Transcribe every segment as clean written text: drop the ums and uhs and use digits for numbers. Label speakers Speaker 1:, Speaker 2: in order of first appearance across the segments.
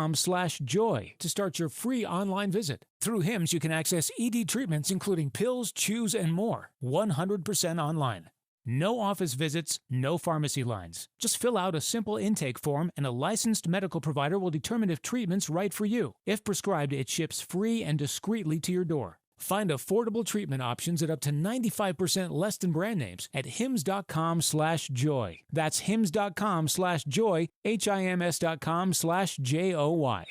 Speaker 1: hims.com/joy to start your free online visit. Through Hims, you can access ED treatments including pills, chews, and more, 100% online. No office visits, no pharmacy lines. Just fill out a simple intake form and a licensed medical provider will determine if treatment's right for you. If prescribed, it ships free and discreetly to your door. Find affordable treatment options at up to 95% less than brand names at hims.com/joy. That's hims.com/joy, hims.com/joy.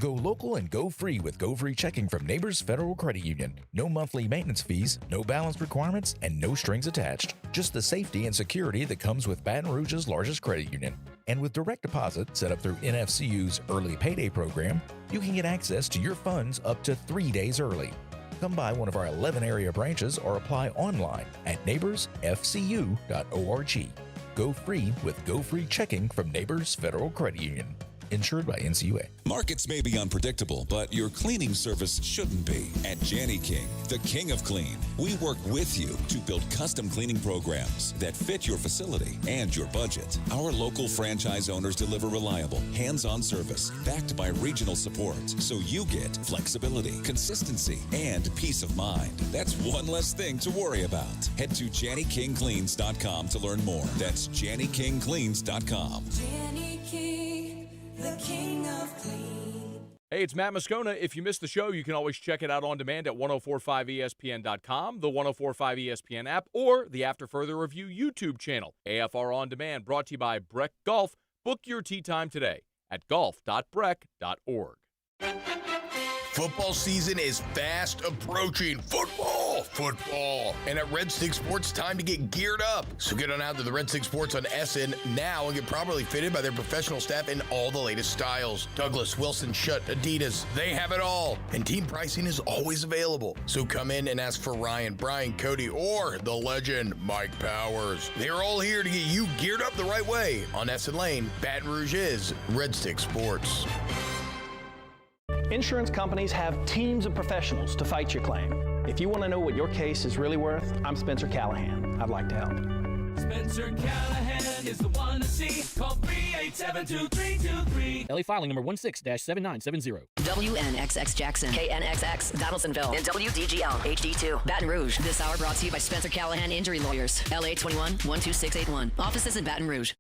Speaker 2: Go local and go free with Go Free Checking from Neighbors Federal Credit Union. No monthly maintenance fees, no balance requirements, and no strings attached. Just the safety and security that comes with Baton Rouge's largest credit union. And with direct deposit set up through NFCU's Early Payday program, you can get access to your funds up to 3 days early. Come by one of our 11 area branches or apply online at neighborsfcu.org. Go free with Go Free Checking from Neighbors Federal Credit Union. Insured by NCUA.
Speaker 3: Markets may be unpredictable, but your cleaning service shouldn't be. At Janny King, the king of clean, we work with you to build custom cleaning programs that fit your facility and your budget. Our local franchise owners deliver reliable, hands-on service backed by regional support, so you get flexibility, consistency, and peace of mind. That's one less thing to worry about. Head to JannyKingCleans.com to learn more. That's JannyKingCleans.com.
Speaker 4: Janny King, the king of clean.
Speaker 5: Hey, it's Matt Moscona. If you missed the show, you can always check it out on demand at 1045ESPN.com, the 1045 ESPN app, or the After Further Review YouTube channel. AFR On Demand, brought to you by Breck Golf. Book your tee time today at golf.breck.org.
Speaker 6: Football season is fast approaching. Football. And at Red Stick Sports, time to get geared up. So get on out to the Red Stick Sports on Essen now and get properly fitted by their professional staff in all the latest styles. Douglas, Wilson, Schutt, Adidas, they have it all. And team pricing is always available. So come in and ask for Ryan, Brian, Cody, or the legend, Mike Powers. They're all here to get you geared up the right way. On Essen Lane, Baton Rouge is Red Stick Sports.
Speaker 7: Insurance companies have teams of professionals to fight your claim. If you want to know what your case is really worth, I'm Spencer Callahan. I'd like to help.
Speaker 8: Spencer Callahan is the one to see. Call 387-2323.
Speaker 9: LA filing number 16-7970.
Speaker 10: WNXX Jackson, KNXX Donaldsonville, and WDGL HD2 Baton Rouge. This hour brought to you by Spencer Callahan Injury Lawyers. LA 21-12681. Offices in Baton Rouge.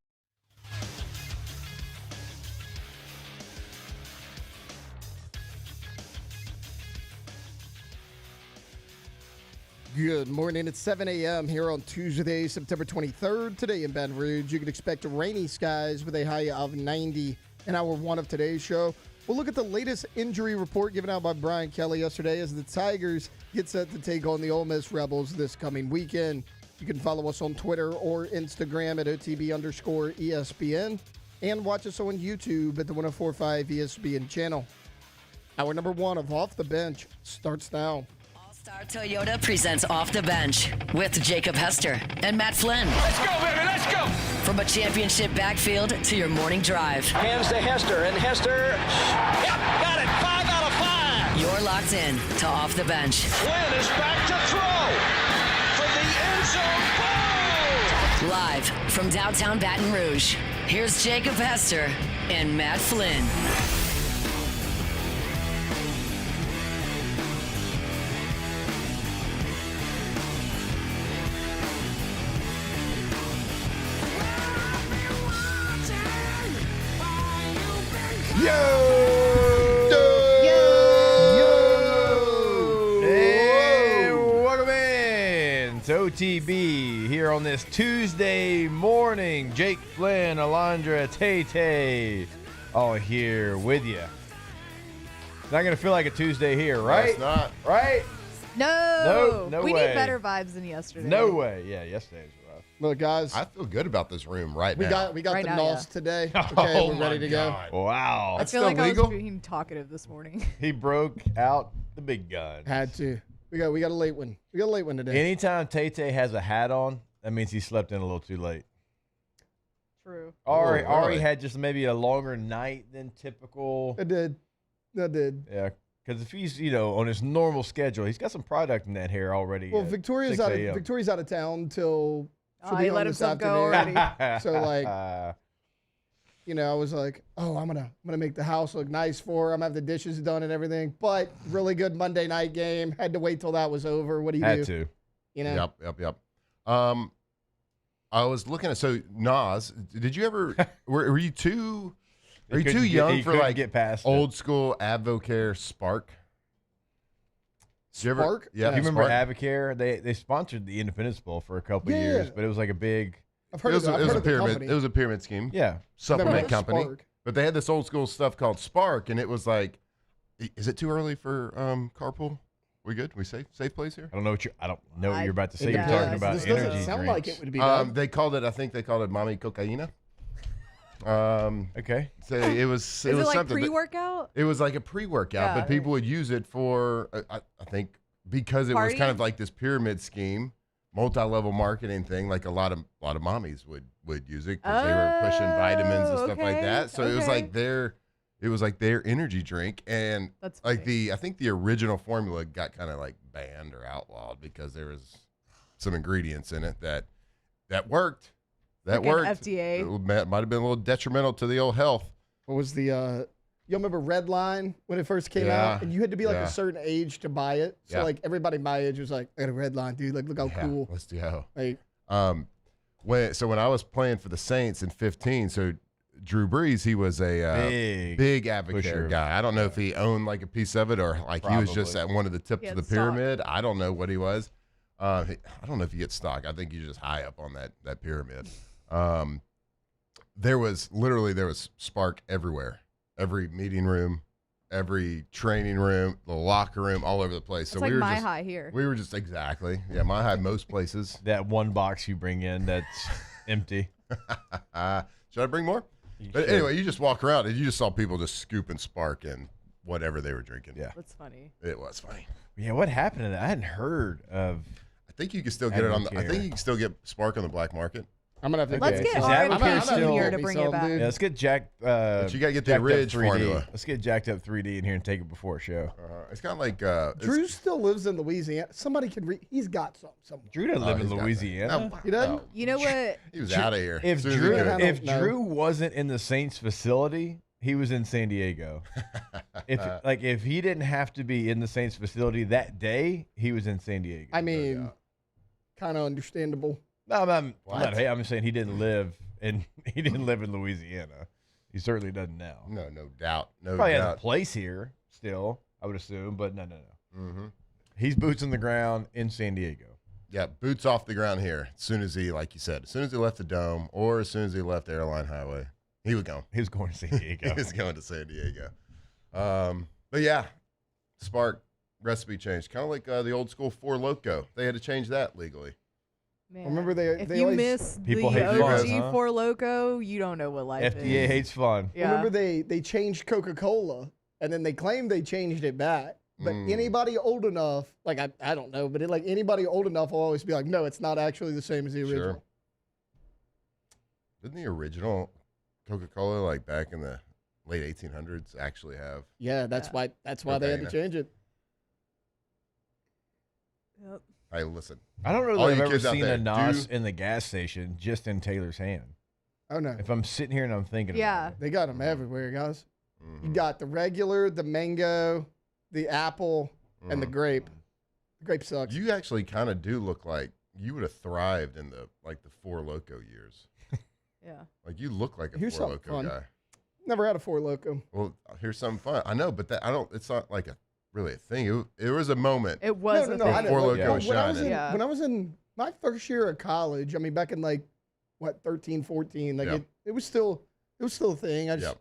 Speaker 11: Good morning. It's 7 a.m. here on Tuesday, September 23rd. Today in Baton Rouge, you can expect rainy skies with a high of 90 in hour one of today's show. We'll look at the latest injury report given out by Brian Kelly yesterday as the Tigers get set to take on the Ole Miss Rebels this coming weekend. You can follow us on Twitter or Instagram at OTB_ESPN and watch us on YouTube at the 1045 ESPN channel. Hour number one of Off the Bench starts now.
Speaker 10: Star Toyota presents Off the Bench with Jacob Hester and Matt Flynn.
Speaker 12: Let's go, baby, let's go!
Speaker 10: From a championship backfield to your morning drive.
Speaker 12: Hands to Hester, and Hester, yep, got it, 5 out of 5!
Speaker 10: You're locked in to Off the Bench.
Speaker 12: Flynn is back to throw from the end zone, goal!
Speaker 10: Live from downtown Baton Rouge, here's Jacob Hester and Matt Flynn.
Speaker 13: Hey, welcome in to OTB here on this Tuesday morning. Jake Flynn, Alondra Tay, all here with you. It's not going to feel like a Tuesday here, right?
Speaker 14: It's not.
Speaker 13: Right?
Speaker 15: No
Speaker 13: way.
Speaker 15: We need better vibes than yesterday.
Speaker 13: No way. Yeah, yesterday was rough.
Speaker 11: Look, guys,
Speaker 14: I feel good about this room right now.
Speaker 11: We got
Speaker 15: Right
Speaker 11: the
Speaker 15: now,
Speaker 11: NOS
Speaker 15: yeah.
Speaker 11: today. Okay, we're ready to go.
Speaker 13: Wow.
Speaker 15: I feel like I was being talkative this morning.
Speaker 13: He broke out the big gun.
Speaker 11: Had to. We got a late one. We got a late one today.
Speaker 13: Anytime Tay has a hat on, that means he slept in a little too late.
Speaker 15: True.
Speaker 13: Ari had just maybe a longer night than typical.
Speaker 11: I did.
Speaker 13: Yeah, because if he's on his normal schedule, he's got some product in that hair already.
Speaker 11: Well, Victoria's out of town till.
Speaker 15: He let himself go already.
Speaker 11: So I was like, oh, I'm gonna make the house look nice for her. I'm gonna have the dishes done and everything. But really good Monday night game. Had to wait till that was over. What do you do?
Speaker 13: Had to.
Speaker 14: Yep. I was looking at Nas. Did you ever? were you too? Are you too young for like
Speaker 13: get past
Speaker 14: old school Advocare Spark?
Speaker 11: Spark?
Speaker 13: Yeah. Do you remember Advocare? They sponsored the Independence Bowl for a couple years, but it was like a big.
Speaker 11: I've heard
Speaker 14: it was a pyramid.
Speaker 11: company.
Speaker 14: It was a pyramid scheme.
Speaker 13: Yeah.
Speaker 14: Supplement company.
Speaker 11: Spark.
Speaker 14: But they had this old school stuff called Spark, and it was like, is it too early for carpool? We good? We safe place here?
Speaker 13: I don't know what you're about to say.
Speaker 11: Yeah.
Speaker 13: You're talking about
Speaker 11: this
Speaker 13: energy
Speaker 11: doesn't sound
Speaker 13: drinks.
Speaker 11: like it would be.
Speaker 14: I think they called it Mommy Cocaina.
Speaker 13: Okay.
Speaker 14: So it was.
Speaker 15: Is
Speaker 14: it was
Speaker 15: like
Speaker 14: something.
Speaker 15: pre-workout?
Speaker 14: It was like a pre-workout, but people would use it for, I think, because it was kind of like this pyramid scheme, multi-level marketing thing. Like a lot of mommies would use it because they were pushing vitamins and stuff like that. So it was like their energy drink, and
Speaker 15: That's
Speaker 14: like I think the original formula got kind of like banned or outlawed because there was some ingredients in it that worked. That
Speaker 15: Like an
Speaker 14: worked.
Speaker 15: FDA.
Speaker 14: It might have been a little detrimental to the old health.
Speaker 11: What was the? You remember Red Line when it first came
Speaker 14: Yeah.
Speaker 11: out, and you had to be like
Speaker 14: Yeah.
Speaker 11: a certain age to buy it. So
Speaker 14: Yeah.
Speaker 11: like everybody my age was like, I got a Red Line, dude. Like, look how cool.
Speaker 14: Let's go.
Speaker 11: Like,
Speaker 14: when I was playing for the Saints in 15, so Drew Brees, he was a big Advocare guy. I don't know if he owned like a piece of it or like he was just at one of the tips of the pyramid. I don't know what he was. I don't know if you get stock. I think you're just high up on that pyramid. There was Spark everywhere, every meeting room, every training room, the locker room, all over the place.
Speaker 15: It's like My High here.
Speaker 14: We were just My High most places.
Speaker 13: That one box you bring in that's empty.
Speaker 14: Should I bring more? But anyway, you just walk around and you just saw people just scooping Spark in whatever they were drinking.
Speaker 13: Yeah,
Speaker 15: that's funny.
Speaker 14: It was funny.
Speaker 13: Yeah, what happened to that? I hadn't heard of.
Speaker 14: I think you can still get it on. I think you can still get Spark on the black market.
Speaker 11: I'm gonna have to.
Speaker 15: Let's get Aaron in here to bring it back.
Speaker 13: Yeah, let's get Jack.
Speaker 14: But you gotta get the Ridge
Speaker 13: 3D.
Speaker 14: formula.
Speaker 13: Let's get Jacked Up 3D in here and take it before a show.
Speaker 14: It's kind of like
Speaker 11: Drew still lives in Louisiana. Somebody can read. He's got something.
Speaker 13: Drew doesn't live in Louisiana.
Speaker 11: He doesn't.
Speaker 15: You know what?
Speaker 14: He was out of here.
Speaker 13: If
Speaker 14: as soon as he could.
Speaker 13: Drew wasn't in the Saints facility, he was in San Diego. if he didn't have to be in the Saints facility that day, he was in San Diego.
Speaker 11: I mean, kind of understandable.
Speaker 13: No, I'm saying he didn't live in Louisiana. He certainly doesn't now.
Speaker 14: No doubt.
Speaker 13: Probably has a place here still, I would assume, but no.
Speaker 14: Mm-hmm.
Speaker 13: He's boots on the ground in San Diego.
Speaker 14: Yeah, boots off the ground here. As soon as he, like you said, as soon as he left the Dome or as soon as he left Airline Highway, he was gone.
Speaker 13: He was going to San Diego.
Speaker 14: He was going to San Diego. But yeah, Spark recipe change. Kind of like the old school Four Loko. They had to change that legally.
Speaker 15: Man,
Speaker 11: remember
Speaker 15: if
Speaker 11: they
Speaker 15: you
Speaker 11: always,
Speaker 15: miss
Speaker 13: people
Speaker 15: the
Speaker 13: hate
Speaker 15: OG
Speaker 13: fun, huh?
Speaker 15: Four Loko, you don't know what life
Speaker 13: FDA
Speaker 15: is.
Speaker 13: hates fun.
Speaker 15: Yeah.
Speaker 11: Remember they changed Coca-Cola and then they claimed they changed it back. But anybody old enough, like I don't know, but anybody old enough will always be like, no, it's not actually the same as the original.
Speaker 14: Sure. Didn't the original Coca-Cola, like back in the late 1800s, actually have?
Speaker 11: Yeah, that's why they had to change it.
Speaker 15: Yep.
Speaker 14: Hey, listen.
Speaker 13: I don't know
Speaker 14: All
Speaker 13: that I've
Speaker 14: you
Speaker 13: ever
Speaker 14: kids out
Speaker 13: seen a
Speaker 14: there,
Speaker 13: NOS in the gas station just in Taylor's hand.
Speaker 11: Oh, no.
Speaker 13: If I'm sitting here and I'm thinking
Speaker 15: Yeah.
Speaker 13: about it.
Speaker 11: They got them everywhere, guys. You got the regular, the mango, the apple, and the grape. The grape sucks.
Speaker 14: You actually kind of do look like you would have thrived in the Four Loko years.
Speaker 15: Yeah.
Speaker 14: Like you look like a
Speaker 11: Here's
Speaker 14: Four
Speaker 11: something
Speaker 14: Loko
Speaker 11: fun.
Speaker 14: guy.
Speaker 11: Never had a Four Loko.
Speaker 14: Well, here's something fun. I know, but it's not like really a thing. It was a moment.
Speaker 15: It was
Speaker 11: no,
Speaker 15: a
Speaker 11: no,
Speaker 15: thing.
Speaker 11: I know.
Speaker 14: Four
Speaker 11: Like,
Speaker 14: Loko was
Speaker 11: when
Speaker 14: shining.
Speaker 11: when I was in my first year of college, I mean, back in 13, 14, it was still a thing. I just
Speaker 14: Yep.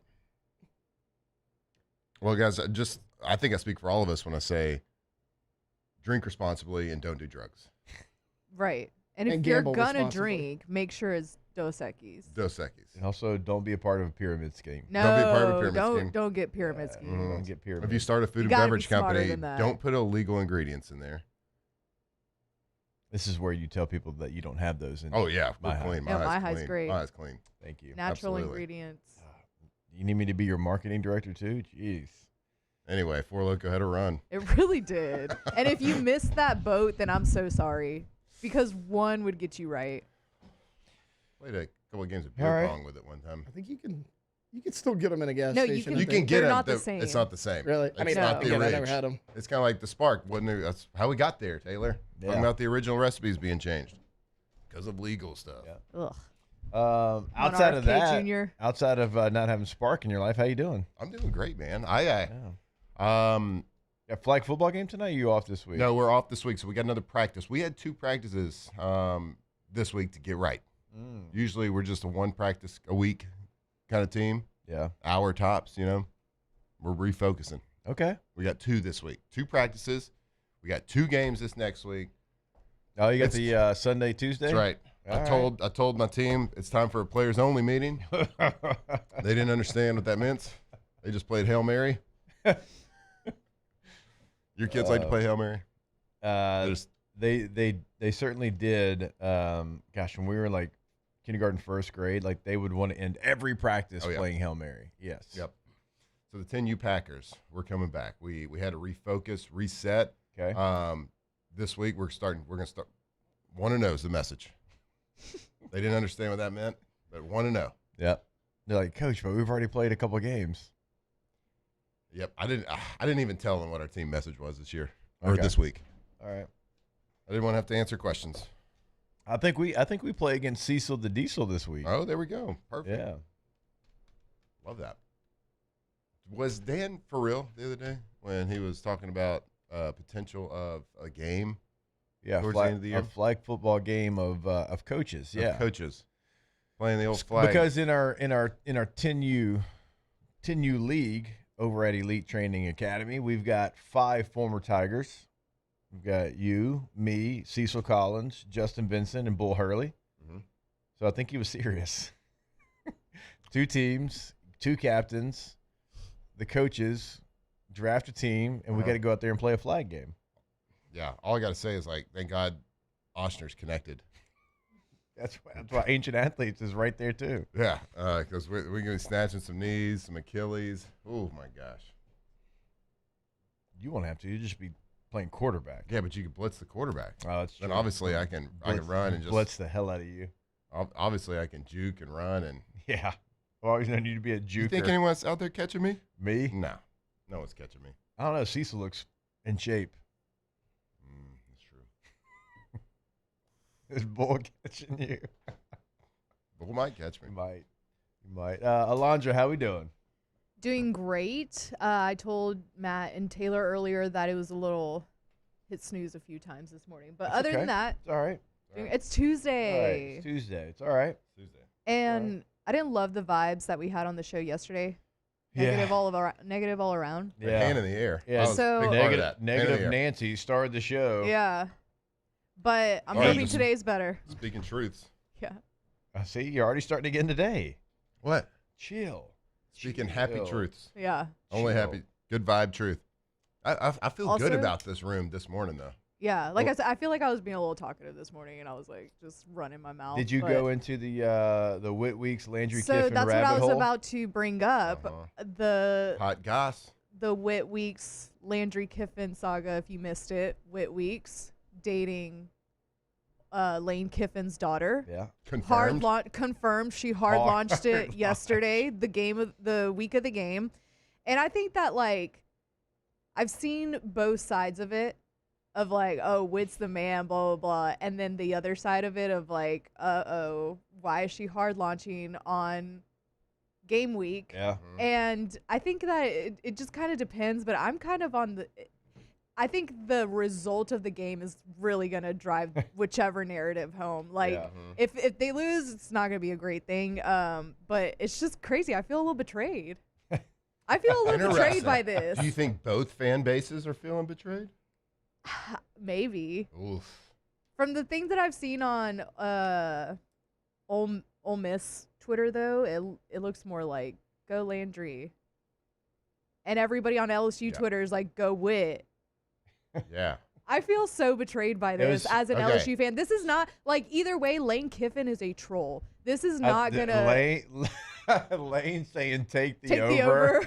Speaker 14: Well, guys, I think I speak for all of us when I say drink responsibly and don't do drugs.
Speaker 15: Right. And if
Speaker 11: And
Speaker 15: you're
Speaker 11: gamble
Speaker 15: gonna
Speaker 14: responsibly.
Speaker 15: drink, make sure it's Dos Equis.
Speaker 14: Dos Equis.
Speaker 13: And also, don't be a part of a pyramid scheme.
Speaker 15: No,
Speaker 14: Don't be a part of a pyramid scheme.
Speaker 15: don't get pyramid schemes.
Speaker 13: Don't get pyramid.
Speaker 14: If you start a food
Speaker 15: You
Speaker 14: and
Speaker 15: gotta be
Speaker 14: beverage
Speaker 15: smarter
Speaker 14: company,
Speaker 15: than that.
Speaker 14: don't put illegal ingredients in there.
Speaker 13: This is where you tell people that you don't have those. In
Speaker 14: Oh, yeah.
Speaker 13: My
Speaker 14: We're
Speaker 13: High.
Speaker 14: clean.
Speaker 15: Yeah, My
Speaker 14: High's
Speaker 15: High's
Speaker 14: clean.
Speaker 15: great.
Speaker 14: My High's clean.
Speaker 13: Thank you.
Speaker 15: Natural
Speaker 14: Absolutely.
Speaker 15: ingredients.
Speaker 13: You need me to be your marketing director too? Jeez.
Speaker 14: Anyway, Four Loko had a run.
Speaker 15: It really did. And if you missed that boat, then I'm so sorry. Because one would get you right.
Speaker 14: Played a couple of games of
Speaker 13: All
Speaker 14: beer
Speaker 13: right.
Speaker 14: pong with it one time.
Speaker 11: I think you can You can still get them in a gas
Speaker 15: No,
Speaker 11: station.
Speaker 14: You can get
Speaker 15: They're
Speaker 14: them.
Speaker 15: not the same.
Speaker 14: It's not the same.
Speaker 11: Really?
Speaker 14: It's
Speaker 11: I mean,
Speaker 14: not the
Speaker 11: again, I never
Speaker 14: Ridge.
Speaker 11: had them.
Speaker 14: It's kind of like the Spark, wasn't it? That's how we got there, Taylor.
Speaker 13: Yeah.
Speaker 14: Talking about the original recipes being changed because of legal stuff.
Speaker 13: Yeah.
Speaker 15: Ugh.
Speaker 13: Outside of
Speaker 15: Monarch
Speaker 13: that,
Speaker 15: Jr.
Speaker 13: outside of not having Spark in your life, how you doing?
Speaker 14: I'm doing great, man.
Speaker 13: Got flag football game tonight? Or you off this week?
Speaker 14: No, we're off this week, so we got another practice. We had 2 practices this week to get right. Usually we're just a 1 practice a week kind of team.
Speaker 13: Yeah.
Speaker 14: Hour tops, you know. We're refocusing.
Speaker 13: Okay.
Speaker 14: We got 2 this week. 2 practices. We got 2 games this next week.
Speaker 13: Oh, you got the Sunday, Tuesday?
Speaker 14: That's right. I told my team it's time for a players only meeting. They didn't understand what that meant. They just played Hail Mary. Your kids like to play Hail Mary?
Speaker 13: They certainly did. Gosh, when we were like kindergarten, first grade, like they would want to end every practice playing Hail Mary. Yes.
Speaker 14: Yep. So the 10U Packers, we're coming back. We had to refocus, reset.
Speaker 13: Okay.
Speaker 14: This week we're going to start 1-0 is the message. They didn't understand what that meant, but 1-0.
Speaker 13: Yep. They're like, Coach, but we've already played a couple games.
Speaker 14: Yep. I didn't even tell them what our team message was this year or this week.
Speaker 13: All right.
Speaker 14: I didn't want to have to answer questions.
Speaker 13: I think we play against Cecil the Diesel this week.
Speaker 14: Oh, there we go. Perfect.
Speaker 13: Yeah.
Speaker 14: Love that. Was Dan for real the other day when he was talking about potential of a game?
Speaker 13: Yeah,
Speaker 14: towards the end of the year?
Speaker 13: a flag football game of coaches. Yeah,
Speaker 14: of coaches playing the old flag.
Speaker 13: Because in our 10U league over at Elite Training Academy, we've got 5 former Tigers. We've got you, me, Cecil Collins, Justin Vincent, and Bull Hurley.
Speaker 14: Mm-hmm.
Speaker 13: So I think he was serious. 2 teams, 2 captains, the coaches draft a team, and we got to go out there and play a flag game.
Speaker 14: Yeah, all I got to say is, like, thank God Oshner's connected.
Speaker 13: That's why Ancient Athletes is right there, too.
Speaker 14: Yeah, because we're going to be snatching some knees, some Achilles. Oh, my gosh.
Speaker 13: You won't have to. You just be playing quarterback.
Speaker 14: Yeah, but you can blitz the quarterback.
Speaker 13: Oh, that's true.
Speaker 14: And obviously I can run and just
Speaker 13: blitz the hell out of you.
Speaker 14: Obviously I can juke and run and
Speaker 13: yeah. Well, always known you to be a juker.
Speaker 14: You think anyone's out there catching me?
Speaker 13: Me?
Speaker 14: No. No one's catching me.
Speaker 13: I don't know. Cecil looks in shape.
Speaker 14: That's true.
Speaker 13: Is Bull catching you?
Speaker 14: Bull might catch me.
Speaker 13: You might. Alondra, how we doing?
Speaker 15: Doing great. I told Matt and Taylor earlier that it was a little hit snooze a few times this morning. But
Speaker 13: That's
Speaker 15: other
Speaker 13: okay.
Speaker 15: than that,
Speaker 13: it's all right.
Speaker 15: It's Tuesday.
Speaker 13: All right. It's Tuesday. It's all right.
Speaker 14: Tuesday.
Speaker 15: And I didn't love the vibes that we had on the show yesterday. Negative all around.
Speaker 14: Yeah. Hand in the air.
Speaker 13: Yeah.
Speaker 15: So
Speaker 13: negative Nancy started the show.
Speaker 15: Yeah. But I'm hoping today's better.
Speaker 14: Speaking truths.
Speaker 15: Yeah.
Speaker 13: I see. You're already starting again today.
Speaker 14: What?
Speaker 13: Chill.
Speaker 14: Speaking happy truths.
Speaker 15: Yeah.
Speaker 14: Only happy. Good vibe truth. I feel
Speaker 15: Also,
Speaker 14: good about this room this morning, though.
Speaker 15: Yeah. Like I said, I feel like I was being a little talkative this morning, and I was like just running my mouth.
Speaker 13: Did you go into the Whit Weeks Landry
Speaker 15: So
Speaker 13: Kiffin
Speaker 15: that's
Speaker 13: rabbit
Speaker 15: what I was
Speaker 13: hole?
Speaker 15: about to bring up. The
Speaker 14: hot goss.
Speaker 15: The Whit Weeks Landry Kiffin saga. If you missed it, Whit Weeks dating Lane Kiffin's daughter.
Speaker 14: Yeah. Confirmed.
Speaker 15: Confirmed. She launched it yesterday, the week of the game. And I think that, like, I've seen both sides of it, of like, oh, Whit's the man, blah, blah, blah. And then the other side of it of like, why is she hard launching on game week?
Speaker 13: Yeah.
Speaker 15: And I think that it just kind of depends, but I'm kind of on I think the result of the game is really going to drive whichever narrative home. Like, if they lose, it's not going to be a great thing. But it's just crazy. I feel a little betrayed. I feel a little betrayed by this.
Speaker 14: Do you think both fan bases are feeling betrayed?
Speaker 15: Maybe.
Speaker 14: Oof.
Speaker 15: From the things that I've seen on Ole Miss Twitter, though, it looks more like go Landry. And everybody on LSU Twitter is like, go Whit.
Speaker 14: Yeah.
Speaker 15: I feel so betrayed by this as an LSU fan. This is not, like, either way, Lane Kiffin is a troll. This is not going to...
Speaker 13: Lane saying take the over.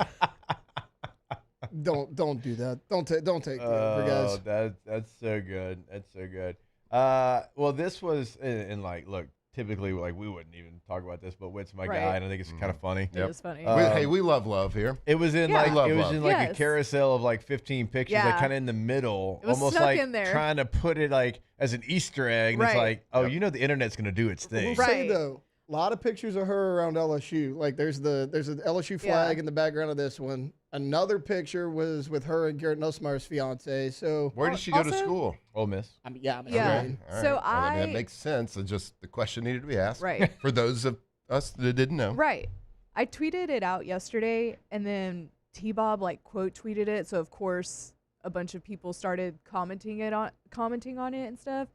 Speaker 11: Don't do that. Don't take the over, guys.
Speaker 13: That's so good. That's so good. Well, this was, and like, look, typically, like, we wouldn't even talk about this, but Witt's my
Speaker 15: Right.
Speaker 13: guy, and I think it's kind of funny.
Speaker 15: It is funny.
Speaker 14: Hey, we love here.
Speaker 13: It was in
Speaker 15: Yeah.
Speaker 13: like a carousel of like 15 pictures, like
Speaker 15: Yeah.
Speaker 13: kind of in the middle,
Speaker 15: It was
Speaker 13: almost
Speaker 15: snuck
Speaker 13: like
Speaker 15: in there.
Speaker 13: trying to put it like as an Easter egg. And
Speaker 15: Right.
Speaker 13: it's like, oh, you know, the internet's gonna do its thing.
Speaker 11: We'll say though, a lot of pictures of her around LSU. Like there's an LSU flag in the background of this one. Another picture was with her and Garrett Nussmeier's fiance. So
Speaker 14: where did she go to school?
Speaker 13: Ole Miss.
Speaker 11: I'm
Speaker 14: Okay. All
Speaker 11: assuming.
Speaker 14: right.
Speaker 15: So
Speaker 14: Well, that makes sense. It's just the question needed to be asked.
Speaker 15: Right.
Speaker 14: For those of us that didn't know.
Speaker 15: Right. I tweeted it out yesterday, and then T-Bob like quote tweeted it. So of course, a bunch of people started commenting on it and stuff.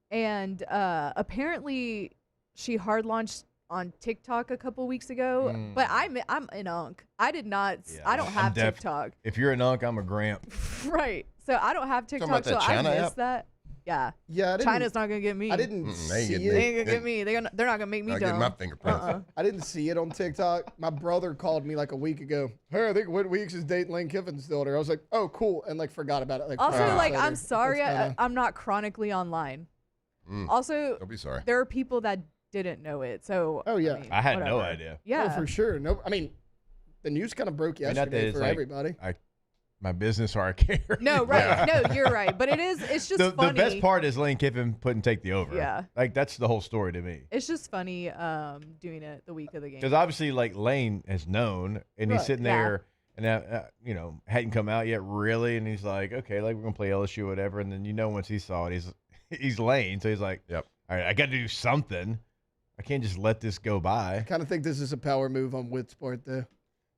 Speaker 15: And apparently, she hard launched on TikTok a couple weeks ago. But I'm an unk. I did not. I don't have TikTok.
Speaker 13: If you're an unk, I'm a Gramp.
Speaker 15: Right. So I don't have TikTok.
Speaker 14: about
Speaker 15: So
Speaker 14: that
Speaker 15: I
Speaker 14: China
Speaker 15: missed
Speaker 14: app?
Speaker 15: that. Yeah.
Speaker 11: Yeah.
Speaker 15: China's not gonna get me.
Speaker 11: I didn't
Speaker 14: They
Speaker 11: see
Speaker 14: ain't
Speaker 11: it.
Speaker 15: They ain't gonna get me. They're not gonna make me
Speaker 14: Not
Speaker 15: dumb.
Speaker 14: getting my fingerprints.
Speaker 11: I didn't see it on TikTok. My brother called me like a week ago. Hey, I think Whit Weeks is dating Lane Kiffin's daughter. I was like, oh, cool, and like forgot about it. Like
Speaker 15: Also,
Speaker 11: 5
Speaker 15: like,
Speaker 11: minutes
Speaker 15: I'm
Speaker 11: later.
Speaker 15: sorry,
Speaker 11: That's kinda-
Speaker 15: I'm not chronically online. Also,
Speaker 14: Don't be sorry.
Speaker 15: there are people that didn't know it. So,
Speaker 11: Oh yeah.
Speaker 13: I had no
Speaker 15: whatever.
Speaker 13: idea.
Speaker 15: Yeah,
Speaker 11: Oh, for sure. No, I mean, the news kind of broke
Speaker 13: I mean, not that
Speaker 11: yesterday
Speaker 13: it's
Speaker 11: for
Speaker 13: like
Speaker 11: everybody.
Speaker 13: my business or I care.
Speaker 15: No, right. No, you're right. But it's just
Speaker 13: The
Speaker 15: funny.
Speaker 13: best part is Lane Kiffin put and take the over.
Speaker 15: Yeah.
Speaker 13: Like, that's the whole story to me.
Speaker 15: It's just funny doing it the week of the game.
Speaker 13: Because obviously, like, Lane has known, and he's
Speaker 11: Right.
Speaker 13: sitting
Speaker 15: Yeah.
Speaker 13: there, and you know, hadn't come out yet, really, and he's like, okay, like, we're gonna play LSU, or whatever, and then once he saw it, he's Lane, so he's like,
Speaker 14: Yep.
Speaker 13: all right, I got to do something. I can't just let this go by.
Speaker 11: I kind of think this is a power move on Witt's part, though.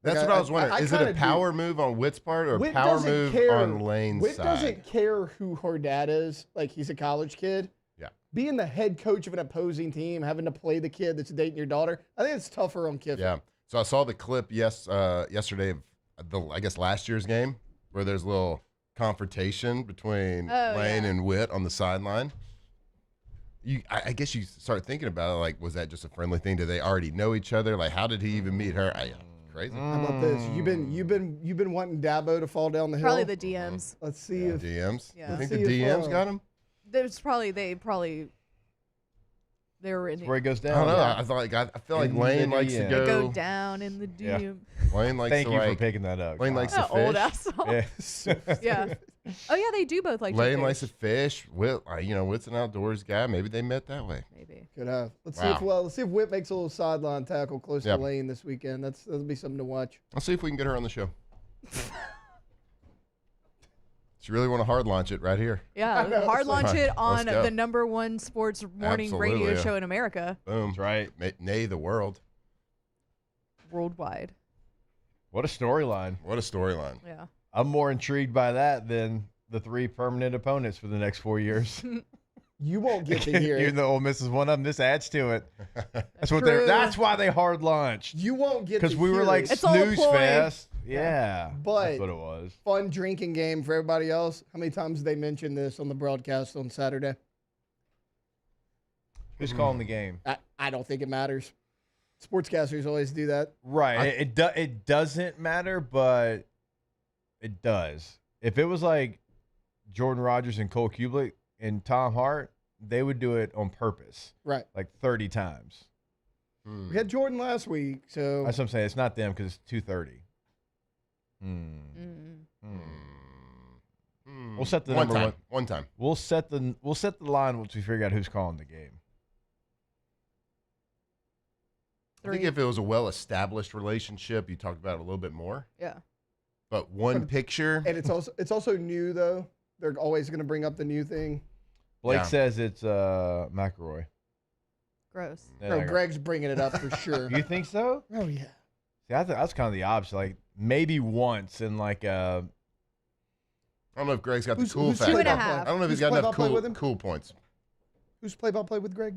Speaker 14: That's
Speaker 11: Like,
Speaker 14: what I was wondering. Is it a
Speaker 11: kinda do.
Speaker 14: power move on Witt's part or a
Speaker 11: Witt
Speaker 14: power
Speaker 11: doesn't
Speaker 14: move
Speaker 11: care.
Speaker 14: on Lane's
Speaker 11: Witt
Speaker 14: side?
Speaker 11: doesn't care who her dad is. Like, he's a college kid.
Speaker 14: Yeah.
Speaker 11: Being the head coach of an opposing team, having to play the kid that's dating your daughter, I think it's tougher on Kiffin.
Speaker 14: Yeah. So I saw the clip yesterday of I guess last year's game where there's a little confrontation between Lane and Witt on the sideline. I guess you start thinking about it, like, was that just a friendly thing? Do they already know each other? Like, how did he even meet her? Crazy.
Speaker 11: How about this? You've been wanting Dabo to fall down the hill.
Speaker 15: Probably the DMs.
Speaker 11: Let's see if
Speaker 14: DMs.
Speaker 15: Yeah.
Speaker 14: You think
Speaker 11: Let's
Speaker 14: the
Speaker 11: see if,
Speaker 14: DMs got him?
Speaker 15: There's probably they were in
Speaker 13: That's where he goes
Speaker 14: I
Speaker 13: down.
Speaker 14: don't know. I feel like
Speaker 13: In
Speaker 14: Lane
Speaker 13: the
Speaker 14: likes to
Speaker 13: DM.
Speaker 15: go
Speaker 14: go.
Speaker 15: down in the
Speaker 13: Yeah.
Speaker 15: DM.
Speaker 14: Lane likes
Speaker 13: Thank
Speaker 14: to
Speaker 13: you for
Speaker 14: like.
Speaker 13: picking that up.
Speaker 14: Lane likes to
Speaker 15: That old
Speaker 14: fish.
Speaker 15: ass song.
Speaker 13: Yeah.
Speaker 15: Yeah. Oh yeah, they do both like to
Speaker 14: Lane
Speaker 15: fish.
Speaker 14: likes to fish. Witt, Witt's an outdoors guy. Maybe they met that way.
Speaker 15: Maybe.
Speaker 11: could have. Let's
Speaker 14: Wow.
Speaker 11: see if Witt makes a little sideline tackle close
Speaker 14: Yep.
Speaker 11: to Lane this weekend. That'll be something to watch.
Speaker 14: I'll see if we can get her on the show. She really want to hard launch it right here.
Speaker 15: Yeah,
Speaker 11: know,
Speaker 15: hard
Speaker 11: it's like-
Speaker 15: launch it
Speaker 14: Let's
Speaker 15: on
Speaker 14: go.
Speaker 15: the #1 sports morning radio
Speaker 14: Absolutely, yeah.
Speaker 15: show in America,
Speaker 14: Boom.
Speaker 13: That's right.
Speaker 14: Nay, the world.
Speaker 15: worldwide.
Speaker 13: What a storyline.
Speaker 14: What a storyline.
Speaker 15: Yeah.
Speaker 13: I'm more intrigued by that than the 3 permanent opponents for the next 4 years.
Speaker 11: You won't get to hear
Speaker 13: Even
Speaker 11: it.
Speaker 13: though Ole Miss is one of them, this adds to it. That's what
Speaker 15: True.
Speaker 13: That's why they hard launched.
Speaker 11: You won't get to
Speaker 13: Because we were
Speaker 11: hear
Speaker 13: like
Speaker 11: it.
Speaker 15: It's all a
Speaker 13: snooze
Speaker 15: ploy.
Speaker 13: fest. Yeah.
Speaker 11: But-
Speaker 13: that's what it was.
Speaker 11: Fun drinking game for everybody else. How many times did they mention this on the broadcast on Saturday?
Speaker 13: Who's calling the game?
Speaker 11: I don't think it matters. Sportscasters always do that.
Speaker 13: Right. It doesn't matter, but it does. If it was like Jordan Rodgers and Cole Kubelik and Tom Hart, they would do it on purpose.
Speaker 11: Right.
Speaker 13: Like 30 times.
Speaker 11: We had Jordan last week, so
Speaker 13: That's what I'm saying. It's not them because it's 2:30. We'll set the number one.
Speaker 14: One time.
Speaker 13: We'll set the line once we figure out who's calling the game.
Speaker 14: I think if it was a well-established relationship, you talked about it a little bit more.
Speaker 15: Yeah.
Speaker 14: But one picture.
Speaker 11: and it's also new though. They're always going to bring up the new thing.
Speaker 13: Blake says it's McElroy.
Speaker 15: Gross.
Speaker 13: Yeah,
Speaker 11: No, Greg's bringing it up for sure.
Speaker 13: You think so?
Speaker 11: Oh yeah.
Speaker 13: See, I thought that's kind of the opposite. Like maybe once in like
Speaker 14: I don't know if Greg's got the
Speaker 11: Who's-
Speaker 14: cool
Speaker 11: who's
Speaker 14: factor.
Speaker 15: 2.5.
Speaker 14: I don't know if he's
Speaker 11: Who's
Speaker 14: got enough
Speaker 11: play-by-play with him?
Speaker 14: cool points.
Speaker 11: Who's play-by-play with Greg?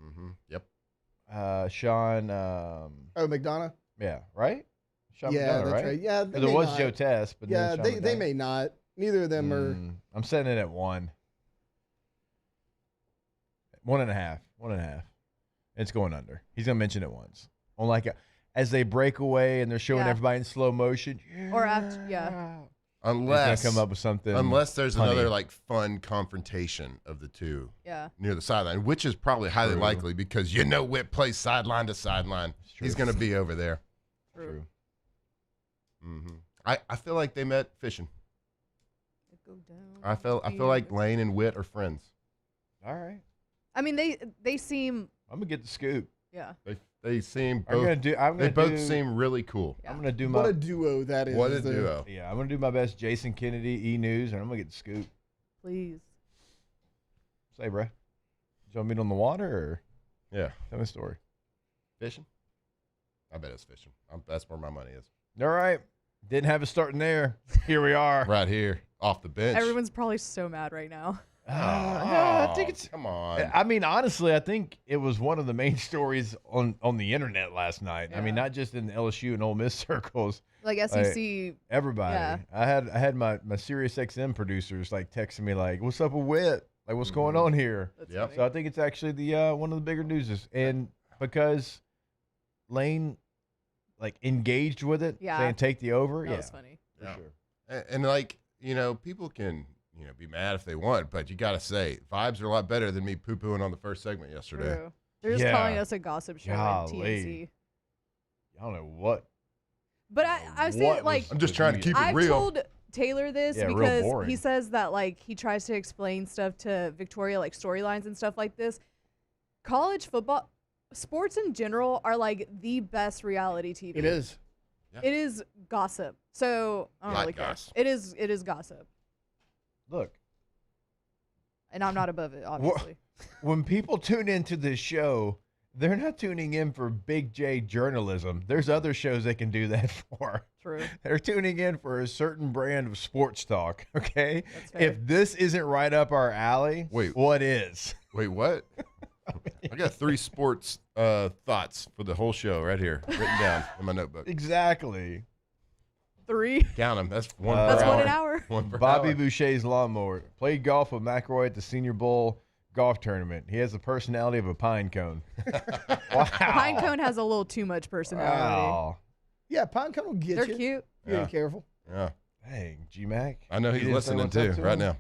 Speaker 14: Mm-hmm. Yep.
Speaker 13: Sean.
Speaker 11: Oh, McDonough.
Speaker 13: Yeah. Right. Sean
Speaker 11: Yeah,
Speaker 13: McDonough,
Speaker 11: that's right. Yeah, they
Speaker 13: There
Speaker 11: may
Speaker 13: was
Speaker 11: not.
Speaker 13: Joe Test, but
Speaker 11: Yeah,
Speaker 13: then Sean
Speaker 11: they
Speaker 13: McDonough.
Speaker 11: may not. Neither of them are.
Speaker 13: I'm setting it at 1. 1.5. 1.5. It's going under. He's gonna mention it once. On like as they break away and they're showing
Speaker 15: Yeah.
Speaker 13: everybody in slow motion.
Speaker 15: Or after, yeah.
Speaker 14: Unless
Speaker 13: come up with something.
Speaker 14: Unless there's
Speaker 13: funny.
Speaker 14: another like fun confrontation of the two.
Speaker 15: Yeah.
Speaker 14: Near the sideline, which is probably highly likely because Whit plays sideline to sideline. He's going to be over there.
Speaker 15: True.
Speaker 14: Mm-hmm. I feel like they met fishing. I feel like Lane and Whit are friends.
Speaker 13: All right.
Speaker 15: I mean, they seem.
Speaker 13: I'm gonna get the scoop.
Speaker 15: Yeah.
Speaker 14: They seem. They both seem really cool.
Speaker 15: Yeah.
Speaker 13: I'm gonna do
Speaker 11: What a duo that is.
Speaker 14: What a duo.
Speaker 13: Yeah, I'm gonna do my best. Jason Kennedy, E News, and I'm gonna get the scoop.
Speaker 15: Please.
Speaker 13: Say, bro, you want to meet on the water or?
Speaker 14: Yeah.
Speaker 13: Tell me a story.
Speaker 14: Fishing? I bet it's fishing. That's where my money is.
Speaker 13: All right. Didn't have it starting there. Here we are.
Speaker 14: Right here, off the bench.
Speaker 15: Everyone's probably so mad right now.
Speaker 13: No, I think it's.
Speaker 14: Come on.
Speaker 13: I mean, honestly, I think it was one of the main stories on the internet last night.
Speaker 15: Yeah.
Speaker 13: I mean, not just in the LSU and Ole Miss circles.
Speaker 15: Like SEC.
Speaker 13: Everybody.
Speaker 15: Yeah.
Speaker 13: I had my Sirius XM producers like texting me like, "What's up with Whit? Like, what's going on here?"
Speaker 14: Yep.
Speaker 13: So I think it's actually the one of the bigger newses, and because Lane like engaged with it, saying take the over.
Speaker 15: That was funny.
Speaker 13: For sure.
Speaker 14: And like people can be mad if they want, but you got to say vibes are a lot better than me poo-pooing on the first segment yesterday.
Speaker 15: True. They're just calling us a gossip show at TNC.
Speaker 13: I don't know what.
Speaker 15: But I say like
Speaker 14: I'm just trying to keep it
Speaker 15: I've
Speaker 14: real.
Speaker 15: told Taylor this
Speaker 13: real
Speaker 15: because
Speaker 13: boring.
Speaker 15: he says that like he tries to explain stuff to Victoria, like storylines and stuff like this. College football, sports in general are like the best reality TV.
Speaker 11: It is.
Speaker 14: Yeah.
Speaker 15: It is gossip. So I don't
Speaker 14: Like
Speaker 15: really care.
Speaker 14: gossip.
Speaker 15: It is gossip.
Speaker 13: Look,
Speaker 15: And I'm not above it, obviously.
Speaker 13: when people tune into this show, they're not tuning in for Big J journalism. There's other shows they can do that for.
Speaker 15: True.
Speaker 13: They're tuning in for a certain brand of sports talk, okay?
Speaker 15: That's fair.
Speaker 13: If this isn't right up our alley, what is?
Speaker 14: Wait, what? I got 3 sports thoughts for the whole show right here, written down in my notebook.
Speaker 13: Exactly.
Speaker 15: 3.
Speaker 14: Count them. That's one.
Speaker 15: That's
Speaker 14: per
Speaker 15: 1
Speaker 14: hour.
Speaker 15: an hour.
Speaker 14: 1 per
Speaker 13: Bobby
Speaker 14: hour.
Speaker 13: Boucher's lawnmower. Played golf with McElroy at the Senior Bowl golf tournament. He has the personality of a pine cone. Wow.
Speaker 15: Pine cone has a little too much personality.
Speaker 13: Wow.
Speaker 11: Yeah, Pine Cone will get
Speaker 15: They're
Speaker 11: you.
Speaker 15: cute.
Speaker 11: You gotta be careful.
Speaker 14: Yeah.
Speaker 13: Dang, G-Mac.
Speaker 14: I know
Speaker 13: You
Speaker 14: he's
Speaker 13: didn't say
Speaker 14: listening
Speaker 13: what's up
Speaker 14: too
Speaker 13: to
Speaker 14: right
Speaker 13: him?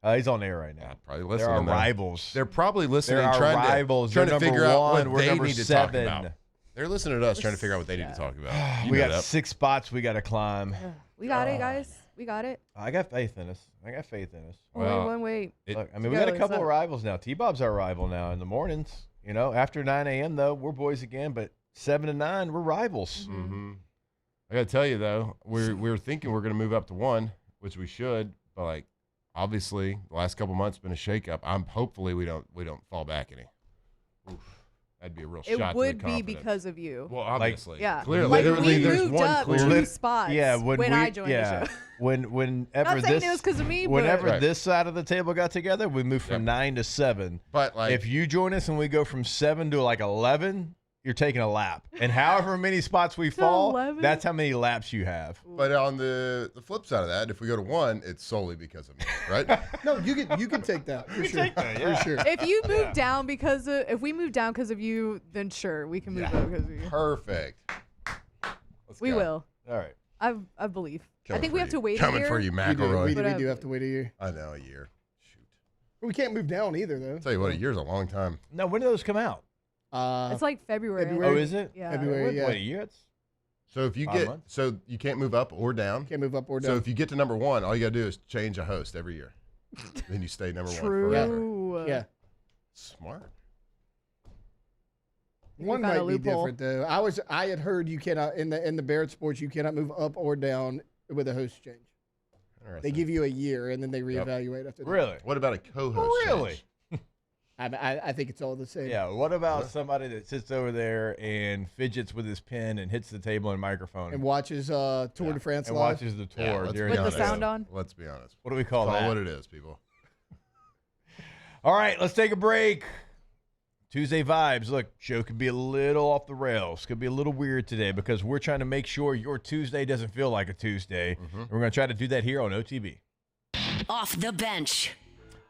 Speaker 14: now.
Speaker 13: He's on air right now.
Speaker 14: Probably
Speaker 13: They're
Speaker 14: listening.
Speaker 13: our
Speaker 14: though.
Speaker 13: rivals.
Speaker 14: They're probably listening,
Speaker 13: They're our
Speaker 14: trying
Speaker 13: rivals.
Speaker 14: to
Speaker 13: They're
Speaker 14: figure
Speaker 13: number
Speaker 14: out
Speaker 13: one.
Speaker 14: what
Speaker 13: We're
Speaker 14: they
Speaker 13: number
Speaker 14: need to talk
Speaker 13: 7.
Speaker 14: about. They're listening to us trying to figure out what they need to talk about. You
Speaker 13: We
Speaker 14: know
Speaker 13: got
Speaker 14: that.
Speaker 13: 6 spots we got to climb.
Speaker 15: We got it, guys. We got it.
Speaker 13: I got faith in us.
Speaker 15: Only wait.
Speaker 13: Look, I mean, we got a couple of rivals now. T-Bob's our rival now in the mornings. After 9 a.m., though, we're boys again. But 7 to 9, we're rivals.
Speaker 14: Mm-hmm. I got to tell you, though, we're thinking we're going to move up to 1, which we should. But, like, obviously, the last couple months been a shakeup. Hopefully we don't fall back any. Oof. That'd be a real shot to the
Speaker 15: It would be
Speaker 14: confidence.
Speaker 15: because of you.
Speaker 14: Well, obviously.
Speaker 15: Yeah.
Speaker 14: Clearly.
Speaker 15: Like,
Speaker 14: Literally,
Speaker 15: we
Speaker 14: there's
Speaker 15: moved
Speaker 14: one
Speaker 15: up
Speaker 14: clear.
Speaker 15: 2 spots when I joined the show.
Speaker 13: Whenever
Speaker 15: Not saying
Speaker 13: this,
Speaker 15: it was 'cause of me, but-
Speaker 13: whenever
Speaker 14: Right.
Speaker 13: this side of the table got together, we moved from 9 to 7.
Speaker 14: But like,
Speaker 13: if you join us and we go from 7 to like 11, you're taking a lap. And however many spots we fall,
Speaker 15: 11?
Speaker 13: that's how many laps you have.
Speaker 14: But on the flip side of that, if we go to 1, it's solely because of me, right?
Speaker 11: No, you can take that for sure. For sure.
Speaker 15: If you move down if we move down because of you, then sure, we can move up because of you.
Speaker 14: Perfect.
Speaker 15: We
Speaker 14: go.
Speaker 15: will.
Speaker 13: All right.
Speaker 15: I believe.
Speaker 14: Coming
Speaker 15: I think
Speaker 14: for
Speaker 15: we have
Speaker 14: you.
Speaker 15: to wait
Speaker 14: Coming
Speaker 15: a year.
Speaker 14: for you,
Speaker 11: We
Speaker 14: McElroy.
Speaker 11: do have to wait a year.
Speaker 14: I know, a year.
Speaker 11: But we can't move down either, though.
Speaker 14: Tell you what, a year's a long time.
Speaker 13: No, when do those come out?
Speaker 15: It's like February.
Speaker 13: Oh, is it?
Speaker 15: Yeah.
Speaker 11: February, yeah.
Speaker 13: Wait, a year? It's
Speaker 14: So if you
Speaker 13: 5
Speaker 14: get,
Speaker 13: months?
Speaker 14: so you can't move up or down.
Speaker 11: Can't move up or down.
Speaker 14: So if you get to number 1, all you got to do is change a host every year. Then you stay number 1 forever.
Speaker 15: True.
Speaker 11: Yeah.
Speaker 14: Smart.
Speaker 11: One
Speaker 15: found a
Speaker 11: might be
Speaker 15: loophole.
Speaker 11: different though. I had heard you cannot in the Barrett sports you cannot move up or down with a host change. They give you a year and then they reevaluate after that.
Speaker 13: Really?
Speaker 14: What about a co-host?
Speaker 13: Really?
Speaker 14: change?
Speaker 11: I think it's all the same.
Speaker 13: Yeah. What about somebody that sits over there and fidgets with his pen and hits the table and microphone
Speaker 11: And watches Tour de France
Speaker 13: and
Speaker 11: live.
Speaker 13: watches the
Speaker 14: Yeah,
Speaker 13: tour
Speaker 14: let's
Speaker 13: during
Speaker 14: be
Speaker 15: With the
Speaker 14: honest.
Speaker 15: sound on?
Speaker 14: Let's be honest.
Speaker 13: What do we call
Speaker 14: Call
Speaker 13: that?
Speaker 14: what it is, people.
Speaker 13: All right, let's take a break. Tuesday vibes. Look, show could be a little off the rails. Could be a little weird today because we're trying to make sure your Tuesday doesn't feel like a Tuesday. And we're going to try to do that here on OTB.
Speaker 10: Off the bench.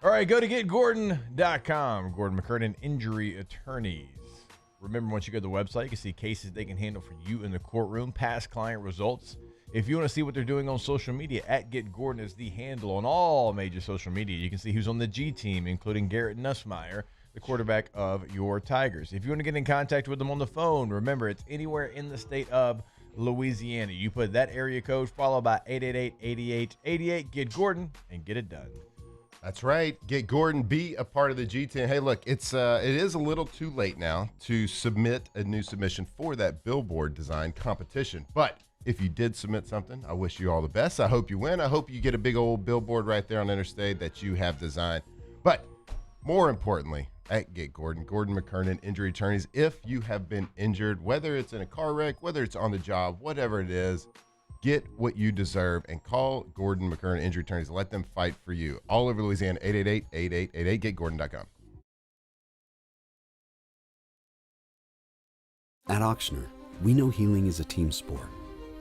Speaker 13: All right, go to getgordon.com. Gordon McCurdy, injury attorneys. Remember, once you go to the website, you can see cases they can handle for you in the courtroom, past client results. If you want to see what they're doing on social media, @GetGordon is the handle on all major social media. You can see who's on the G team, including Garrett Nussmeier, the quarterback of your Tigers. If you want to get in contact with them on the phone, remember, it's anywhere in the state of Louisiana. You put that area code followed by 888-8888. Get Gordon and get it done.
Speaker 14: That's right. Get Gordon, be a part of the G10. Hey, look, it is a little too late now to submit a new submission for that billboard design competition. But if you did submit something, I wish you all the best. I hope you win. I hope you get a big old billboard right there on Interstate that you have designed. But more importantly, @Get Gordon, Gordon McKernan, injury attorneys. If you have been injured, whether it's in a car wreck, whether it's on the job, whatever it is, get what you deserve and call Gordon McKernan Injury Attorneys. Let them fight for you. All over Louisiana, 888-8888. GetGordon.com.
Speaker 16: At Auctioner, we know healing is a team sport.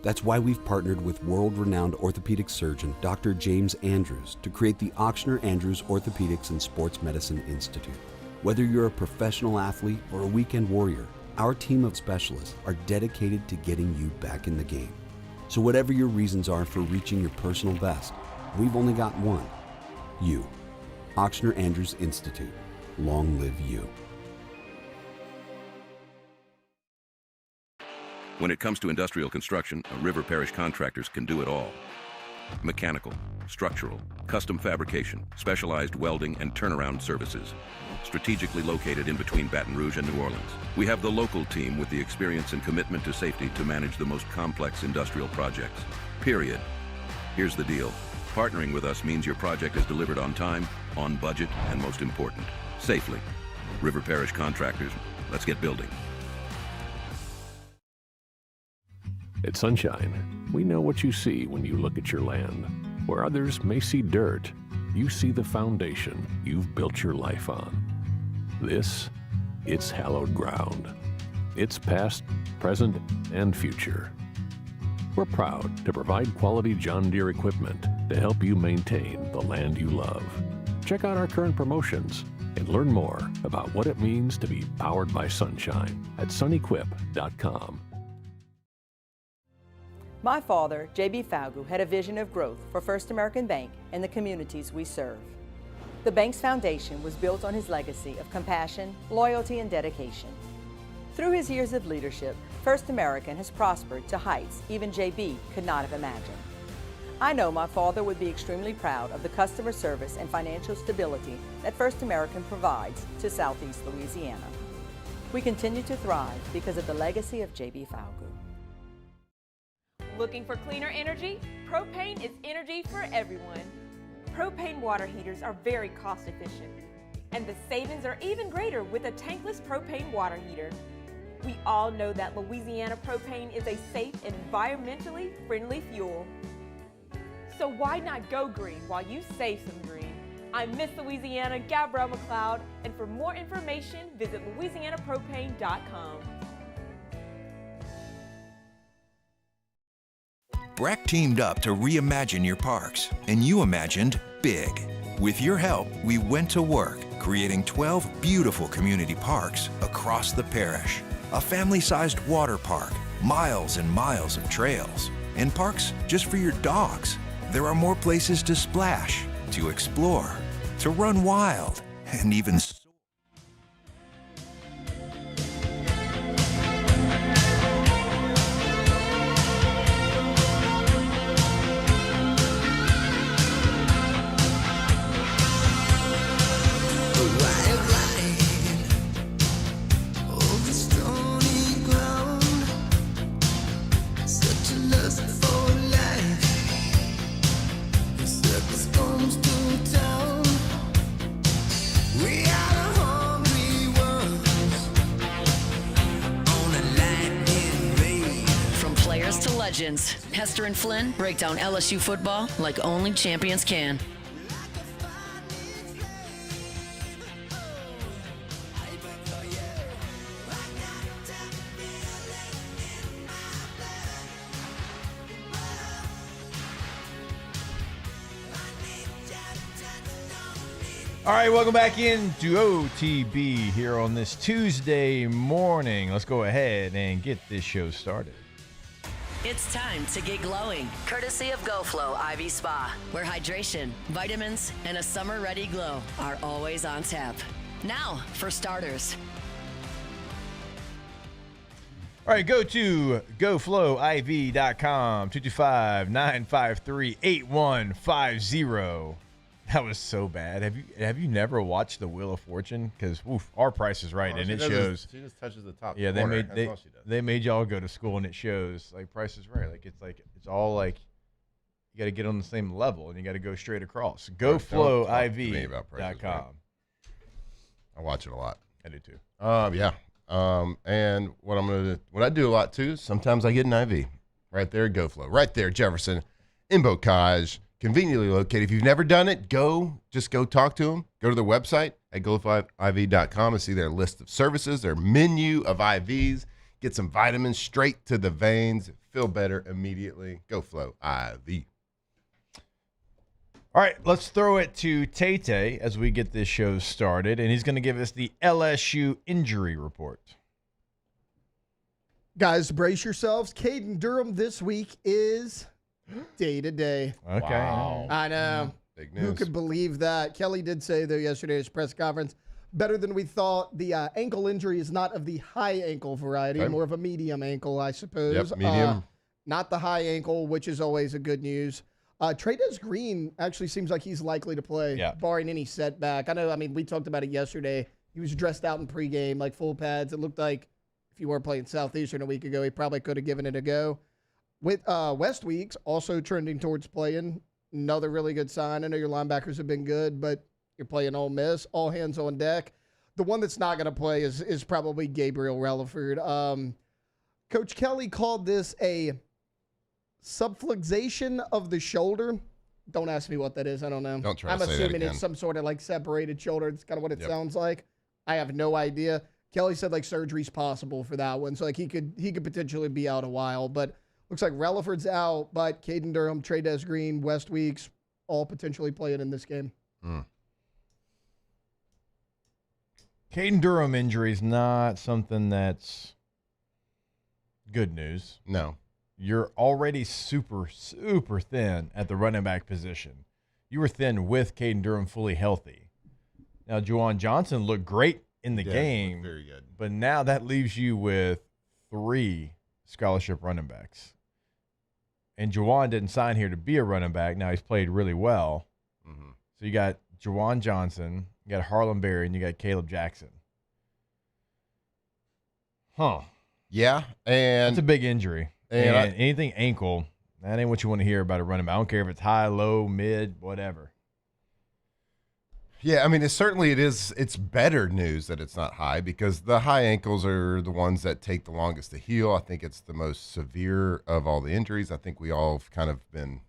Speaker 16: That's why we've partnered with world-renowned orthopedic surgeon Dr. James Andrews to create the Auctioner Andrews Orthopedics and Sports Medicine Institute. Whether you're a professional athlete or a weekend warrior, our team of specialists are dedicated to getting you back in the game. So whatever your reasons are for reaching your personal best, we've only got one. You. Auctioner Andrews Institute. Long live you.
Speaker 17: When it comes to industrial construction, River Parish Contractors can do it all. Mechanical, structural, custom fabrication, specialized welding and turnaround services. Strategically located in between Baton Rouge and New Orleans, we have the local team with the experience and commitment to safety to manage the most complex industrial projects. Period. Here's the deal. Partnering with us means your project is delivered on time, on budget, and most important, safely. River Parish Contractors, let's get building.
Speaker 18: At Sunshine, we know what you see when you look at your land. Where others may see dirt, you see the foundation you've built your life on. This, it's hallowed ground. It's past, present, and future. We're proud to provide quality John Deere equipment to help you maintain the land you love. Check out our current promotions and learn more about what it means to be powered by sunshine at sunequip.com.
Speaker 19: My father, J.B. Falgu, had a vision of growth for First American Bank and the communities we serve. The bank's foundation was built on his legacy of compassion, loyalty, and dedication. Through his years of leadership, First American has prospered to heights even J.B. could not have imagined. I know my father would be extremely proud of the customer service and financial stability that First American provides to Southeast Louisiana. We continue to thrive because of the legacy of J.B. Falgu.
Speaker 20: Looking for cleaner energy? Propane is energy for everyone. Propane water heaters are very cost efficient, and the savings are even greater with a tankless propane water heater. We all know that Louisiana propane is a safe and environmentally friendly fuel. So why not go green while you save some green? I'm Miss Louisiana, Gabrielle McLeod, and for more information, visit louisianapropane.com.
Speaker 21: BRAC teamed up to reimagine your parks, and you imagined big. With your help, we went to work, creating 12 beautiful community parks across the parish. A family-sized water park, miles and miles of trails, and parks just for your dogs. There are more places to splash, to explore, to run wild, and even
Speaker 10: Hester and Flynn break down LSU football like only champions can.
Speaker 13: All right, welcome back into OTB here on this Tuesday morning. Let's go ahead and get this show started.
Speaker 10: It's time to get glowing. Courtesy of GoFlow IV Spa, where hydration, vitamins, and a summer-ready glow are always on tap. Now for starters.
Speaker 13: All right, go to goflowiv.com, 225-953-8150. That was so bad. Have you never watched The Wheel of Fortune? Because our Price is Right, and it shows.
Speaker 14: She just touches the top.
Speaker 13: Yeah,
Speaker 14: corner.
Speaker 13: they made y'all go to school, and it shows like Price is Right. It's all like you got to get on the same level, and you got to go straight across. GoFlowIV.com.
Speaker 14: I watch it a lot.
Speaker 13: I do too.
Speaker 14: Yeah. And what I do a lot too, sometimes I get an IV right there at GoFlow, right there, Jefferson, in Bocage, conveniently located. If you've never done it, just go talk to them. Go to their website at GoFlowIV.com and see their list of services, their menu of IVs. Get some vitamins straight to the veins. Feel better immediately. GoFlow IV.
Speaker 13: All right, let's throw it to Tay as we get this show started, and he's going to give us the LSU injury report.
Speaker 11: Guys, brace yourselves. Caden Durham this week is day to day.
Speaker 13: Okay.
Speaker 14: Wow.
Speaker 11: I know.
Speaker 14: Big news.
Speaker 11: Who could believe that? Kelly did say, though, yesterday at his press conference, better than we thought. The ankle injury is not of the high ankle variety,
Speaker 14: Okay.
Speaker 11: more of a medium ankle, I suppose.
Speaker 14: Yep, medium.
Speaker 11: Not the high ankle, which is always a good news. Trey'Dez Green actually seems like he's likely to play, barring any setback. We talked about it yesterday. He was dressed out in pregame, like full pads. It looked like if you weren't playing Southeastern a week ago, he probably could have given it a go. With West Weeks also trending towards playing, another really good sign. I know your linebackers have been good, but you're playing Ole Miss, all hands on deck. The one that's not going to play is probably Gabriel Relaford. Coach Kelly called this a subluxation of the shoulder. Don't ask me what that is. I don't know.
Speaker 14: Don't try
Speaker 11: I'm
Speaker 14: to say that
Speaker 11: assuming
Speaker 14: again.
Speaker 11: it's some sort of like separated shoulder. It's kind of what it sounds like. I have no idea. Kelly said like surgery's possible for that one, so like he could potentially be out a while. But looks like Relaford's out, but Caden Durham, Trey'Dez Green, West Weeks all potentially playing in this game.
Speaker 13: Caden Durham injury is not something that's good news.
Speaker 14: No.
Speaker 13: You're already super, super thin at the running back position. You were thin with Caden Durham fully healthy. Now, Juwan Johnson looked great in the game.
Speaker 14: Very good.
Speaker 13: But now that leaves you with 3 scholarship running backs. And Juwan didn't sign here to be a running back. Now he's played really well.
Speaker 14: Mm-hmm.
Speaker 13: So you got Juwan Johnson, you got Harlan Berry, and you got Caleb Jackson.
Speaker 14: Yeah, and
Speaker 13: that's a big injury. And anything ankle, that ain't what you want to hear about a running back. I don't care if it's high, low, mid, whatever.
Speaker 14: Yeah, I mean, it's better news that it's not high because the high ankles are the ones that take the longest to heal. I think it's the most severe of all the injuries. I think we all have kind of been,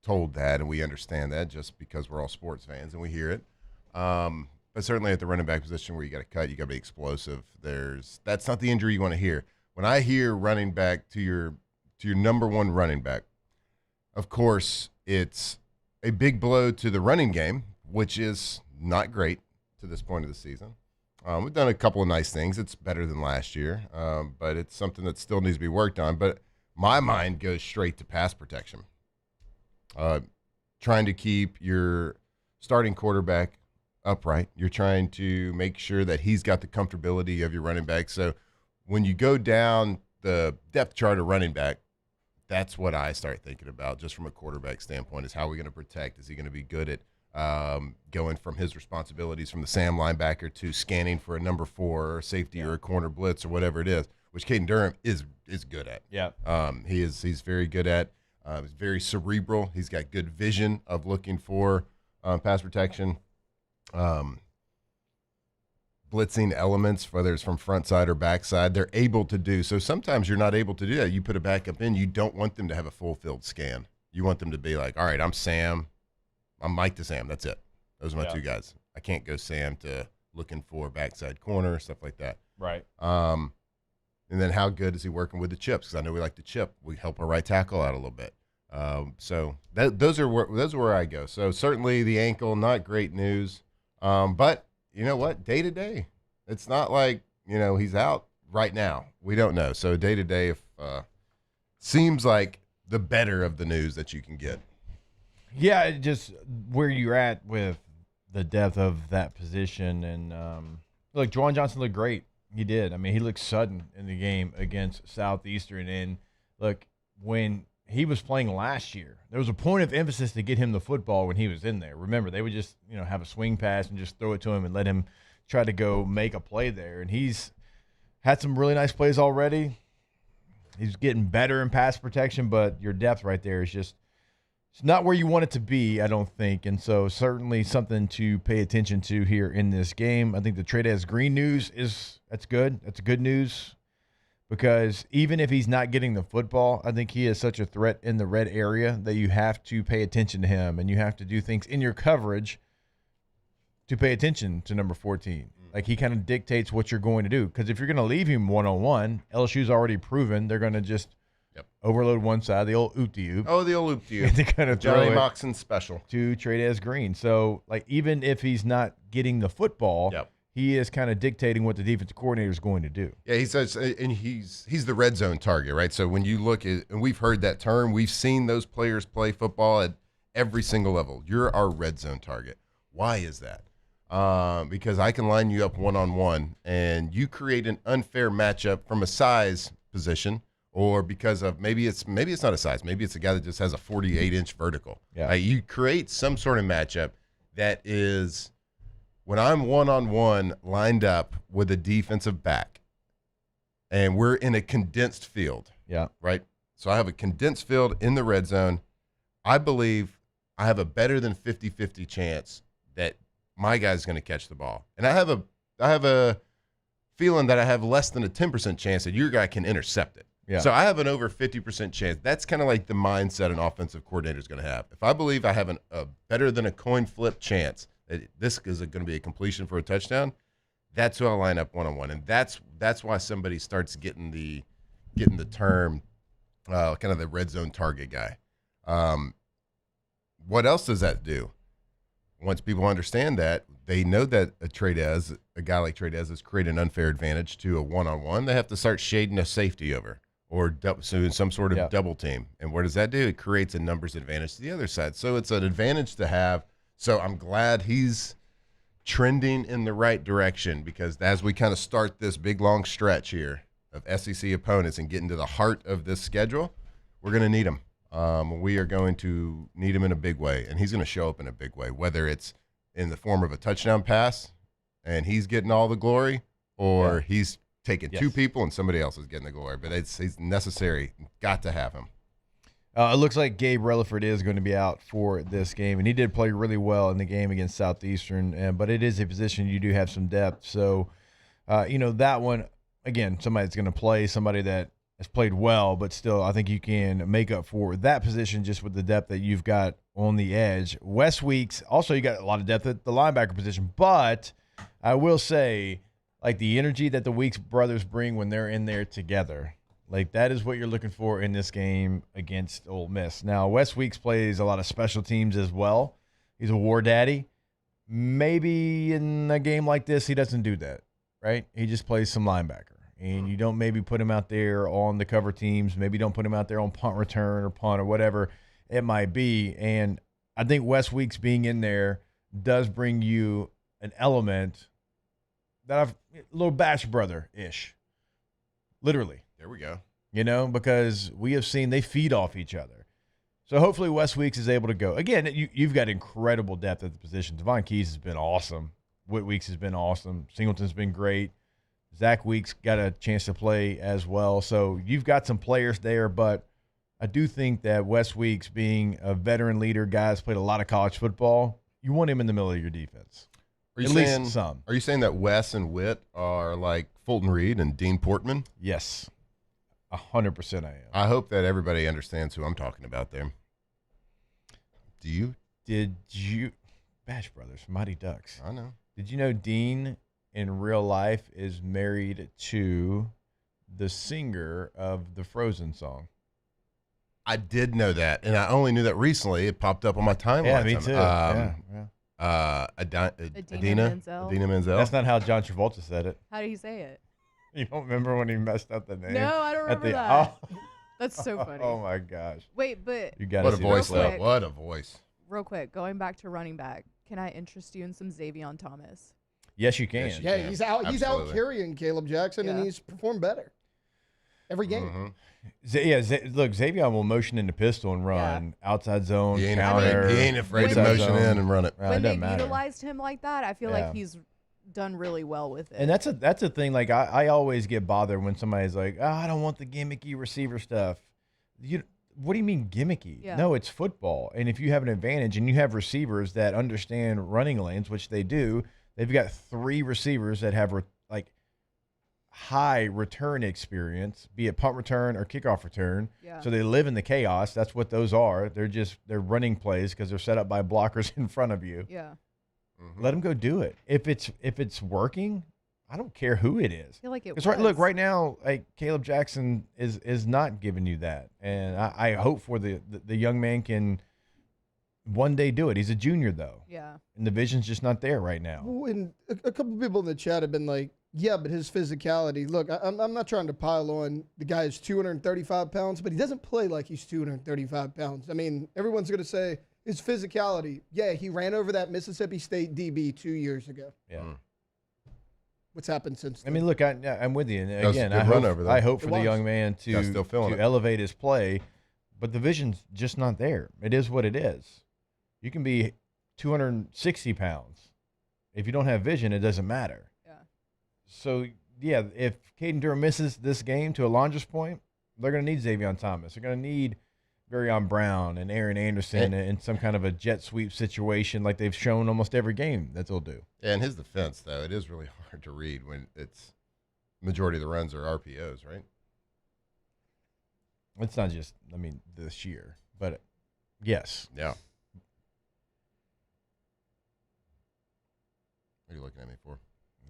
Speaker 14: told that, and we understand that just because we're all sports fans and we hear it. But certainly at the running back position where you got to cut, you got to be explosive. That's not the injury you want to hear. When I hear running back to your number one running back, of course, it's a big blow to the running game, which is not great to this point of the season. We've done a couple of nice things. It's better than last year, but it's something that still needs to be worked on. But my mind goes straight to pass protection. Trying to keep your starting quarterback upright. You're trying to make sure that he's got the comfortability of your running back. So when you go down the depth chart of running back, that's what I start thinking about just from a quarterback standpoint is how are we going to protect? Is he going to be good at going from his responsibilities from the Sam linebacker to scanning for a number 4 or safety or a corner blitz or whatever it is, which Caden Durham is good at.
Speaker 13: Yeah.
Speaker 14: He's very good at. He's very cerebral. He's got good vision of looking for pass protection. Blitzing elements, whether it's from front side or back side, they're able to do. So sometimes you're not able to do that. You put a backup in, you don't want them to have a full field scan. You want them to be like, all right, I'm Sam. I'm Mike to Sam. That's it. Those are my 2 guys. I can't go Sam to looking for backside corner, stuff like that.
Speaker 13: Right.
Speaker 14: And then how good is he working with the chips? Because I know we like to chip. We help our right tackle out a little bit. So those are where I go. So certainly the ankle, not great news. But you know what? Day to day, it's not like he's out right now. We don't know. So day to day, seems like the better of the news that you can get.
Speaker 13: Yeah, just where you're at with the depth of that position. And look, Juwan Johnson looked great. He did. I mean, he looked sudden in the game against Southeastern. And look, when he was playing last year, there was a point of emphasis to get him the football when he was in there. Remember, they would just, have a swing pass and just throw it to him and let him try to go make a play there. And he's had some really nice plays already. He's getting better in pass protection, but your depth right there is just, it's not where you want it to be, I don't think. And so certainly something to pay attention to here in this game. I think the Trades Green news that's good. That's good news, because even if he's not getting the football, I think he is such a threat in the red area that you have to pay attention to him, and you have to do things in your coverage to pay attention to number 14. Like, he kind of dictates what you're going to do, because if you're going to leave him one-on-one, LSU's already proven they're going to just overload one side, the old oop-de-oop.
Speaker 14: Oh, the old oop-de-oop.
Speaker 13: To kind of
Speaker 14: Johnny
Speaker 13: throw
Speaker 14: Moxon special.
Speaker 13: To Trades Green. So, like, even if he's not getting the football, he is kind of dictating what the defensive coordinator is going to do.
Speaker 14: Yeah, he says, and he's the red zone target, right? So when you look at, and we've heard that term, we've seen those players play football at every single level. You're our red zone target. Why is that? Because I can line you up one-on-one, and you create an unfair matchup from a size position, or because of maybe it's not a size, maybe it's a guy that just has a 48-inch vertical.
Speaker 13: Yeah.
Speaker 14: You create some sort of matchup that is, when I'm one-on-one lined up with a defensive back, and we're in a condensed field, right? So I have a condensed field in the red zone. I believe I have a better than 50-50 chance that my guy's going to catch the ball. And I have a feeling that I have less than a 10% chance that your guy can intercept it.
Speaker 13: Yeah.
Speaker 14: So I have an over 50% chance. That's kind of like the mindset an offensive coordinator is going to have. If I believe I have a better than a coin flip chance that this is going to be a completion for a touchdown, that's who I'll line up one-on-one. And that's why somebody starts getting the term kind of the red zone target guy. What else does that do? Once people understand that, they know that a guy like Trades has created an unfair advantage to a one-on-one. They have to start shading a safety over or some sort of double team. And what does that do? It creates a numbers advantage to the other side. So it's an advantage to have. So I'm glad he's trending in the right direction, because as we kind of start this big, long stretch here of SEC opponents and get into the heart of this schedule, we're going to need him. We are going to need him in a big way, and he's going to show up in a big way, whether it's in the form of a touchdown pass and he's getting all the glory, or he's taking two people and somebody else is getting the glory. But he's necessary. Got to have him.
Speaker 13: It looks like Gabe Relaford is going to be out for this game, and he did play really well in the game against Southeastern, but it is a position you do have some depth. So, that one, again, somebody that's going to play, somebody that has played well, but still I think you can make up for that position just with the depth that you've got on the edge. Wes Weeks, also you got a lot of depth at the linebacker position, but I will say, like, the energy that the Weeks brothers bring when they're in there together, like, that is what you're looking for in this game against Ole Miss. Now, Wes Weeks plays a lot of special teams as well. He's a war daddy. Maybe in a game like this he doesn't do that, right? He just plays some linebacker. And you don't maybe put him out there on the cover teams. Maybe don't put him out there on punt return or punt or whatever it might be. And I think Wes Weeks being in there does bring you an element that a little Bash brother-ish, literally.
Speaker 14: There we go.
Speaker 13: Because we have seen they feed off each other. So hopefully Wes Weeks is able to go. Again, you've got incredible depth at the position. Devon Keys has been awesome. Whit Weeks has been awesome. Singleton's been great. Zach Weeks got a chance to play as well. So you've got some players there, but I do think that Wes Weeks, being a veteran leader, guys played a lot of college football, you want him in the middle of your defense. Are you saying that Wes and Whit are like Fulton Reed and Dean Portman? Yes, 100% I am.
Speaker 14: I hope that everybody understands who I'm talking about there. Do you?
Speaker 13: Did you? Bash Brothers, Mighty Ducks.
Speaker 14: I know.
Speaker 13: Did you know Dean in real life is married to the singer of the Frozen song?
Speaker 14: I did know that, and I only knew that recently. It popped up on my timeline.
Speaker 13: Yeah, me too.
Speaker 15: Idina
Speaker 14: Menzel.
Speaker 13: That's not how John Travolta said it.
Speaker 15: How do you say it?
Speaker 13: You don't remember when he messed up the name?
Speaker 15: No, I don't remember that. That's so funny.
Speaker 13: Oh my gosh.
Speaker 15: Wait, but
Speaker 13: you got
Speaker 14: what a voice, though. What a voice.
Speaker 15: Real quick, going back to running back, can I interest you in some Xavier Thomas?
Speaker 13: Yes, you can.
Speaker 11: Yeah, he's out. He's out carrying Caleb Jackson, and he's performed better every game.
Speaker 13: Look, Xavier will motion in the pistol and run outside zone,
Speaker 14: he
Speaker 13: counter.
Speaker 14: He ain't afraid to motion in and run it.
Speaker 15: When they've utilized him like that, I feel like he's done really well with it.
Speaker 13: And that's a thing. Like I always get bothered when somebody's like, "Oh, I don't want the gimmicky receiver stuff." What do you mean gimmicky?
Speaker 15: Yeah.
Speaker 13: No, it's football. And if you have an advantage and you have receivers that understand running lanes, which they do, they've got 3 receivers that have high return experience, be it punt return or kickoff return.
Speaker 15: Yeah.
Speaker 13: So they live in the chaos. That's what those are. They're running plays because they're set up by blockers in front of you.
Speaker 15: Yeah.
Speaker 13: Let them go do it. If it's working, I don't care who it is.
Speaker 15: I feel like it
Speaker 13: was. Look, right now, Caleb Jackson is not giving you that, and I hope for the young man can one day do it. He's a junior though.
Speaker 15: Yeah.
Speaker 13: And the vision's just not there right now.
Speaker 11: And a couple people in the chat have been like, yeah, but his physicality. Look, I'm not trying to pile on the guy who's 235 pounds, but he doesn't play like he's 235 pounds. I mean, everyone's going to say his physicality. Yeah, he ran over that Mississippi State DB 2 years ago.
Speaker 13: Yeah.
Speaker 11: What's happened since then?
Speaker 13: I mean, look, I'm with you. And
Speaker 14: That was a
Speaker 13: again,
Speaker 14: good
Speaker 13: I hope
Speaker 14: It
Speaker 13: for the
Speaker 14: was.
Speaker 13: young man
Speaker 14: Guy's still feeling
Speaker 13: to
Speaker 14: it.
Speaker 13: elevate his play, but the vision's just not there. It is what it is. You can be 260 pounds. If you don't have vision, it doesn't matter.
Speaker 15: Yeah.
Speaker 13: So, yeah, if Caden Durham misses this game, to Alondra's point, they're going to need Xavier Thomas. They're going to need Varion Brown and Aaron Anderson in some kind of a jet sweep situation like they've shown almost every game that they'll do.
Speaker 14: Yeah, in his defense, though, it is really hard to read when it's majority of the runs are RPOs, right?
Speaker 13: It's not just, this year, but yes.
Speaker 14: Yeah. What are you looking at me for?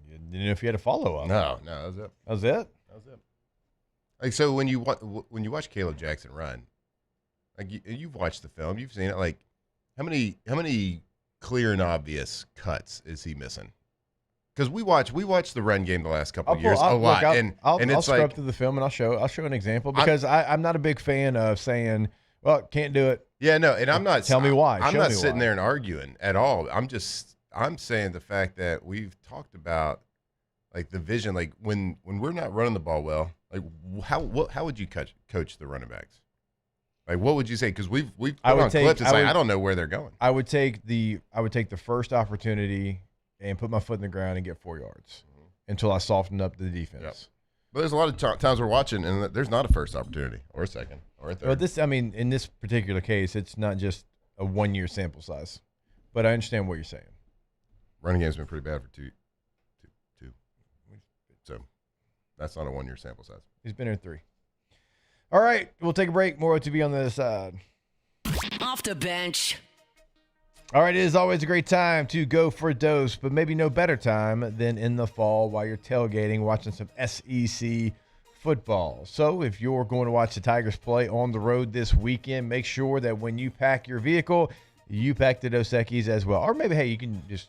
Speaker 13: You didn't know if you had a follow-up.
Speaker 14: No, that was it.
Speaker 13: That was it?
Speaker 14: That was it. Like, so when you watch Caleb Jackson run, like you've watched the film, you've seen it. Like, how many clear and obvious cuts is he missing? Because we watched the run game the last couple of years a lot,
Speaker 13: I'll
Speaker 14: it's
Speaker 13: scrub
Speaker 14: like
Speaker 13: through the film and I'll show an example because I'm not a big fan of saying, well, can't do it.
Speaker 14: Yeah, no, and I'm not.
Speaker 13: Tell me why.
Speaker 14: I'm
Speaker 13: Show
Speaker 14: not
Speaker 13: me
Speaker 14: sitting
Speaker 13: why.
Speaker 14: there and arguing at all. I'm saying the fact that we've talked about like the vision, like when we're not running the ball well, like how would you coach the running backs? Like what would you say? Because we've put on clips. It's I don't know where they're going.
Speaker 13: I would take the first opportunity and put my foot in the ground and get 4 yards until I softened up the defense.
Speaker 14: Yep. But there's a lot of times we're watching and there's not a first opportunity or a second or a third.
Speaker 13: But in this particular case, it's not just a 1 year sample size. But I understand what you're saying.
Speaker 14: Running game's been pretty bad for two. So that's not a 1 year sample size.
Speaker 13: He's been here 3. All right, we'll take a break. More OTB on the other side.
Speaker 10: Off the bench.
Speaker 13: All right, it is always a great time to go for a dose, but maybe no better time than in the fall while you're tailgating, watching some SEC football. So if you're going to watch the Tigers play on the road this weekend, make sure that when you pack your vehicle, you pack the Dos Equis as well. Or maybe, hey, you can just,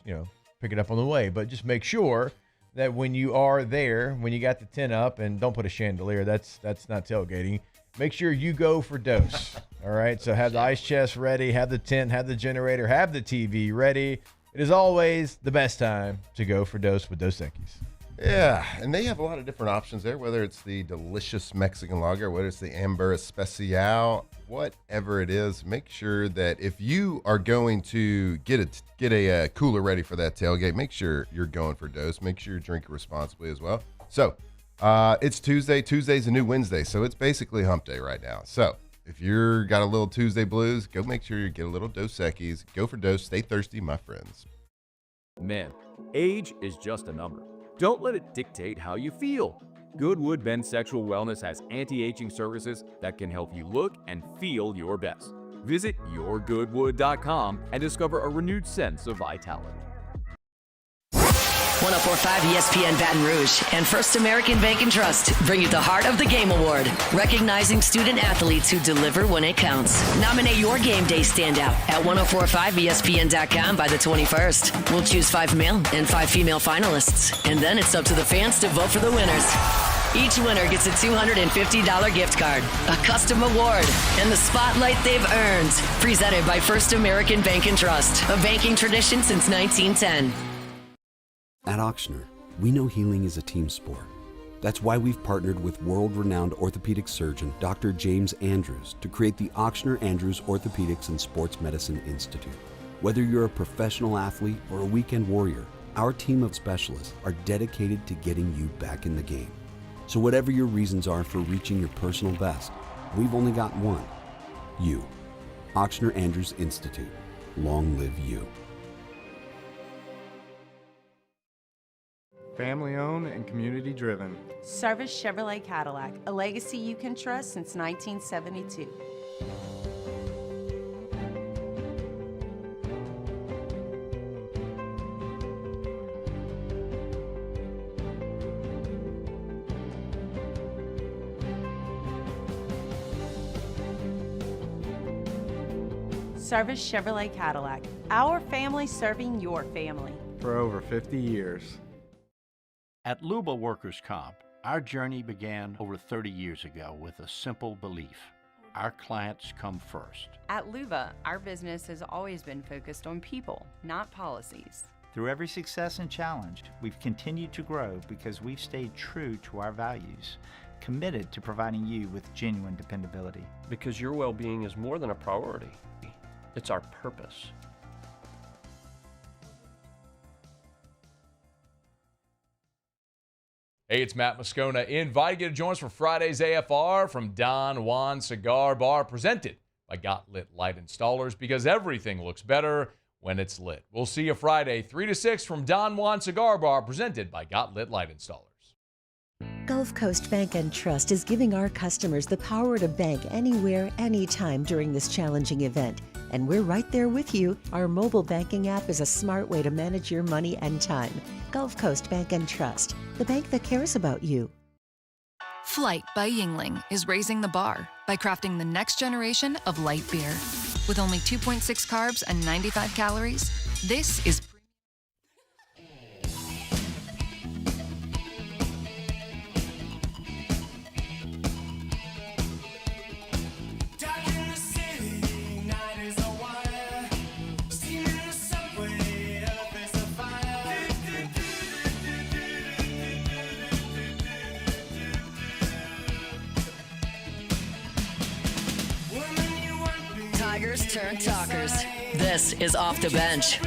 Speaker 13: pick it up on the way, but just make sure that when you are there, when you got the tent up, and don't put a chandelier, that's not tailgating, make sure you go for dose. All right, so have the ice chest ready, have the tent, have the generator, have the TV ready. It is always the best time to go for dose with Dos Equis.
Speaker 14: Yeah, and they have a lot of different options there, whether it's the delicious Mexican lager, whether it's the Amber Especial, whatever it is. Make sure that if you are going to get a cooler ready for that tailgate, make sure you're going for dose. Make sure you're drinking responsibly as well. So it's Tuesday. Tuesday's a new Wednesday, so it's basically hump day right now. So if you're got a little Tuesday blues, go make sure you get a little Dos Equis. Go for dose. Stay thirsty, my friends.
Speaker 1: Man, age is just a number. Don't let it dictate how you feel. Goodwood Men's Sexual Wellness has anti-aging services that can help you look and feel your best. Visit yourgoodwood.com and discover a renewed sense of vitality.
Speaker 10: 104.5 ESPN Baton Rouge and First American Bank and Trust bring you the Heart of the Game Award, recognizing student athletes who deliver when it counts. Nominate your game day standout at 1045ESPN.com by the 21st. We'll choose 5 male and 5 female finalists, and then it's up to the fans to vote for the winners. Each winner gets a $250 gift card, a custom award, and the spotlight they've earned. Presented by First American Bank and Trust, a banking tradition since 1910.
Speaker 16: At Auctioner, we know healing is a team sport. That's why we've partnered with world-renowned orthopedic surgeon Dr. James Andrews to create the Auctioner Andrews Orthopedics and Sports Medicine Institute. Whether you're a professional athlete or a weekend warrior, our team of specialists are dedicated to getting you back in the game. So whatever your reasons are for reaching your personal best, we've only got one. You. Auctioner Andrews Institute. Long live you.
Speaker 2: Family owned and community driven.
Speaker 22: Service Chevrolet Cadillac, a legacy you can trust since 1972. Service Chevrolet Cadillac, our family serving your family.
Speaker 2: For over 50 years.
Speaker 23: At Luba Workers' Comp, our journey began over 30 years ago with a simple belief: our clients come first.
Speaker 24: At Luba, our business has always been focused on people, not policies.
Speaker 25: Through every success and challenge, we've continued to grow because we've stayed true to our values, committed to providing you with genuine dependability.
Speaker 26: Because your well-being is more than a priority. It's our purpose.
Speaker 5: Hey, it's Matt Moscona, inviting you to join us for Friday's AFR from Don Juan Cigar Bar, presented by Got Lit Light Installers, because everything looks better when it's lit. We'll see you Friday, 3 to 6 from Don Juan Cigar Bar, presented by Got Lit Light Installers.
Speaker 27: Gulf Coast Bank and Trust is giving our customers the power to bank anywhere, anytime during this challenging event. And we're right there with you. Our mobile banking app is a smart way to manage your money and time. Gulf Coast Bank and Trust, the bank that cares about you.
Speaker 28: Flight by Yingling is raising the bar by crafting the next generation of light beer. With only 2.6 carbs and 95 calories, this is
Speaker 10: Tigers turn talkers. This is Off the Bench.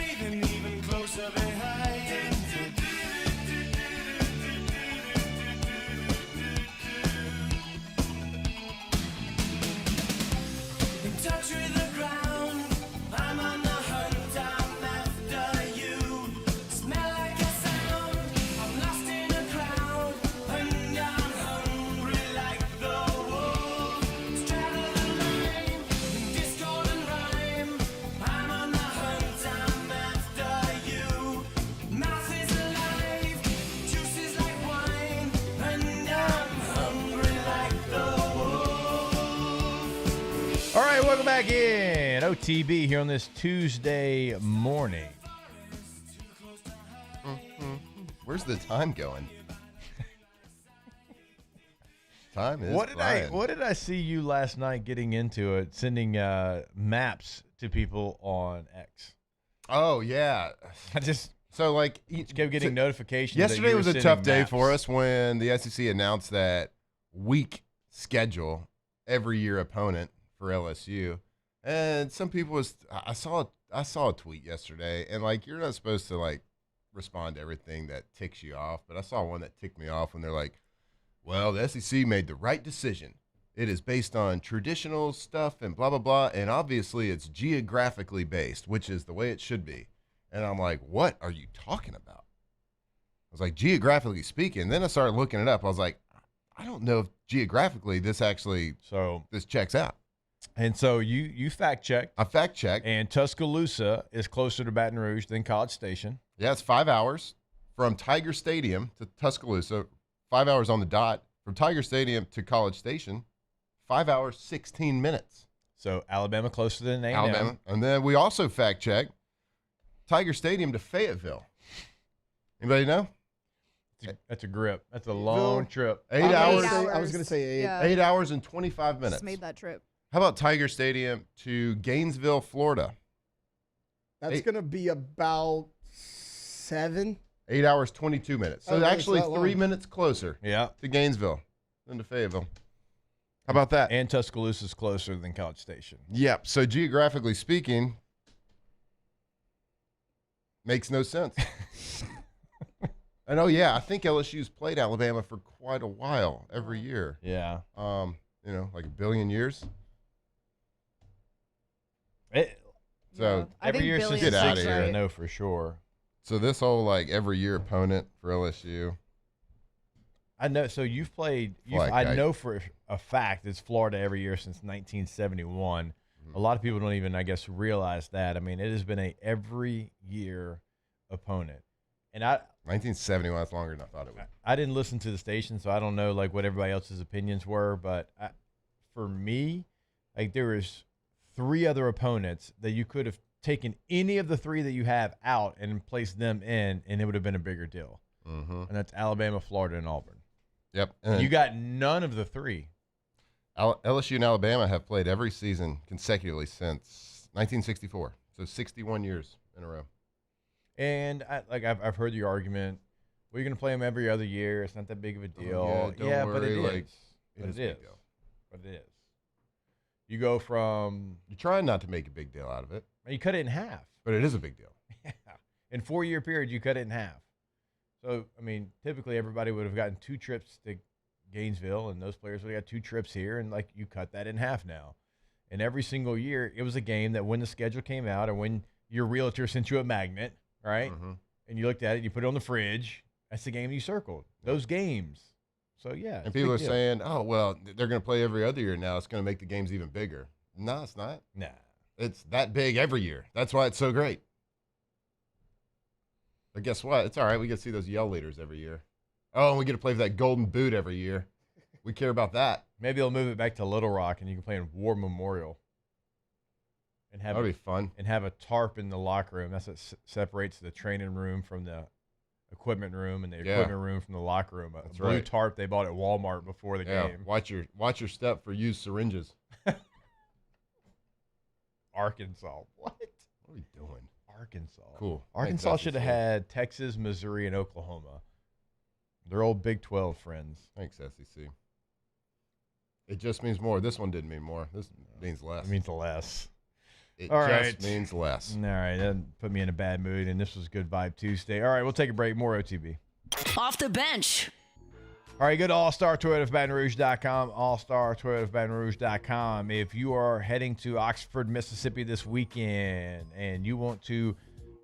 Speaker 13: Welcome back in OTB here on this Tuesday morning.
Speaker 14: Where's the time going? Time is
Speaker 13: What
Speaker 14: flying.
Speaker 13: did I see you last night getting into it, sending maps to people on X?
Speaker 14: Oh yeah, so like
Speaker 13: kept getting notifications.
Speaker 14: Yesterday was a tough day for us when the SEC announced that week schedule every year opponent for LSU, and some people I saw a tweet yesterday, and like you're not supposed to like respond to everything that ticks you off, but I saw one that ticked me off when they're like, well, the SEC made the right decision. It is based on traditional stuff and blah blah blah, and obviously it's geographically based, which is the way it should be. And I'm like, what are you talking about? I was like, geographically speaking. Then I started looking it up. I was like, I don't know if geographically this checks out.
Speaker 13: And so you fact checked.
Speaker 14: I fact checked.
Speaker 13: And Tuscaloosa is closer to Baton Rouge than College Station.
Speaker 14: Yeah, it's 5 hours from Tiger Stadium to Tuscaloosa, 5 hours on the dot. From Tiger Stadium to College Station, 5 hours, 16 minutes.
Speaker 13: So Alabama closer than A&M.
Speaker 14: Alabama. And then we also fact checked Tiger Stadium to Fayetteville. Anybody know?
Speaker 13: That's a grip. That's a long trip.
Speaker 14: 8 hours.
Speaker 11: I was going to say 8.
Speaker 15: Yeah.
Speaker 14: 8 hours and 25 minutes.
Speaker 15: Just made that trip.
Speaker 14: How about Tiger Stadium to Gainesville, Florida?
Speaker 11: That's going to be about 7.
Speaker 14: 8 hours, 22 minutes. So
Speaker 11: Okay,
Speaker 14: actually
Speaker 11: it's not
Speaker 14: 3
Speaker 11: long.
Speaker 14: minutes closer
Speaker 13: Yeah.
Speaker 14: to Gainesville than to Fayetteville. How about that?
Speaker 13: And Tuscaloosa's closer than College Station.
Speaker 14: Yep. So geographically speaking, makes no sense. And I think LSU's played Alabama for quite a while, every year.
Speaker 13: Yeah.
Speaker 14: Like a billion years. So
Speaker 13: every year since
Speaker 14: get out of
Speaker 13: 60,
Speaker 14: here.
Speaker 13: I know for sure.
Speaker 14: So this whole every year opponent for LSU.
Speaker 13: I know. So you've played. I know for a fact it's Florida every year since 1971. A lot of people don't even, I guess, realize that. I mean, it has been a every year opponent. And
Speaker 14: 1971 is longer than I thought it would.
Speaker 13: I didn't listen to the station, so I don't know what everybody else's opinions were. But for me, there was 3 other opponents that you could have taken any of the 3 that you have out and placed them in, and it would have been a bigger deal.
Speaker 14: Mm-hmm.
Speaker 13: And that's Alabama, Florida, and Auburn.
Speaker 14: Yep.
Speaker 13: And you got none of the 3.
Speaker 14: LSU and Alabama have played every season consecutively since 1964. So 61 years in a row.
Speaker 13: And I've heard the argument, well, you're going to play them every other year. It's not that big of a deal.
Speaker 14: Don't worry,
Speaker 13: but it is.
Speaker 14: it is a big deal.
Speaker 13: But it is. You go from...
Speaker 14: You're trying not to make a big deal out of it.
Speaker 13: You cut it in half.
Speaker 14: But it is a big deal.
Speaker 13: Yeah. In 4-year period, you cut it in half. So, I mean, typically everybody would have gotten 2 trips to Gainesville, and those players would have got 2 trips here, and you cut that in half now. And every single year, it was a game that when the schedule came out or when your realtor sent you a magnet, right, and you looked at it, you put it on the fridge, that's the game you circled. Those games. So, yeah.
Speaker 14: And people are saying, oh, well, they're going to play every other year now. It's going to make the games even bigger. No, it's not.
Speaker 13: Nah.
Speaker 14: It's that big every year. That's why it's so great. But guess what? It's all right. We get to see those yell leaders every year. Oh, and we get to play for that golden boot every year. We care about that.
Speaker 13: Maybe they'll move it back to Little Rock, and you can play in War Memorial. And have
Speaker 14: That'd be fun.
Speaker 13: And have a tarp in the locker room. That's what separates the training room from the equipment room, and the equipment room from the locker room. A blue tarp they bought at Walmart before the game.
Speaker 14: Watch your step for used syringes.
Speaker 13: Arkansas. What?
Speaker 14: What are we doing?
Speaker 13: Arkansas.
Speaker 14: Cool.
Speaker 13: Arkansas should have had Texas, Missouri, and Oklahoma. They're old Big 12 friends.
Speaker 14: Thanks, SEC. It just means more. This one didn't mean more. This means less.
Speaker 13: It means less.
Speaker 14: It
Speaker 13: All
Speaker 14: just
Speaker 13: right.
Speaker 14: means less.
Speaker 13: All right. That put me in a bad mood, and this was Good Vibe Tuesday. All right, we'll take a break. More OTB.
Speaker 10: Off the bench.
Speaker 13: All right, go to allstartoyotaofbatonrouge.com, allstartoyotaofbatonrouge.com. If you are heading to Oxford, Mississippi this weekend and you want to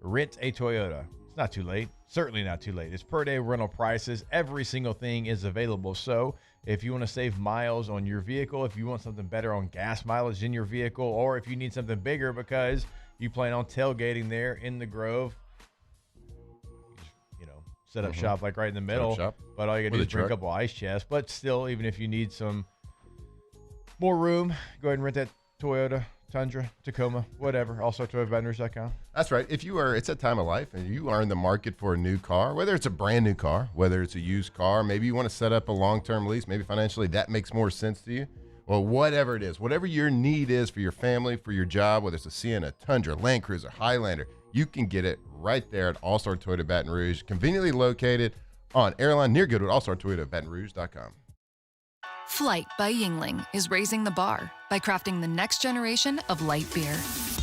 Speaker 13: rent a Toyota, it's not too late. Certainly not too late. It's per-day rental prices. Every single thing is available. So if you want to save miles on your vehicle, if you want something better on gas mileage in your vehicle, or if you need something bigger because you plan on tailgating there in the Grove, set up shop right in the middle. But all you got to do is bring a couple ice chests. But still, even if you need some more room, go ahead and rent that Toyota, Tundra, Tacoma, whatever. Also, ToyotaBatonRouge.com.
Speaker 14: That's right. It's that time of life and you are in the market for a new car, whether it's a brand new car, whether it's a used car, maybe you want to set up a long-term lease, maybe financially that makes more sense to you. Well, whatever it is, whatever your need is for your family, for your job, whether it's a Sienna, Tundra, Land Cruiser, Highlander, you can get it right there at All-Star Toyota Baton Rouge, conveniently located on Airline near Goodwood, allstartoyotabatonrouge.com.
Speaker 28: Flight by Yingling is raising the bar by crafting the next generation of light beer.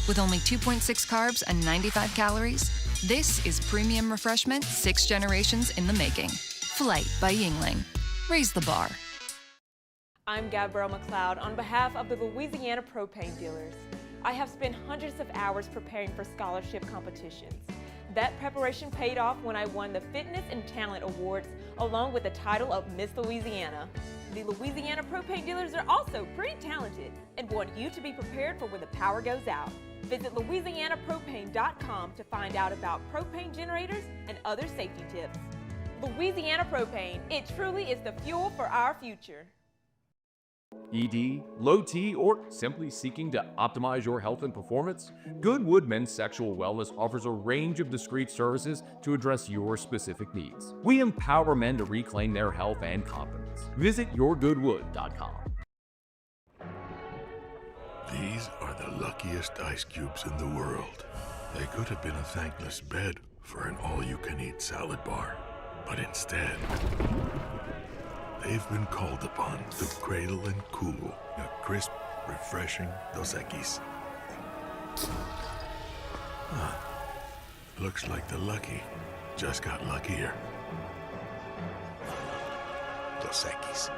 Speaker 28: With only 2.6 carbs and 95 calories, this is premium refreshment 6 generations in the making. Flight by Yingling. Raise the bar.
Speaker 20: I'm Gabrielle McLeod on behalf of the Louisiana Propane Dealers. I have spent hundreds of hours preparing for scholarship competitions. That preparation paid off when I won the Fitness and Talent Awards along with the title of Miss Louisiana. The Louisiana Propane Dealers are also pretty talented and want you to be prepared for when the power goes out. Visit LouisianaPropane.com to find out about propane generators and other safety tips. Louisiana Propane, it truly is the fuel for our future.
Speaker 1: ED, low T, or simply seeking to optimize your health and performance? Goodwood Men's Sexual Wellness offers a range of discreet services to address your specific needs. We empower men to reclaim their health and confidence. Visit yourgoodwood.com.
Speaker 3: These are the luckiest ice cubes in the world. They could have been a thankless bed for an all-you-can-eat salad bar. But instead, they've been called upon to cradle and cool a crisp, refreshing Dos Equis. Looks like the lucky just got luckier. Dos Equis.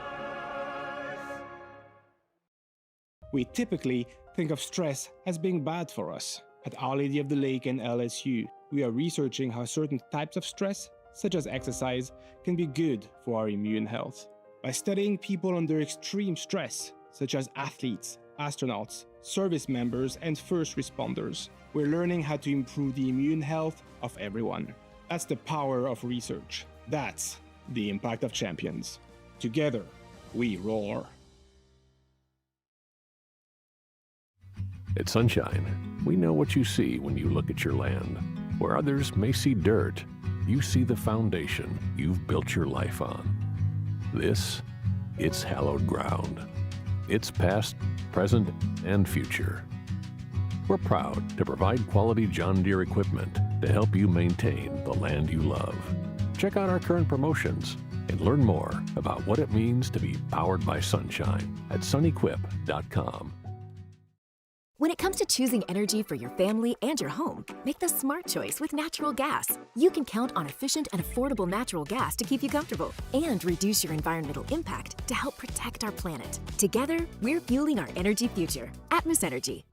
Speaker 4: We typically think of stress as being bad for us. At Our Lady of the Lake and LSU, we are researching how certain types of stress, such as exercise, can be good for our immune health. By studying people under extreme stress, such as athletes, astronauts, service members, and first responders, we're learning how to improve the immune health of everyone. That's the power of research. That's the impact of champions. Together, we roar.
Speaker 18: At Sunshine, we know what you see when you look at your land. Where others may see dirt, you see the foundation you've built your life on. This, it's hallowed ground. It's past, present, and future. We're proud to provide quality John Deere equipment to help you maintain the land you love. Check out our current promotions and learn more about what it means to be powered by sunshine at sunequip.com.
Speaker 6: When it comes to choosing energy for your family and your home, make the smart choice with natural gas. You can count on efficient and affordable natural gas to keep you comfortable and reduce your environmental impact to help protect our planet. Together, we're fueling our energy future. Atmos Energy.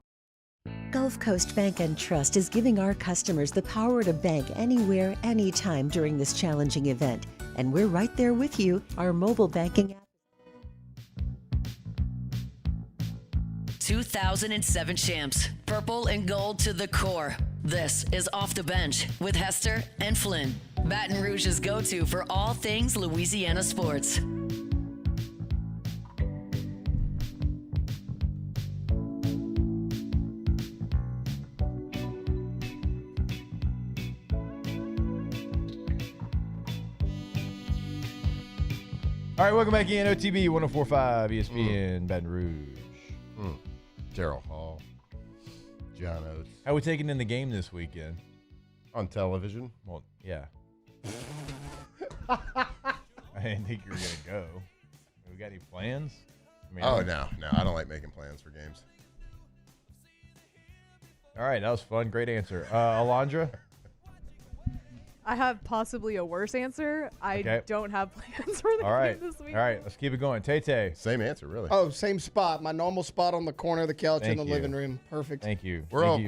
Speaker 27: Gulf Coast Bank and Trust is giving our customers the power to bank anywhere, anytime during this challenging event. And we're right there with you. Our mobile banking app.
Speaker 10: 2007 champs, purple and gold to the core. This is Off the Bench with Hester and Flynn, Baton Rouge's go-to for all things Louisiana sports.
Speaker 13: All right, welcome back in. OTB 104.5 ESPN Baton Rouge.
Speaker 14: Terrell Hall, John Oates.
Speaker 13: How are we taking in the game this weekend?
Speaker 14: On television?
Speaker 13: Well, yeah. I didn't think you were going to go. We got any plans?
Speaker 14: No, I don't like making plans for games.
Speaker 13: All right, that was fun. Great answer. Alondra?
Speaker 15: I have possibly a worse answer. I don't have plans for the game this week.
Speaker 13: All right, let's keep it going. Tay-Tay.
Speaker 14: Same answer, really.
Speaker 11: Oh, same spot. My normal spot on the corner of the couch in the living room. Perfect.
Speaker 13: Thank you.
Speaker 14: We're all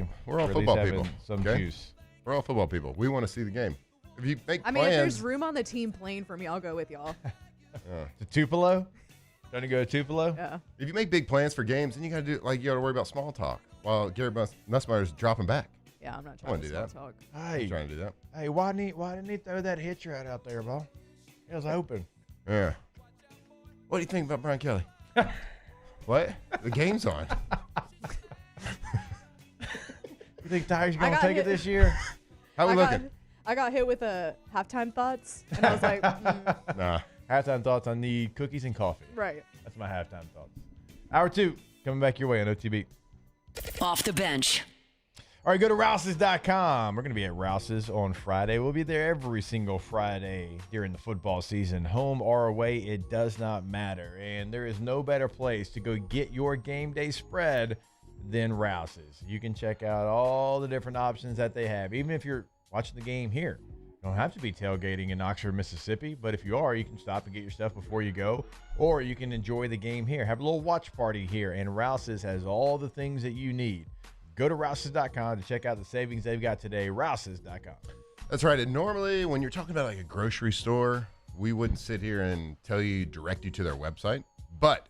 Speaker 14: football people.
Speaker 13: Some juice.
Speaker 14: We're all football people. We want to see the game. If you make
Speaker 15: if there's room on the team plane for me, I'll go with y'all.
Speaker 13: To Tupelo? Trying to go to Tupelo?
Speaker 15: Yeah.
Speaker 14: If you make big plans for games, then you got to worry about small talk while Gary Nussmeier's dropping back.
Speaker 15: Yeah, I'm not trying to small talk.
Speaker 13: Hey,
Speaker 14: trying to do that.
Speaker 13: Hey, why didn't he throw that hitcher out there, ball? It was open.
Speaker 14: Yeah. What do you think about Brian Kelly? What? The game's on.
Speaker 13: You think Tyreek's going to take it this year?
Speaker 14: How we looking?
Speaker 15: I got hit with a halftime thoughts, and I was like,
Speaker 14: Nah.
Speaker 13: Halftime thoughts, I need cookies and coffee.
Speaker 15: Right.
Speaker 13: That's my halftime thoughts. Hour 2, coming back your way on OTB.
Speaker 10: Off the Bench.
Speaker 13: All right, go to Rouses.com. We're going to be at Rouses on Friday. We'll be there every single Friday during the football season. Home or away, it does not matter. And there is no better place to go get your game day spread than Rouses. You can check out all the different options that they have. Even if you're watching the game here, you don't have to be tailgating in Oxford, Mississippi. But if you are, you can stop and get your stuff before you go. Or you can enjoy the game here. Have a little watch party here. And Rouses has all the things that you need. Go to Rouses.com to check out the savings they've got today. Rouses.com.
Speaker 14: That's right. And normally when you're talking about like a grocery store, we wouldn't sit here and direct you to their website. But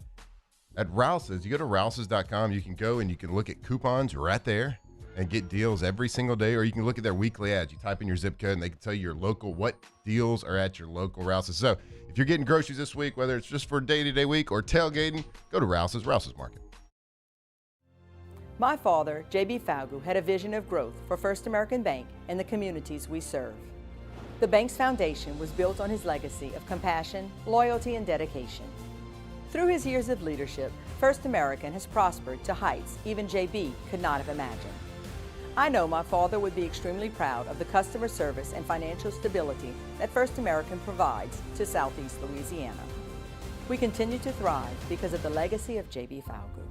Speaker 14: at Rouses, you go to Rouses.com, you can go and you can look at coupons right there. and get deals every single day, or you can look at their weekly ads. You type in your zip code and they can tell you your local, what deals are at your local Rouse's. So if you're getting groceries this week, whether it's just for day-to-day week or tailgating, go to Rouse's Market.
Speaker 7: My father, J.B. Falgu, had a vision of growth for First American Bank and the communities we serve. The bank's foundation was built on his legacy of compassion, loyalty, and dedication. Through his years of leadership, First American has prospered to heights even J.B. could not have imagined. I know my father would be extremely proud of the customer service and financial stability that First American provides to Southeast Louisiana. We continue to thrive because of the legacy of J.B. Falgu.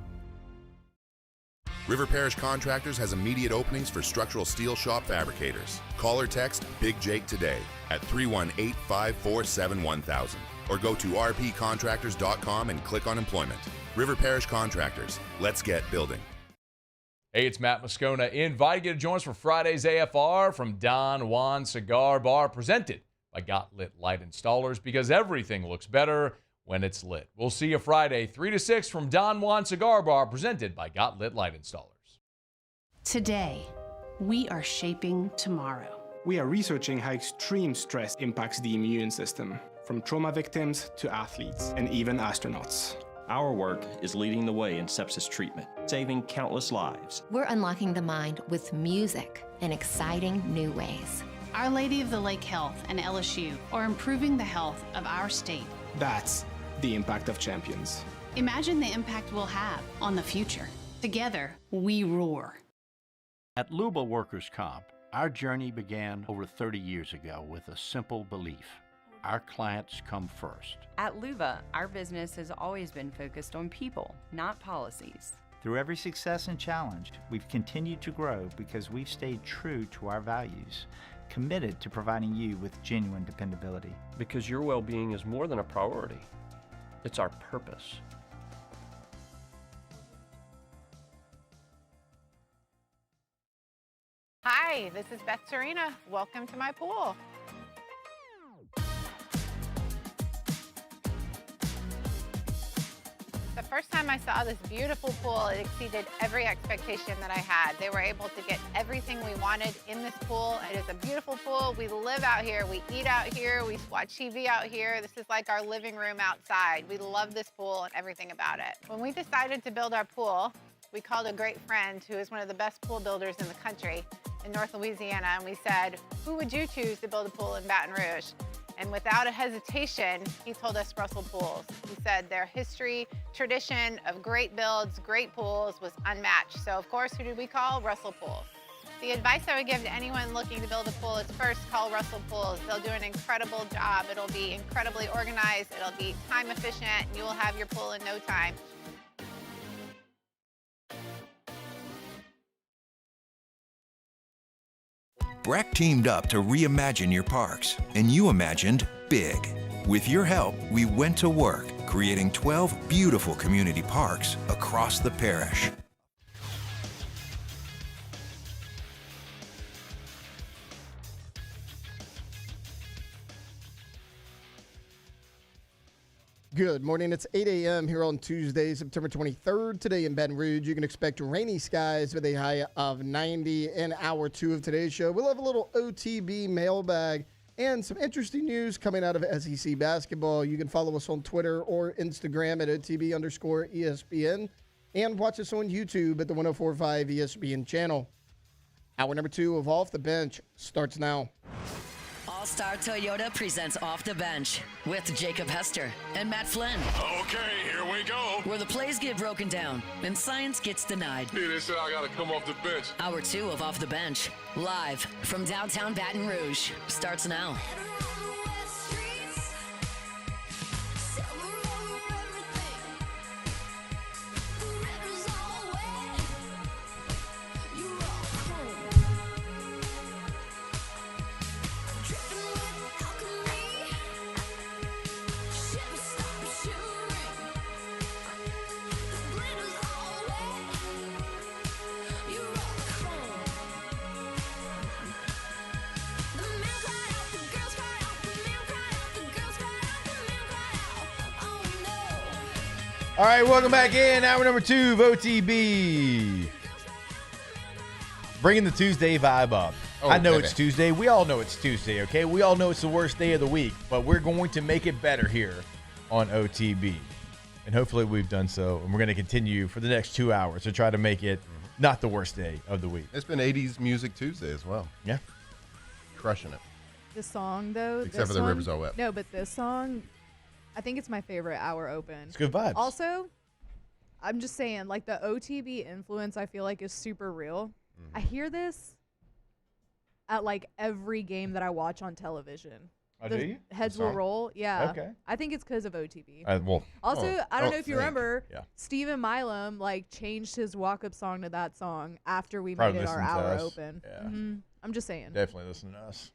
Speaker 8: River Parish Contractors has immediate openings for structural steel shop fabricators. Call or text Big Jake today at 318-547-1000 or go to rpcontractors.com and click on employment. River Parish Contractors. Let's get building.
Speaker 5: Hey, it's Matt Moscona inviting you to join us for Friday's AFR from Don Juan Cigar Bar, presented by Got Lit Light Installers, because everything looks better when it's lit. We'll see you Friday, 3 to 6 from Don Juan Cigar Bar, presented by Got Lit Light Installers.
Speaker 9: Today, we are shaping tomorrow.
Speaker 4: We are researching how extreme stress impacts the immune system, from trauma victims to athletes and even astronauts.
Speaker 12: Our work is leading the way in sepsis treatment, saving countless lives.
Speaker 16: We're unlocking the mind with music in exciting new ways.
Speaker 9: Our Lady of the Lake Health and LSU are improving the health of our state.
Speaker 4: That's the impact of champions.
Speaker 9: Imagine the impact we'll have on the future. Together, we roar.
Speaker 23: At Luba Workers' Comp, our journey began over 30 years ago with a simple belief. Our clients come first.
Speaker 24: At Luba, our business has always been focused on people, not policies.
Speaker 25: Through every success and challenge, we've continued to grow because we've stayed true to our values, committed to providing you with genuine dependability.
Speaker 26: Because your well-being is more than a priority. It's our purpose.
Speaker 17: Hi, this is Beth Serena. Welcome to my pool. The first time I saw this beautiful pool, it exceeded every expectation that I had. They were able to get everything we wanted in this pool. It is a beautiful pool. We live out here, we eat out here, we watch TV out here. This is like our living room outside. We love this pool and everything about it. When we decided to build our pool, we called a great friend who is one of the best pool builders in the country in North Louisiana, and we said, who would you choose to build a pool in Baton Rouge? And without a hesitation, he told us Russell Pools. He said their history, tradition of great builds, great pools was unmatched. So of course, who did we call? Russell Pools. The advice I would give to anyone looking to build a pool is first call Russell Pools. They'll do an incredible job. It'll be incredibly organized. It'll be time efficient, and you will have your pool in no time.
Speaker 19: BRAC teamed up to reimagine your parks, and you imagined big. With your help, we went to work, creating 12 beautiful community parks across the parish.
Speaker 11: Good morning. It's 8 a.m. here on Tuesday, September 23rd. Today in Baton Rouge, you can expect rainy skies with a high of 90 in hour 2 of today's show. We'll have a little OTB mailbag and some interesting news coming out of SEC basketball. You can follow us on Twitter or Instagram at OTB_ESPN and watch us on YouTube at the 104.5 ESPN channel. Hour number 2 of Off the Bench starts now.
Speaker 10: All-Star Toyota presents Off the Bench with Jacob Hester and Matt Flynn.
Speaker 3: Okay, here we go.
Speaker 10: Where the plays get broken down and science gets denied.
Speaker 3: Hey, they said I gotta come off the bench.
Speaker 10: Hour 2 of Off the Bench, live from downtown Baton Rouge, starts now.
Speaker 13: All right, welcome back in. Hour number 2 of OTB. bringing the Tuesday vibe up.
Speaker 14: Oh,
Speaker 13: I know
Speaker 14: baby.
Speaker 13: it's Tuesday. We all know it's Tuesday, okay? We all know it's the worst day of the week, but we're going to make it better here on OTB. And hopefully we've done so, and we're going to continue for the next 2 hours to try to make it not the worst day of the week.
Speaker 14: It's been 80s Music Tuesday as well.
Speaker 13: Yeah.
Speaker 14: Crushing it.
Speaker 15: The song, though.
Speaker 14: Except for the Rivers All Wet.
Speaker 15: No, but this song, I think it's my favorite hour open.
Speaker 13: It's good vibes.
Speaker 15: Also, I'm just saying, like, the OTB influence, I feel like, is super real. I hear this at, like, every game that I watch on television.
Speaker 13: Oh, do you?
Speaker 15: Heads
Speaker 13: The
Speaker 15: will
Speaker 13: song?
Speaker 15: roll. Yeah.
Speaker 13: Okay.
Speaker 15: I think it's because of OTB.
Speaker 13: Well,
Speaker 15: Also, I don't know if you
Speaker 14: think.
Speaker 15: remember,
Speaker 13: Yeah.
Speaker 15: Stephen Milam, like, changed his walk-up song to that song after we
Speaker 13: Probably
Speaker 15: made it our
Speaker 13: listened to
Speaker 15: hour
Speaker 13: us.
Speaker 15: open.
Speaker 13: Yeah.
Speaker 15: I'm just saying.
Speaker 13: Definitely listen to us.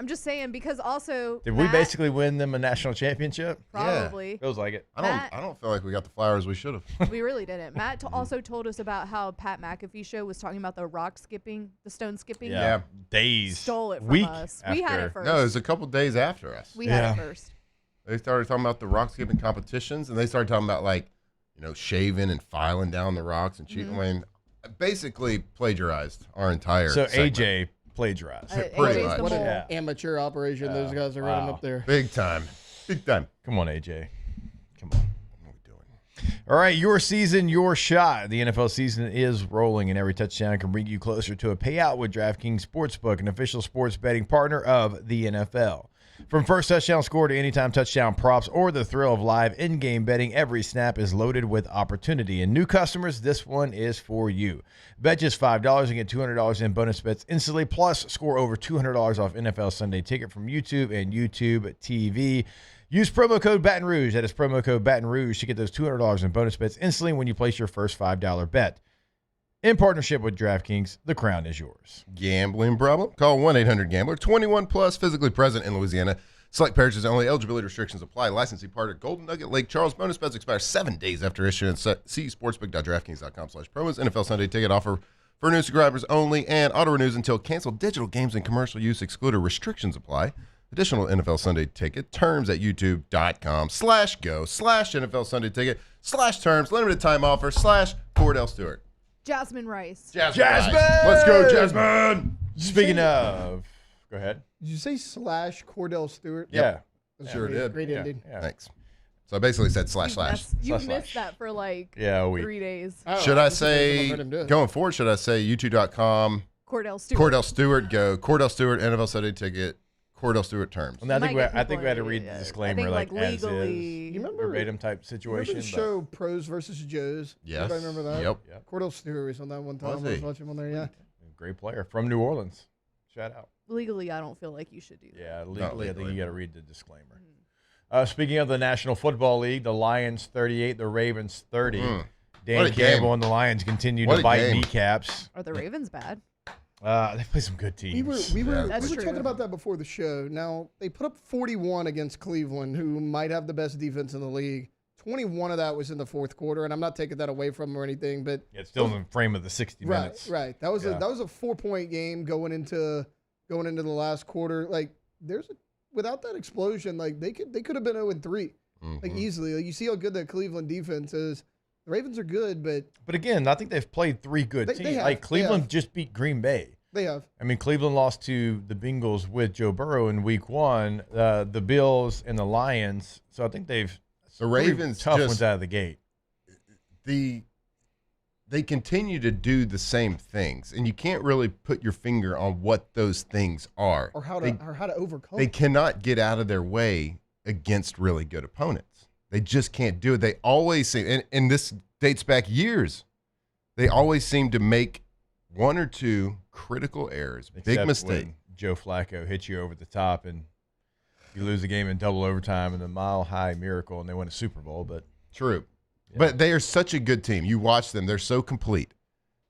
Speaker 15: I'm just saying because also
Speaker 13: Did we
Speaker 15: Matt-
Speaker 13: basically win them a national championship?
Speaker 15: Probably.
Speaker 13: Feels like it.
Speaker 15: Matt-
Speaker 14: I don't feel like we got the flowers we should have.
Speaker 15: We really didn't. Matt also told us about how Pat McAfee show was talking about the rock skipping, the stone skipping.
Speaker 14: Yeah.
Speaker 13: Days.
Speaker 15: Stole it from
Speaker 13: Week
Speaker 15: us. We had it
Speaker 13: after.
Speaker 15: first.
Speaker 14: No, it was a couple days after us.
Speaker 15: We had it first.
Speaker 14: They started talking about the rock skipping competitions, and they started talking about, like, shaving and filing down the rocks and cheating. I mean, basically plagiarized our entire
Speaker 13: So
Speaker 14: segment.
Speaker 13: AJ plagiarized.
Speaker 14: Pretty much.
Speaker 11: What an amateur operation those guys are running up there.
Speaker 14: Big time. Big time.
Speaker 13: Come on, AJ. Come on. What are we doing? All right, your season, your shot. The NFL season is rolling, and every touchdown can bring you closer to a payout with DraftKings Sportsbook, an official sports betting partner of the NFL. From first touchdown score to anytime touchdown props or the thrill of live in-game betting, every snap is loaded with opportunity. And new customers, this one is for you. Bet just $5 and get $200 in bonus bets instantly, plus score over $200 off NFL Sunday Ticket from YouTube and YouTube TV. Use promo code Baton Rouge, that is promo code Baton Rouge, to get those $200 in bonus bets instantly when you place your first $5 bet. In partnership with DraftKings, the crown is yours.
Speaker 14: Gambling problem? Call 1-800-GAMBLER. 21 plus, physically present in Louisiana. Select parishes only. Eligibility restrictions apply. Licensee partner Golden Nugget Lake Charles. Bonus bets expire 7 days after issuance. See sportsbook.draftkings.com/promos. NFL Sunday Ticket offer for new subscribers only and auto renews until canceled. Digital games and commercial use excluded. Restrictions apply. Additional NFL Sunday Ticket terms at youtube.com/go/NFL Sunday Ticket /terms. Limited time offer /Cordell Stewart.
Speaker 15: Jasmine Rice.
Speaker 14: Jasmine! Let's go, Jasmine!
Speaker 13: Speaking of, go ahead.
Speaker 11: Did you say /Cordell Stewart?
Speaker 13: Yeah.
Speaker 11: That's
Speaker 14: Sure
Speaker 11: great,
Speaker 14: did.
Speaker 11: Great ending.
Speaker 14: Thanks. So I basically said //
Speaker 15: You missed that for like
Speaker 13: a week.
Speaker 15: 3 days.
Speaker 14: Should I say, going forward, should I say youtube.com
Speaker 15: Cordell Stewart.
Speaker 14: Cordell Stewart, go Cordell Stewart, NFL Sunday Ticket, Cordell Stewart terms.
Speaker 13: And I think we had to read the disclaimer like as
Speaker 15: legally.
Speaker 13: is,
Speaker 11: You remember-
Speaker 13: verbatim type situation.
Speaker 11: Remember the show Pros versus Joes?
Speaker 14: Yes.
Speaker 11: Everybody remember that?
Speaker 14: Yep.
Speaker 11: Cordell Stewart was on that one time.
Speaker 14: Was
Speaker 11: I was
Speaker 14: he?
Speaker 11: watching one there, yeah.
Speaker 13: Great player from New Orleans. Shout out.
Speaker 15: Legally, I don't feel like you should do that.
Speaker 13: Yeah, legally, I think you got to read the disclaimer.
Speaker 15: Mm-hmm.
Speaker 13: Speaking of the National Football League, the Lions 38, the Ravens 30.
Speaker 14: What
Speaker 13: Dan
Speaker 14: a
Speaker 13: Campbell
Speaker 14: game.
Speaker 13: and the Lions continue
Speaker 14: What
Speaker 13: to
Speaker 14: a
Speaker 13: bite
Speaker 14: game.
Speaker 13: kneecaps.
Speaker 15: Are the Ravens bad?
Speaker 13: They play some good teams.
Speaker 11: We were
Speaker 15: That's true.
Speaker 11: talking about that before the show. Now, they put up 41 against Cleveland, who might have the best defense in the league. 21 of that was in the fourth quarter, and I'm not taking that away from them or anything, but
Speaker 13: It's still in the frame of the 60 minutes.
Speaker 11: Right. That was
Speaker 13: Yeah.
Speaker 11: a 4-point game going into the last quarter. Like without that explosion, like they could have been 0-3, like easily. Like, you see how good that Cleveland defense is. The Ravens are good, but
Speaker 13: again, I think they've played three good
Speaker 11: They
Speaker 13: teams.
Speaker 11: have,
Speaker 13: Like
Speaker 11: they
Speaker 13: Cleveland
Speaker 11: have.
Speaker 13: just beat Green Bay.
Speaker 11: they have.
Speaker 13: I mean, Cleveland lost to the Bengals with Joe Burrow in Week 1. The Bills and the Lions. So I think they've
Speaker 14: The Ravens
Speaker 13: tough
Speaker 14: just-
Speaker 13: ones out of the gate.
Speaker 14: They continue to do the same things, and you can't really put your finger on what those things are.
Speaker 11: Or how to overcome.
Speaker 14: They cannot get out of their way against really good opponents. They just can't do it. They always seem, and this dates back years, they always seem to make one or two critical errors, big
Speaker 13: Except
Speaker 14: mistake.
Speaker 13: when Joe Flacco hits you over the top and you lose the game in double overtime in the Mile High Miracle, and they win a Super Bowl. But
Speaker 14: True. But they are such a good team. You watch them, they're so complete.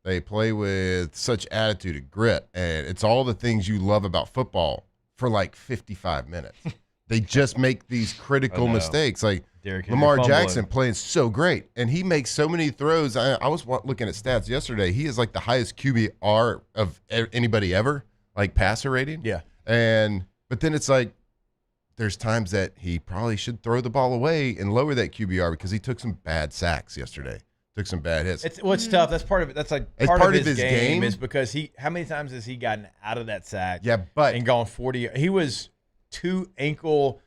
Speaker 14: They play with such attitude and grit, and it's all the things you love about football for like 55 minutes. They just make these critical
Speaker 13: I know.
Speaker 14: mistakes. Like
Speaker 13: Derrick Henry
Speaker 14: Lamar
Speaker 13: fumbling.
Speaker 14: Jackson playing so great, and he makes so many throws. I was looking at stats yesterday. He is like the highest QBR of anybody ever, like passer rating.
Speaker 13: Yeah.
Speaker 14: But then it's like, there's times that he probably should throw the ball away and lower that QBR because he took some bad sacks yesterday took some bad hits.
Speaker 13: It's tough. That's part of it. That's like
Speaker 14: it's
Speaker 13: part of his game is because how many times has he gotten out of that sack?
Speaker 14: Yeah, but
Speaker 13: and gone 40. He was 2 ankle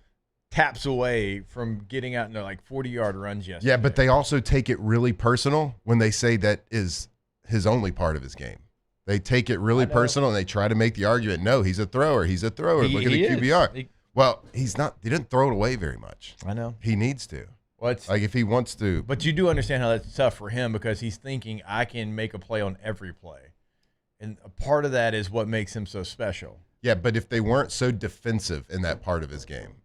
Speaker 13: taps away from getting out into like 40-yard runs yesterday.
Speaker 14: Yeah, but they also take it really personal when they say that is his only part of his game. They take it really personal and they try to make the argument, no, he's a thrower. He's a thrower. Look at the QBR. Well, he's not. He didn't throw it away very much.
Speaker 13: I know.
Speaker 14: He needs to.
Speaker 13: Well,
Speaker 14: like if he wants to.
Speaker 13: But you do understand how that's tough for him because he's thinking, I can make a play on every play. And a part of that is what makes him so special.
Speaker 14: Yeah, but if they weren't so defensive in that part of his game,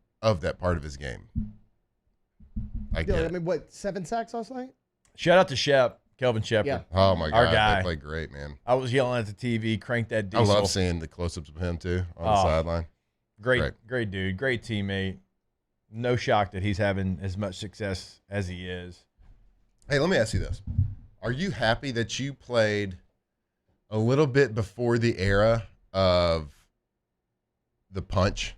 Speaker 14: I get it.
Speaker 11: I mean, what, 7 sacks last night?
Speaker 13: Shout out to Shep, Kelvin Shepard.
Speaker 11: Yeah.
Speaker 14: Oh, my God.
Speaker 13: Our guy.
Speaker 14: They played great, man.
Speaker 13: I was yelling at the TV, crank that diesel.
Speaker 14: I love seeing the close-ups of him, too, on the sideline.
Speaker 13: Great dude, great teammate. No shock that he's having as much success as he is.
Speaker 14: Hey, let me ask you this. Are you happy that you played a little bit before the era of the punch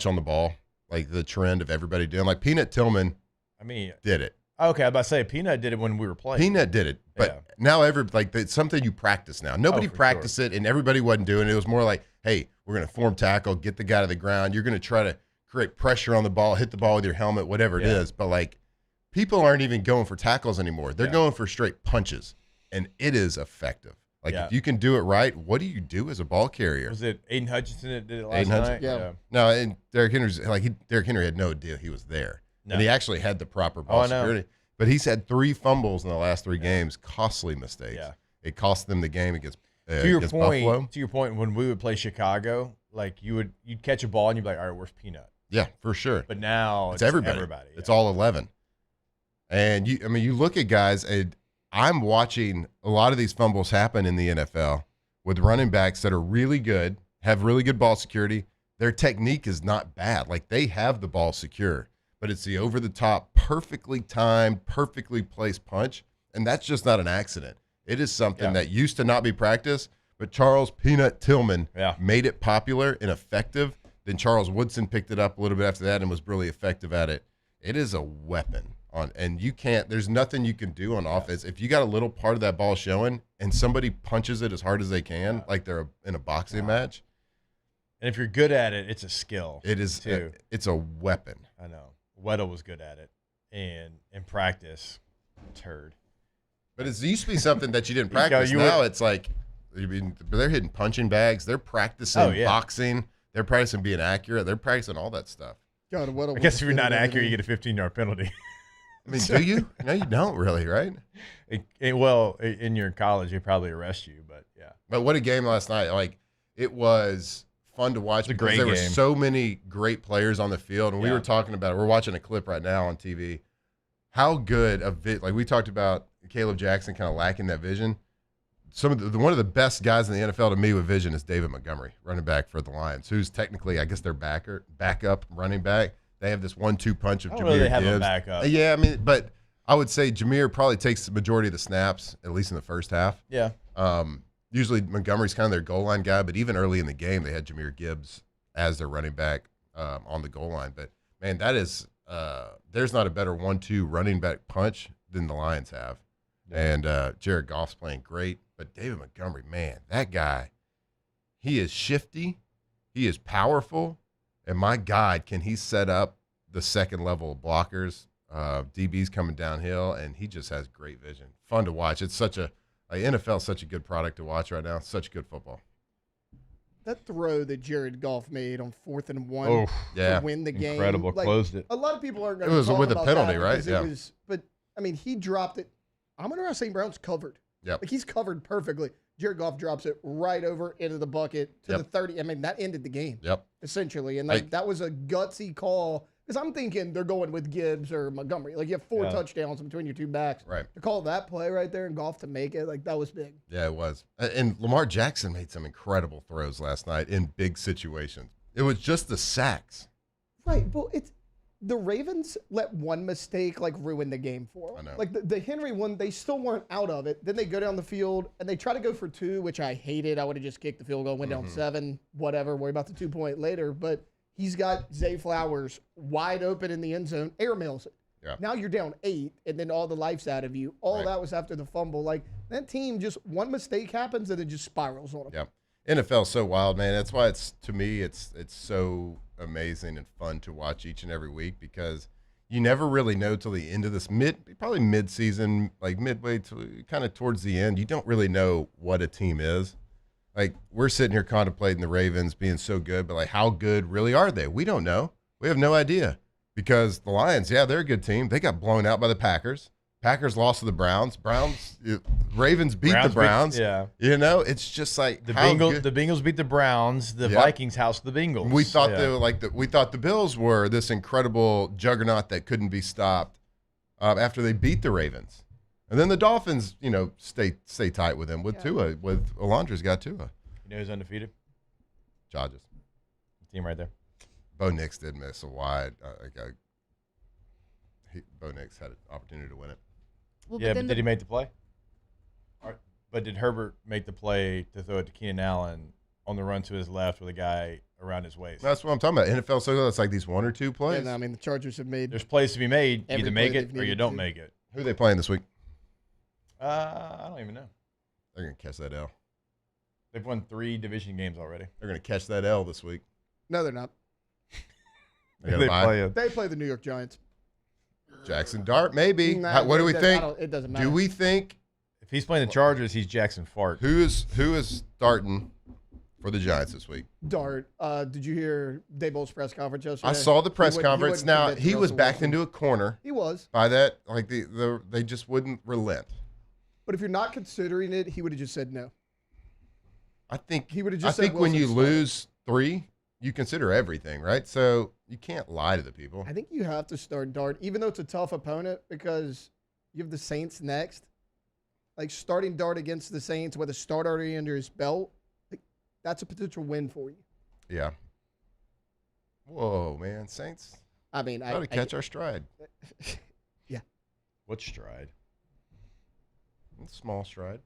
Speaker 14: on the ball, like the trend of everybody doing? Like Peanut Tillman did it.
Speaker 13: Okay, I was about to say, Peanut did it when we were playing.
Speaker 14: Peanut did it, but now it's something you practice now. Nobody practiced it, and everybody wasn't doing it. It was more like, hey, we're going to form tackle, get the guy to the ground. You're going to try to create pressure on the ball, hit the ball with your helmet, whatever it is. But, like, people aren't even going for tackles anymore. They're going for straight punches, and it is effective. Like, if you can do it right, what do you do as a ball carrier?
Speaker 13: Was it Aiden Hutchinson that did it last night?
Speaker 14: Yeah. No, and Derrick Henry had no idea he was there. No. And he actually had the proper ball security. But he's had 3 fumbles in the last 3 games, costly mistakes. Yeah. It cost them the game against Buffalo.
Speaker 13: To your point, when we would play Chicago, like you'd catch a ball and you'd be like, all right, where's Peanut?
Speaker 14: Yeah, for sure.
Speaker 13: But now
Speaker 14: it's everybody.
Speaker 13: Yeah.
Speaker 14: It's all 11. And you look at guys, and I'm watching a lot of these fumbles happen in the NFL with running backs that are really good, have really good ball security. Their technique is not bad. Like, they have the ball secure, but it's the over-the-top, perfectly timed, perfectly placed punch, and that's just not an accident. It is something that used to not be practiced, but Charles Peanut Tillman made it popular and effective. Then Charles Woodson picked it up a little bit after that and was really effective at it. It is a weapon. And there's nothing you can do on offense. If you got a little part of that ball showing and somebody punches it as hard as they can, like they're in a boxing match.
Speaker 13: And if you're good at it, it's a skill.
Speaker 14: It is too. It's a weapon.
Speaker 13: I know. Weddle was good at it. And in practice, turd.
Speaker 14: But it used to be something that you didn't practice. Now it's like, they're hitting punching bags. They're practicing boxing. They're practicing being accurate. They're practicing all that stuff.
Speaker 11: God,
Speaker 13: I guess if you're not accurate, you get a 15-yard penalty.
Speaker 14: I mean, do you? No, you don't really, right?
Speaker 13: Well, in your college, they probably arrest you, but yeah.
Speaker 14: But what a game last night. Like, it was fun to watch because there were so many great players on the field. And we were talking about it. We're watching a clip right now on TV. How good like we talked about Caleb Jackson kind of lacking that vision. One of the best guys in the NFL to me with vision is David Montgomery, running back for the Lions, who's technically, I guess, their backup running back. They have this 1-2 punch of Jameer
Speaker 13: really have
Speaker 14: Gibbs.
Speaker 13: A backup.
Speaker 14: Yeah, I mean, but I would say Jameer probably takes the majority of the snaps, at least in the first half.
Speaker 13: Yeah.
Speaker 14: Usually Montgomery's kind of their goal line guy, but even early in the game, they had Jameer Gibbs as their running back on the goal line. But, man, that is there's not a better 1-2 running back punch than the Lions have. Yeah. And Jared Goff's playing great. But David Montgomery, man, that guy, he is shifty. He is powerful. And my God, can he set up the second level of blockers? DB's coming downhill, and he just has great vision. Fun to watch. It's NFL is such a good product to watch right now. Such good football.
Speaker 11: That throw that Jared Goff made on 4th and 1 to win the game.
Speaker 13: Incredible. Closed it.
Speaker 11: A lot of people aren't going to
Speaker 14: talk about that. It was with a penalty, right?
Speaker 11: Yeah. But, I mean, he dropped it. Amon-Ra St. Brown's covered.
Speaker 14: Yep.
Speaker 11: Like, he's covered perfectly. Jared Goff drops it right over into the bucket to the 30. I mean, that ended the game.
Speaker 14: Yep.
Speaker 11: Essentially. And that was a gutsy call. Because I'm thinking they're going with Gibbs or Montgomery. Like, you have 4 touchdowns between your 2 backs.
Speaker 14: Right.
Speaker 11: To call that play right there and Goff to make it, like, that was big.
Speaker 14: Yeah, it was. And Lamar Jackson made some incredible throws last night in big situations. It was just the sacks.
Speaker 11: Right. Well, the Ravens let one mistake, like, ruin the game for them.
Speaker 14: I know.
Speaker 11: Like, the Henry one, they still weren't out of it. Then they go down the field, and they try to go for 2, which I hated. I would have just kicked the field goal, went down 7, whatever, worry about the 2-point later. But he's got Zay Flowers wide open in the end zone, airmails it.
Speaker 14: Yeah.
Speaker 11: Now you're down 8, and then all the life's out of you. All that was after the fumble. Like, that team, just one mistake happens, and it just spirals on them.
Speaker 14: Yeah. NFL's so wild, man. That's why to me, it's so amazing and fun to watch each and every week, because you never really know till the end of this probably mid-season, like midway to kind of towards the end. You don't really know what a team is. Like, we're sitting here contemplating the Ravens being so good, but like, how good really are they? We don't know. We have no idea, because the Lions, they're a good team. They got blown out by the Packers. Packers lost to the Browns. Ravens beat the Browns. You know, it's just like
Speaker 13: the Bengals beat the Browns. The Vikings housed the Bengals.
Speaker 14: We thought we thought the Bills were this incredible juggernaut that couldn't be stopped after they beat the Ravens. And then the Dolphins, stay tight with him with Tua. With Alondra's got Tua.
Speaker 13: You know who's undefeated?
Speaker 14: Chargers.
Speaker 13: Team right there.
Speaker 14: Bo Nix did miss a wide. Bo Nix had an opportunity to win it.
Speaker 13: Well, but did he make the play? But did Herbert make the play to throw it to Keenan Allen on the run to his left with a guy around his waist?
Speaker 14: That's what I'm talking about. NFL, so it's like these 1 or 2 plays.
Speaker 11: Yeah, the Chargers have made.
Speaker 13: There's plays to be made. Either make it or you don't make it.
Speaker 14: Who are they playing this week?
Speaker 13: I don't even know.
Speaker 14: They're going to catch that L.
Speaker 13: They've won 3 division games already.
Speaker 14: They're going to catch that L this week.
Speaker 11: No, they're not.
Speaker 14: They
Speaker 11: play the New York Giants.
Speaker 14: Jackson Dart, maybe. What do we think?
Speaker 11: It doesn't matter.
Speaker 14: Do we think
Speaker 13: if he's playing the Chargers, he's Jackson Fart?
Speaker 14: Who is starting for the Giants this week?
Speaker 11: Dart. Did you hear Daboll's press conference yesterday?
Speaker 14: I saw the press conference. Now he was backed into a corner.
Speaker 11: He was
Speaker 14: by that. Like they just wouldn't relent.
Speaker 11: But if you're not considering it, he would have just said no.
Speaker 14: I think
Speaker 11: he would have just.
Speaker 14: I think when you lose 3, you consider everything, right? So you can't lie to the people.
Speaker 11: I think you have to start Dart, even though it's a tough opponent, because you have the Saints next. Like, starting Dart against the Saints with a start already under his belt, that's a potential win for you.
Speaker 14: Yeah. Whoa, man, Saints.
Speaker 11: I mean,
Speaker 14: got to catch our stride.
Speaker 11: Yeah.
Speaker 13: What stride?
Speaker 14: Small stride.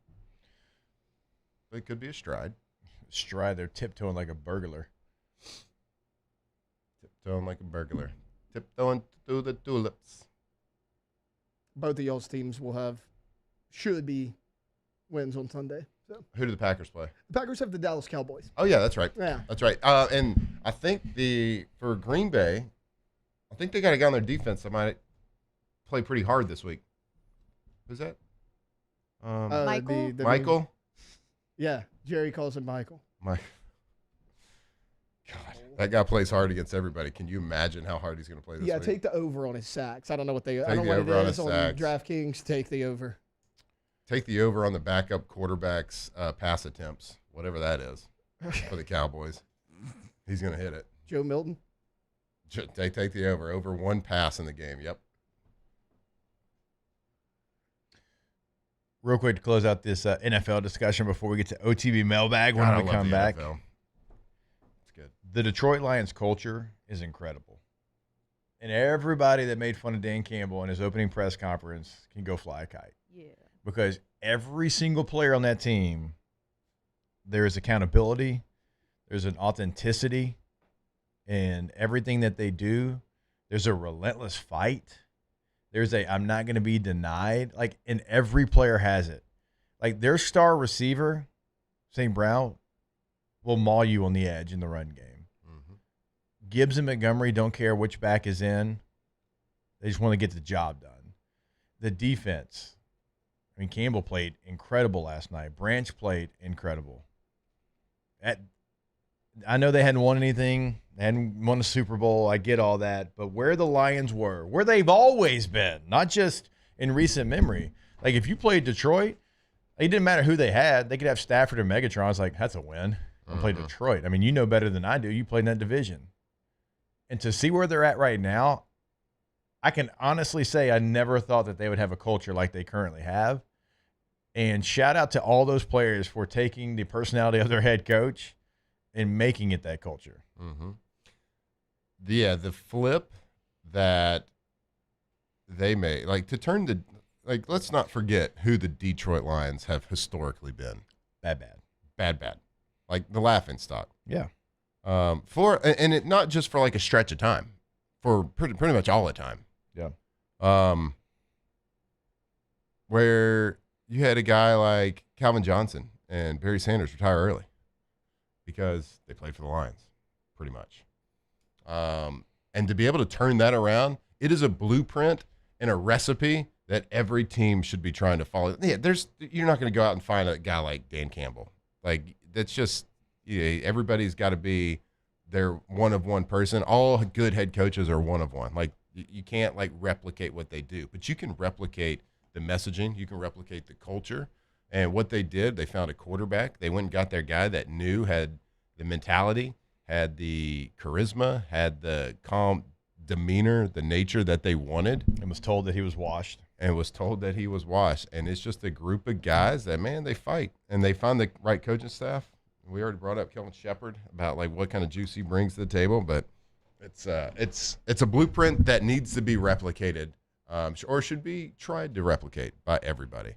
Speaker 14: It could be a stride.
Speaker 13: Stride. They're tiptoeing like a burglar.
Speaker 14: Tiptoeing like a burglar. Tiptoeing through the tulips.
Speaker 11: Both of y'all's teams should be wins on Sunday. So.
Speaker 14: Who do the Packers play?
Speaker 11: The Packers have the Dallas Cowboys.
Speaker 14: Oh, yeah, that's right.
Speaker 11: Yeah.
Speaker 14: That's right. And I think for Green Bay, I think they got a guy on their defense that might play pretty hard this week. Who's that?
Speaker 15: Michael?
Speaker 14: Michael?
Speaker 11: Yeah, Jerry calls him Michael.
Speaker 14: God, that guy plays hard against everybody. Can you imagine how hard he's going to play this week?
Speaker 11: Yeah, take the over on his sacks. I don't know what
Speaker 14: I
Speaker 11: don't know what it is on
Speaker 14: sacks.
Speaker 11: DraftKings. Take the over.
Speaker 14: Take the over on the backup quarterback's pass attempts, whatever that is, for the Cowboys. He's going to hit it.
Speaker 11: Joe Milton?
Speaker 14: Take the over. Over 1 pass in the game. Yep.
Speaker 13: Real quick to close out this NFL discussion before we get to OTB mailbag when we come back.
Speaker 14: It's good.
Speaker 13: The Detroit Lions culture is incredible. And everybody that made fun of Dan Campbell in his opening press conference can go fly a kite.
Speaker 15: Yeah.
Speaker 13: Because every single player on that team, there is accountability, there's an authenticity in everything that they do. There's a relentless fight. There's I'm not going to be denied. And every player has it. Like, their star receiver, St. Brown, will maul you on the edge in the run game. Mm-hmm. Gibbs and Montgomery don't care which back is in. They just want to get the job done. The defense. I mean, Campbell played incredible last night. Branch played incredible. I know they hadn't won anything. They hadn't won a Super Bowl. I get all that. But where the Lions were, where they've always been, not just in recent memory. Like, if you played Detroit, it didn't matter who they had. They could have Stafford or Megatron. It's like, that's a win. I'll play Detroit. I mean, you know better than I do. You played in that division. And to see where they're at right now, I can honestly say I never thought that they would have a culture like they currently have. And shout out to all those players for taking the personality of their head coach and making it that culture.
Speaker 14: Mm-hmm. Yeah, the flip that they made, let's not forget who the Detroit Lions have historically been. Bad. Like the laughing stock.
Speaker 13: Yeah.
Speaker 14: And it not just for like a stretch of time, for pretty much all the time.
Speaker 13: Yeah.
Speaker 14: where you had a guy like Calvin Johnson and Barry Sanders retire early because they played for the Lions, pretty much. And to be able to turn that around, it is a blueprint and a recipe that every team should be trying to follow. Yeah, you're not going to go out and find a guy like Dan Campbell. Like, that's just, everybody's got to be their one-of-one person. All good head coaches are one-of-one. Like, you can't, like, replicate what they do. But you can replicate the messaging. You can replicate the culture. And what they did, they found a quarterback. They went and got their guy that had the mentality, had the charisma, had the calm demeanor, the nature that they wanted.
Speaker 13: And was told that he was washed.
Speaker 14: And it's just a group of guys that, man, they fight. And they find the right coaching staff. We already brought up Kellen Shepard about, like, what kind of juice he brings to the table. But it's a blueprint that needs to be replicated or should be tried to replicate by everybody.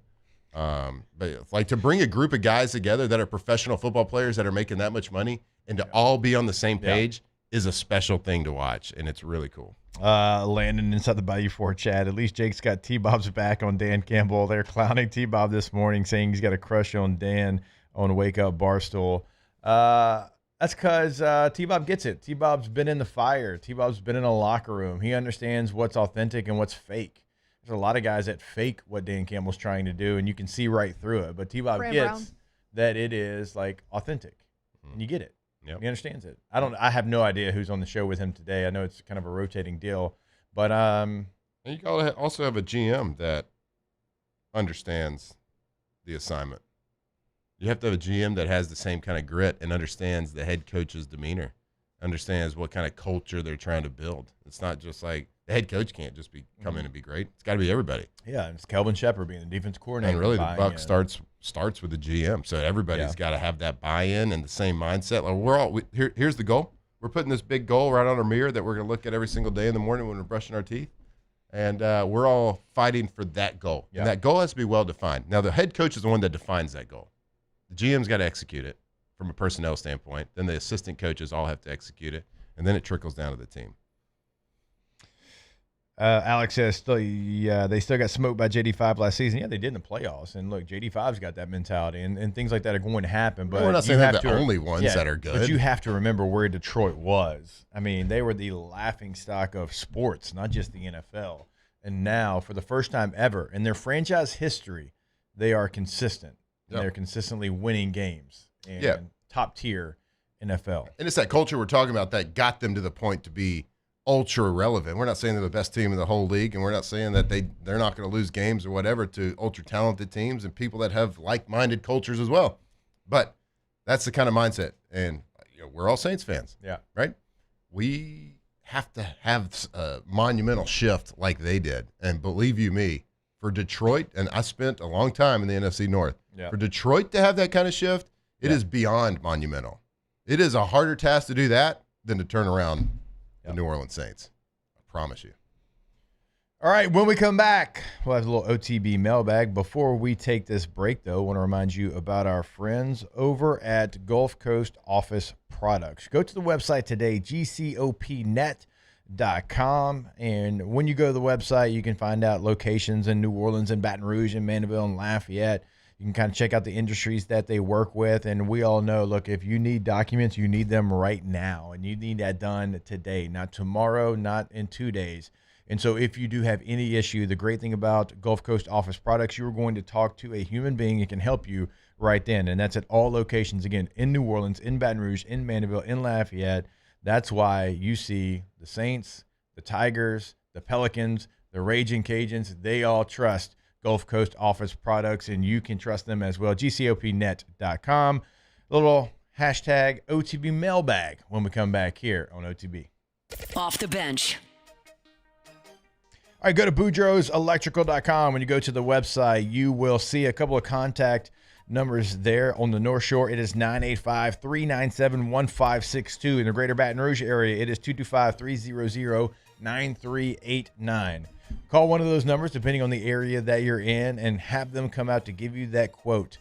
Speaker 14: But like, to bring a group of guys together that are professional football players that are making that much money and to all be on the same page is a special thing to watch, and it's really cool.
Speaker 13: Landon inside the Bayou 4 chat. At least Jake's got T-Bob's back on Dan Campbell. They're clowning T-Bob this morning, saying he's got a crush on Dan on Wake Up Barstool. That's because T-Bob gets it. T-Bob's been in the fire. T-Bob's been in a locker room. He understands what's authentic and what's fake. There's a lot of guys that fake what Dan Campbell's trying to do, and you can see right through it. But T-Bob gets that it is, like, authentic, and you get it.
Speaker 14: Yep.
Speaker 13: He understands it. I have no idea who's on the show with him today. I know it's kind of a rotating deal, but
Speaker 14: and you gotta also have a GM that understands the assignment. You have to have a GM that has the same kind of grit and understands the head coach's demeanor, understands what kind of culture they're trying to build. It's not just like the head coach can't just come in and be great. It's got to be everybody.
Speaker 13: Yeah, and it's Kelvin Shepard being the defense coordinator.
Speaker 14: And really, the buck starts with the GM. So everybody's got to have that buy-in and the same mindset. Like, here's the goal. We're putting this big goal right on our mirror that we're going to look at every single day in the morning when we're brushing our teeth. And we're all fighting for that goal. Yeah. And that goal has to be well-defined. Now, the head coach is the one that defines that goal. The GM's got to execute it from a personnel standpoint. Then the assistant coaches all have to execute it. And then it trickles down to the team.
Speaker 13: Alex says, they still got smoked by JD5 last season. Yeah, they did in the playoffs. And look, JD5's got that mentality, and things like that are going to happen. But
Speaker 14: we're not saying they're the only ones that are good.
Speaker 13: But you have to remember where Detroit was. I mean, they were the laughingstock of sports, not just the NFL. And now, for the first time ever in their franchise history, they are consistent. Yep. They're consistently winning games. And top tier NFL.
Speaker 14: And it's that culture we're talking about that got them to the point to be ultra relevant. We're not saying they're the best team in the whole league, and we're not saying that they're not going to lose games or whatever to ultra talented teams and people that have like-minded cultures as well. But that's the kind of mindset, and we're all Saints fans.
Speaker 13: Yeah,
Speaker 14: right. We have to have a monumental shift like they did, and believe you me, for Detroit, and I spent a long time in the NFC North.
Speaker 13: Yeah.
Speaker 14: For Detroit to have that kind of shift, it is beyond monumental. It is a harder task to do that than to turn around the New Orleans Saints. I promise you.
Speaker 13: All right, when we come back, we'll have a little OTB mailbag. Before we take this break, though, I want to remind you about our friends over at Gulf Coast Office Products. Go to the website today, gcopnet.com, and when you go to the website, you can find out locations in New Orleans and Baton Rouge and Mandeville and Lafayette. You can kind of check out the industries that they work with. And we all know, look, if you need documents, you need them right now. And you need that done today, not tomorrow, not in 2 days. And so if you do have any issue, the great thing about Gulf Coast Office Products, you're going to talk to a human being that can help you right then. And that's at all locations, again, in New Orleans, in Baton Rouge, in Mandeville, in Lafayette. That's why you see the Saints, the Tigers, the Pelicans, the Raging Cajuns, they all trust Gulf Coast Office Products, and you can trust them as well. GCOPnet.com. A little hashtag OTB mailbag when we come back here on OTB.
Speaker 10: Off the bench.
Speaker 13: All right, go to boudreauselectrical.com. When you go to the website, you will see a couple of contact numbers there. On the North Shore, it is 985-397-1562. In the greater Baton Rouge area, it is 225-300-9389. Call one of those numbers, depending on the area that you're in, and have them come out to give you that quote.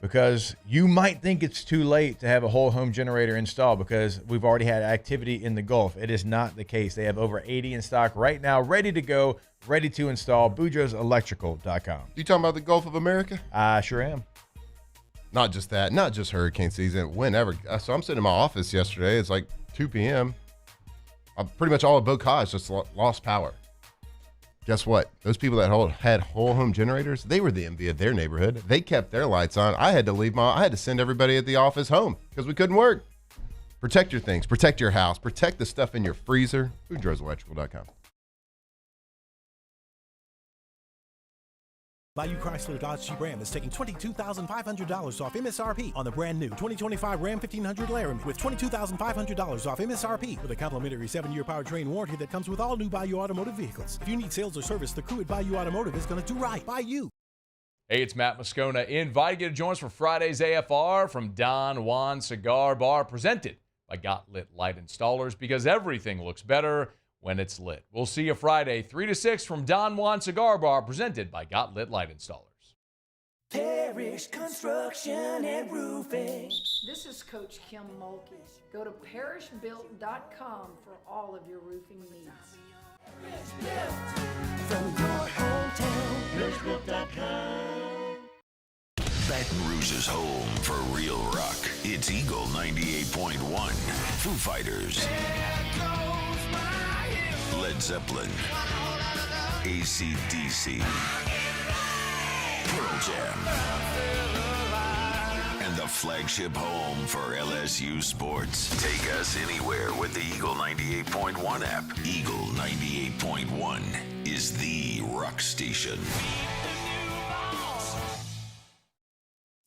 Speaker 13: because you might think it's too late to have a whole home generator installed because we've already had activity in the Gulf. It is not the case. They have over 80 in stock right now, ready to go, ready to install. BoudreauxElectrical.com.
Speaker 14: You talking about the Gulf of America?
Speaker 13: I sure am.
Speaker 14: Not just that, not just hurricane season, whenever. So I'm sitting in my office yesterday. It's like 2 p.m. Pretty much all of Bocage just lost power. Guess what? Those people that had whole home generators, they were the envy of their neighborhood. They kept their lights on. I had to send everybody at the office home because we couldn't work. Protect your things. Protect your house. Protect the stuff in your freezer. BoudreauxElectrical.com.
Speaker 1: Bayou Chrysler Dodge Jeep Ram is taking $22,500 off MSRP on the brand new 2025 Ram 1500 Laramie with $22,500 off MSRP with a complimentary 7-year powertrain warranty that comes with all new Bayou Automotive vehicles. If you need sales or service, the crew at Bayou Automotive is going to do right by you.
Speaker 5: Hey, it's Matt Moscona inviting you to join us for Friday's AFR from Don Juan Cigar Bar, presented by Got Lit Light Installers, because everything looks better when it's lit. We'll see you Friday, 3 to 6 from Don Juan Cigar Bar, presented by Got Lit Light Installers.
Speaker 2: Parrish Construction and Roofing.
Speaker 6: This is Coach Kim Mulkey. Go to parrishbuilt.com for all of your roofing needs.
Speaker 2: From your hometown, parrishbuilt.com.
Speaker 18: Baton Rouge's home for real rock. It's Eagle 98.1. Foo Fighters. Led Zeppelin, AC/DC, Pearl Jam, and the flagship home for LSU sports. Take us anywhere with the Eagle 98.1 app. Eagle 98.1 is the rock station.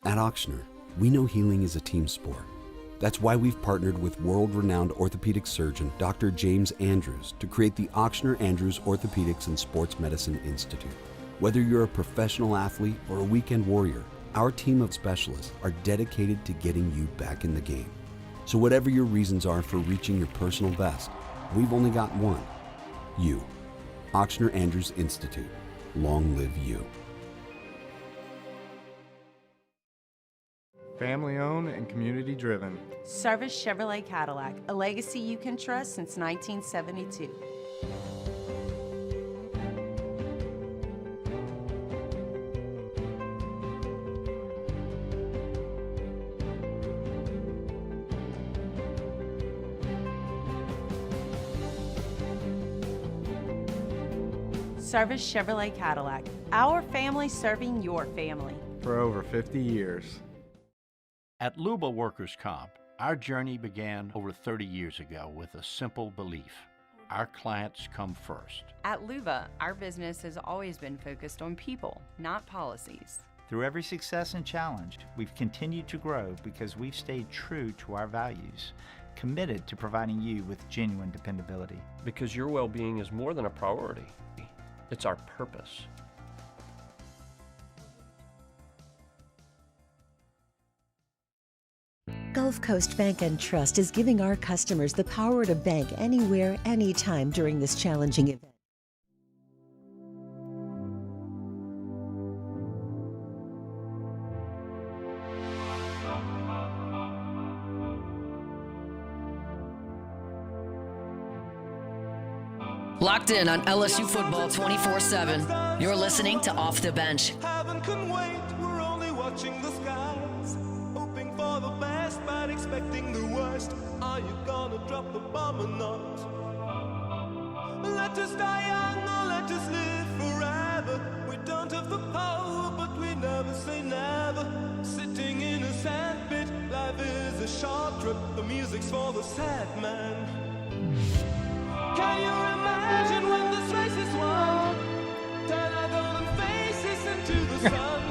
Speaker 20: At Auctioner, we know healing is a team sport. That's why we've partnered with world-renowned orthopedic surgeon Dr. James Andrews to create the Auctioner Andrews Orthopedics and Sports Medicine Institute. Whether you're a professional athlete or a weekend warrior, our team of specialists are dedicated to getting you back in the game. So whatever your reasons are for reaching your personal best, we've only got one: you. Auctioner Andrews Institute. Long live you.
Speaker 21: Family owned and community driven.
Speaker 24: Service Chevrolet Cadillac, a legacy you can trust since 1972. Service Chevrolet Cadillac, our family serving your family.
Speaker 21: For over 50 years.
Speaker 23: At Luba Workers' Comp, our journey began over 30 years ago with a simple belief: our clients come first.
Speaker 24: At Luba, our business has always been focused on people, not policies.
Speaker 25: Through every success and challenge, we've continued to grow because we've stayed true to our values, committed to providing you with genuine dependability.
Speaker 26: Because your well-being is more than a priority. It's our purpose.
Speaker 27: Gulf Coast Bank and Trust is giving our customers the power to bank anywhere, anytime during this challenging event.
Speaker 10: Locked in on LSU football 24/7. You're listening to Off the Bench.
Speaker 2: Heaven can wait, we're only watching the skies, hoping for the best but expecting the worst. Are you gonna drop the bomb or not? Let us die young or let us live forever. We don't have the power, but we never say never. Sitting in a sandpit, life is a short trip. The music's for the sad man. Can you imagine when this race is won? Turn our golden faces into the sun.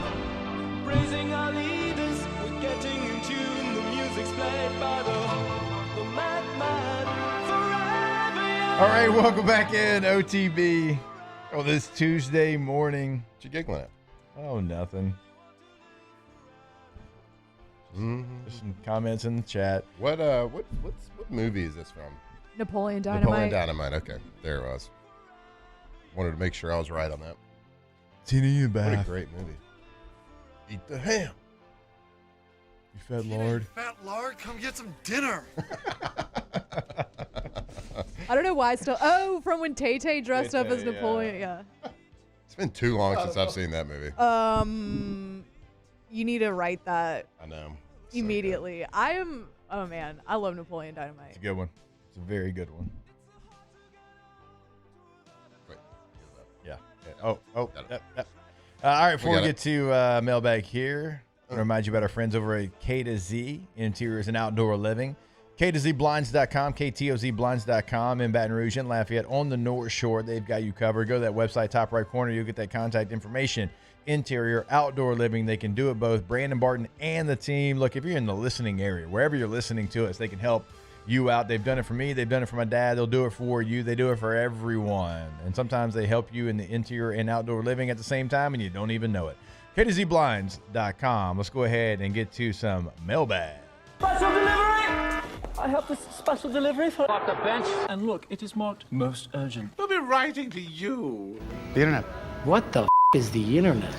Speaker 2: Praising our leaders, we're getting in tune. The music's played by the madman. Forever young.
Speaker 13: All right, welcome back in, OTB. Oh, this Tuesday morning.
Speaker 14: What you giggling at?
Speaker 13: Oh, nothing. Just some comments in the chat.
Speaker 14: What movie is this from?
Speaker 15: Napoleon Dynamite.
Speaker 14: Napoleon Dynamite. Okay, there it was. Wanted to make sure I was right on that.
Speaker 13: Tina, you
Speaker 14: What a
Speaker 13: bath.
Speaker 14: great movie. Eat the ham.
Speaker 13: You fat lord.
Speaker 4: Fat lard, come get some dinner.
Speaker 15: I don't know why still. Oh, from when Tay-Tay dressed up as
Speaker 14: Tay-Tay,
Speaker 15: Napoleon. Yeah.
Speaker 14: It's been too long since I've seen that movie.
Speaker 15: You need to write that
Speaker 14: I know.
Speaker 15: immediately. Oh man, I love Napoleon Dynamite.
Speaker 13: It's a good one. It's a very good one.
Speaker 14: Wait.
Speaker 13: Yeah. Oh. All right, before we get to mailbag here, I want to remind you about our friends over at K to Z Interiors and Outdoor Living. K2ZBlinds.com, KTOZBlinds.com in Baton Rouge and Lafayette on the North Shore. They've got you covered. Go to that website, top right corner. You'll get that contact information. Interior, outdoor living. They can do it both. Brandon Barton and the team. Look, if you're in the listening area, wherever you're listening to us, they can help you out. They've done it for me. They've done it for my dad. They'll do it for you. They do it for everyone. And sometimes they help you in the interior and outdoor living at the same time, and you don't even know it. KTZBlinds.com. Let's go ahead and get to some mailbag.
Speaker 7: Special delivery! I have this special delivery for off the bench. And look, it is marked most urgent.
Speaker 4: We'll be writing to you.
Speaker 7: The internet. What the is the internet?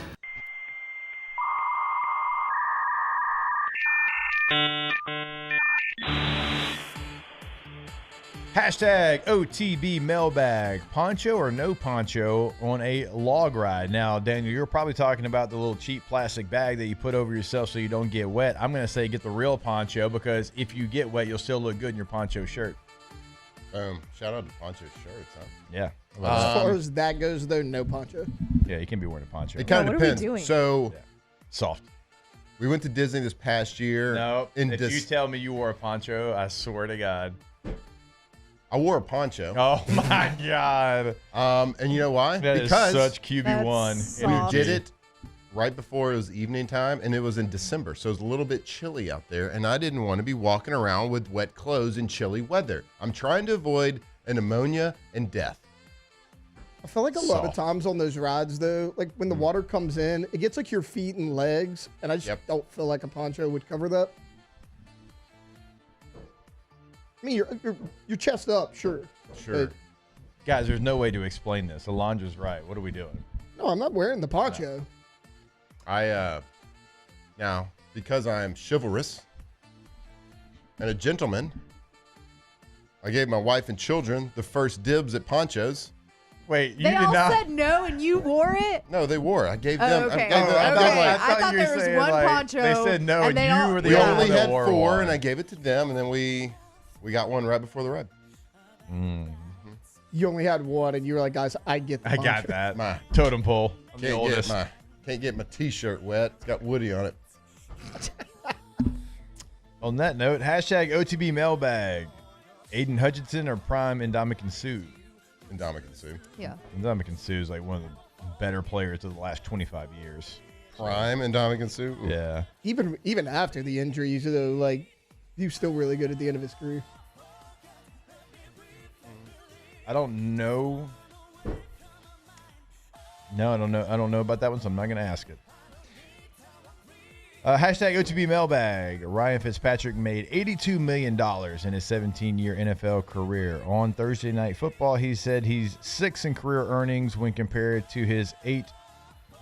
Speaker 13: Hashtag OTB mailbag. Poncho or no poncho on a log ride? Now, Daniel, you're probably talking about the little cheap plastic bag that you put over yourself so you don't get wet. I'm going to say get the real poncho because if you get wet, you'll still look good in your poncho shirt.
Speaker 14: Shout out to poncho shirts, huh?
Speaker 13: Yeah.
Speaker 11: As far as that goes, though, no poncho.
Speaker 13: Yeah, you can be wearing a poncho.
Speaker 14: It kind of depends.
Speaker 11: What are we doing?
Speaker 14: So,
Speaker 13: soft.
Speaker 14: We went to Disney this past year.
Speaker 13: No, if you tell me you wore a poncho, I swear to God.
Speaker 14: I wore a poncho.
Speaker 13: Oh my God.
Speaker 14: And you know why?
Speaker 13: That is such QB1.
Speaker 14: We did it right before it was evening time, and it was in December, so it was a little bit chilly out there, and I didn't want to be walking around with wet clothes in chilly weather. I'm trying to avoid an pneumonia and death.
Speaker 11: I feel like a lot of times on those rides, though, like when the water comes in, it gets like your feet and legs, and I just don't feel like a poncho would cover that. I mean, your chest up, sure.
Speaker 14: Sure.
Speaker 11: But,
Speaker 13: Guys, there's no way to explain this. Alondra's right. What are we doing?
Speaker 11: no, I'm not wearing the poncho.
Speaker 14: Now, because I'm chivalrous and a gentleman, I gave my wife and children the first dibs at ponchos.
Speaker 13: Wait,
Speaker 15: They all said no, and you wore it.
Speaker 14: No, they wore it. I gave
Speaker 15: Oh,
Speaker 14: them.
Speaker 15: okay.
Speaker 14: I gave them.
Speaker 15: I thought there was one poncho.
Speaker 13: They said no, and you were the
Speaker 14: We
Speaker 13: only
Speaker 14: only
Speaker 13: one that
Speaker 14: had
Speaker 13: wore
Speaker 14: 4,
Speaker 13: one.
Speaker 14: and I gave it to them, and then we got one right before the ride.
Speaker 11: You only had one, and you were like, guys, I get the
Speaker 13: I
Speaker 11: poncho.
Speaker 13: got that. Totem pole. I'm the oldest.
Speaker 14: Can't get my T-shirt wet. It's got Woody on it.
Speaker 13: On that note, hashtag OTB mailbag. Aiden Hutchinson or Prime Ndamukong Suh?
Speaker 14: Ndamukong Suh.
Speaker 15: Yeah.
Speaker 13: Ndamukong Suh is like one of the better players of the last 25 years.
Speaker 14: Prime Ndamukong Suh? Ooh.
Speaker 13: Yeah.
Speaker 11: Even after the injuries, though, like, he was still really good at the end of his career.
Speaker 13: I don't know. No, I don't know. I don't know about that one, so I'm not going to ask it. Hashtag OTB mailbag. Ryan Fitzpatrick made $82 million in his 17-year NFL career. On Thursday Night Football, he said he's 6th in career earnings when compared to his 8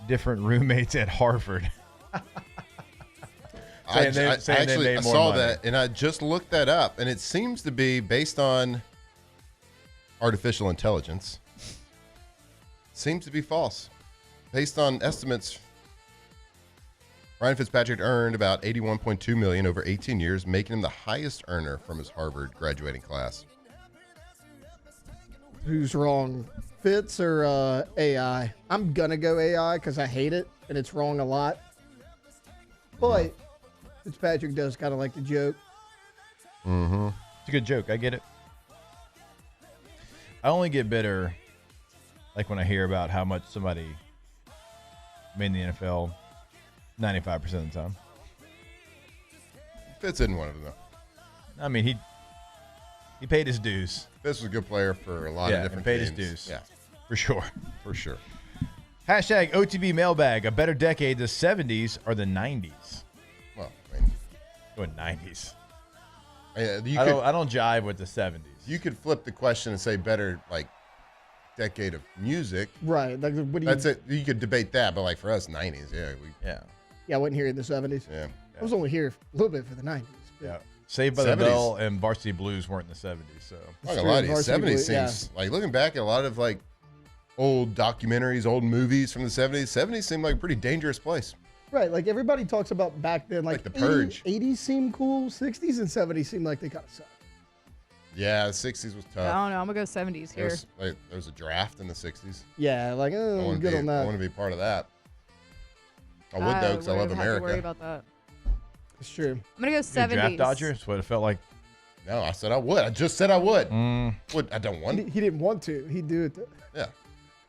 Speaker 13: different roommates at Harvard.
Speaker 14: I saw that, and I just looked that up, and it seems to be based on artificial intelligence. Seems to be false. Based on estimates, Ryan Fitzpatrick earned about $81.2 million over 18 years, making him the highest earner from his Harvard graduating class.
Speaker 11: Who's wrong, Fitz or AI? I'm gonna go AI because I hate it and it's wrong a lot. But Fitzpatrick does kind of like the joke.
Speaker 13: Mm-hmm. It's a good joke. I get it. I only get bitter like when I hear about how much somebody made in the NFL 95% of the time.
Speaker 14: Fitz isn't one of them, though.
Speaker 13: I mean, he paid his dues.
Speaker 14: Fitz was a good player for a lot of different
Speaker 13: paid
Speaker 14: teams.
Speaker 13: his dues.
Speaker 14: Yeah,
Speaker 13: for sure.
Speaker 14: For sure.
Speaker 13: Hashtag OTB mailbag. A better decade, the 70s or the 90s?
Speaker 14: Well, I mean,
Speaker 13: going 90s.
Speaker 14: I
Speaker 13: don't jive with the 70s.
Speaker 14: You could flip the question and say better, like, decade of music.
Speaker 11: Right. Like, what do you?
Speaker 14: That's it. You could debate that, but like for us, 90s. Yeah.
Speaker 11: Yeah, I wasn't here in the 70s.
Speaker 14: Yeah.
Speaker 11: I was only here a little bit for the 90s.
Speaker 13: Yeah. Saved by the Bell and Varsity Blues weren't in the 70s. So
Speaker 14: I'm not gonna lie to you, 70s seems like looking back at a lot of like old documentaries, old movies from the 70s. 70s seemed like a pretty dangerous place.
Speaker 11: Right, like everybody talks about back then, like
Speaker 14: The Purge.
Speaker 11: 80s seemed cool, 60s and 70s seemed like they kind of sucked.
Speaker 14: Yeah, the 60s was tough.
Speaker 15: I don't know. I'm gonna go 70s here.
Speaker 14: There was a draft in the 60s.
Speaker 11: Yeah, like good on that.
Speaker 14: I want to be part of that. I would though, because I love America.
Speaker 15: Worry about that.
Speaker 11: It's true.
Speaker 15: I'm gonna go 70s.
Speaker 13: Draft dodger? That's what it felt like.
Speaker 14: No, I said I would. I just said I would. I don't want.
Speaker 11: He didn't want to. He'd do it.
Speaker 14: Yeah,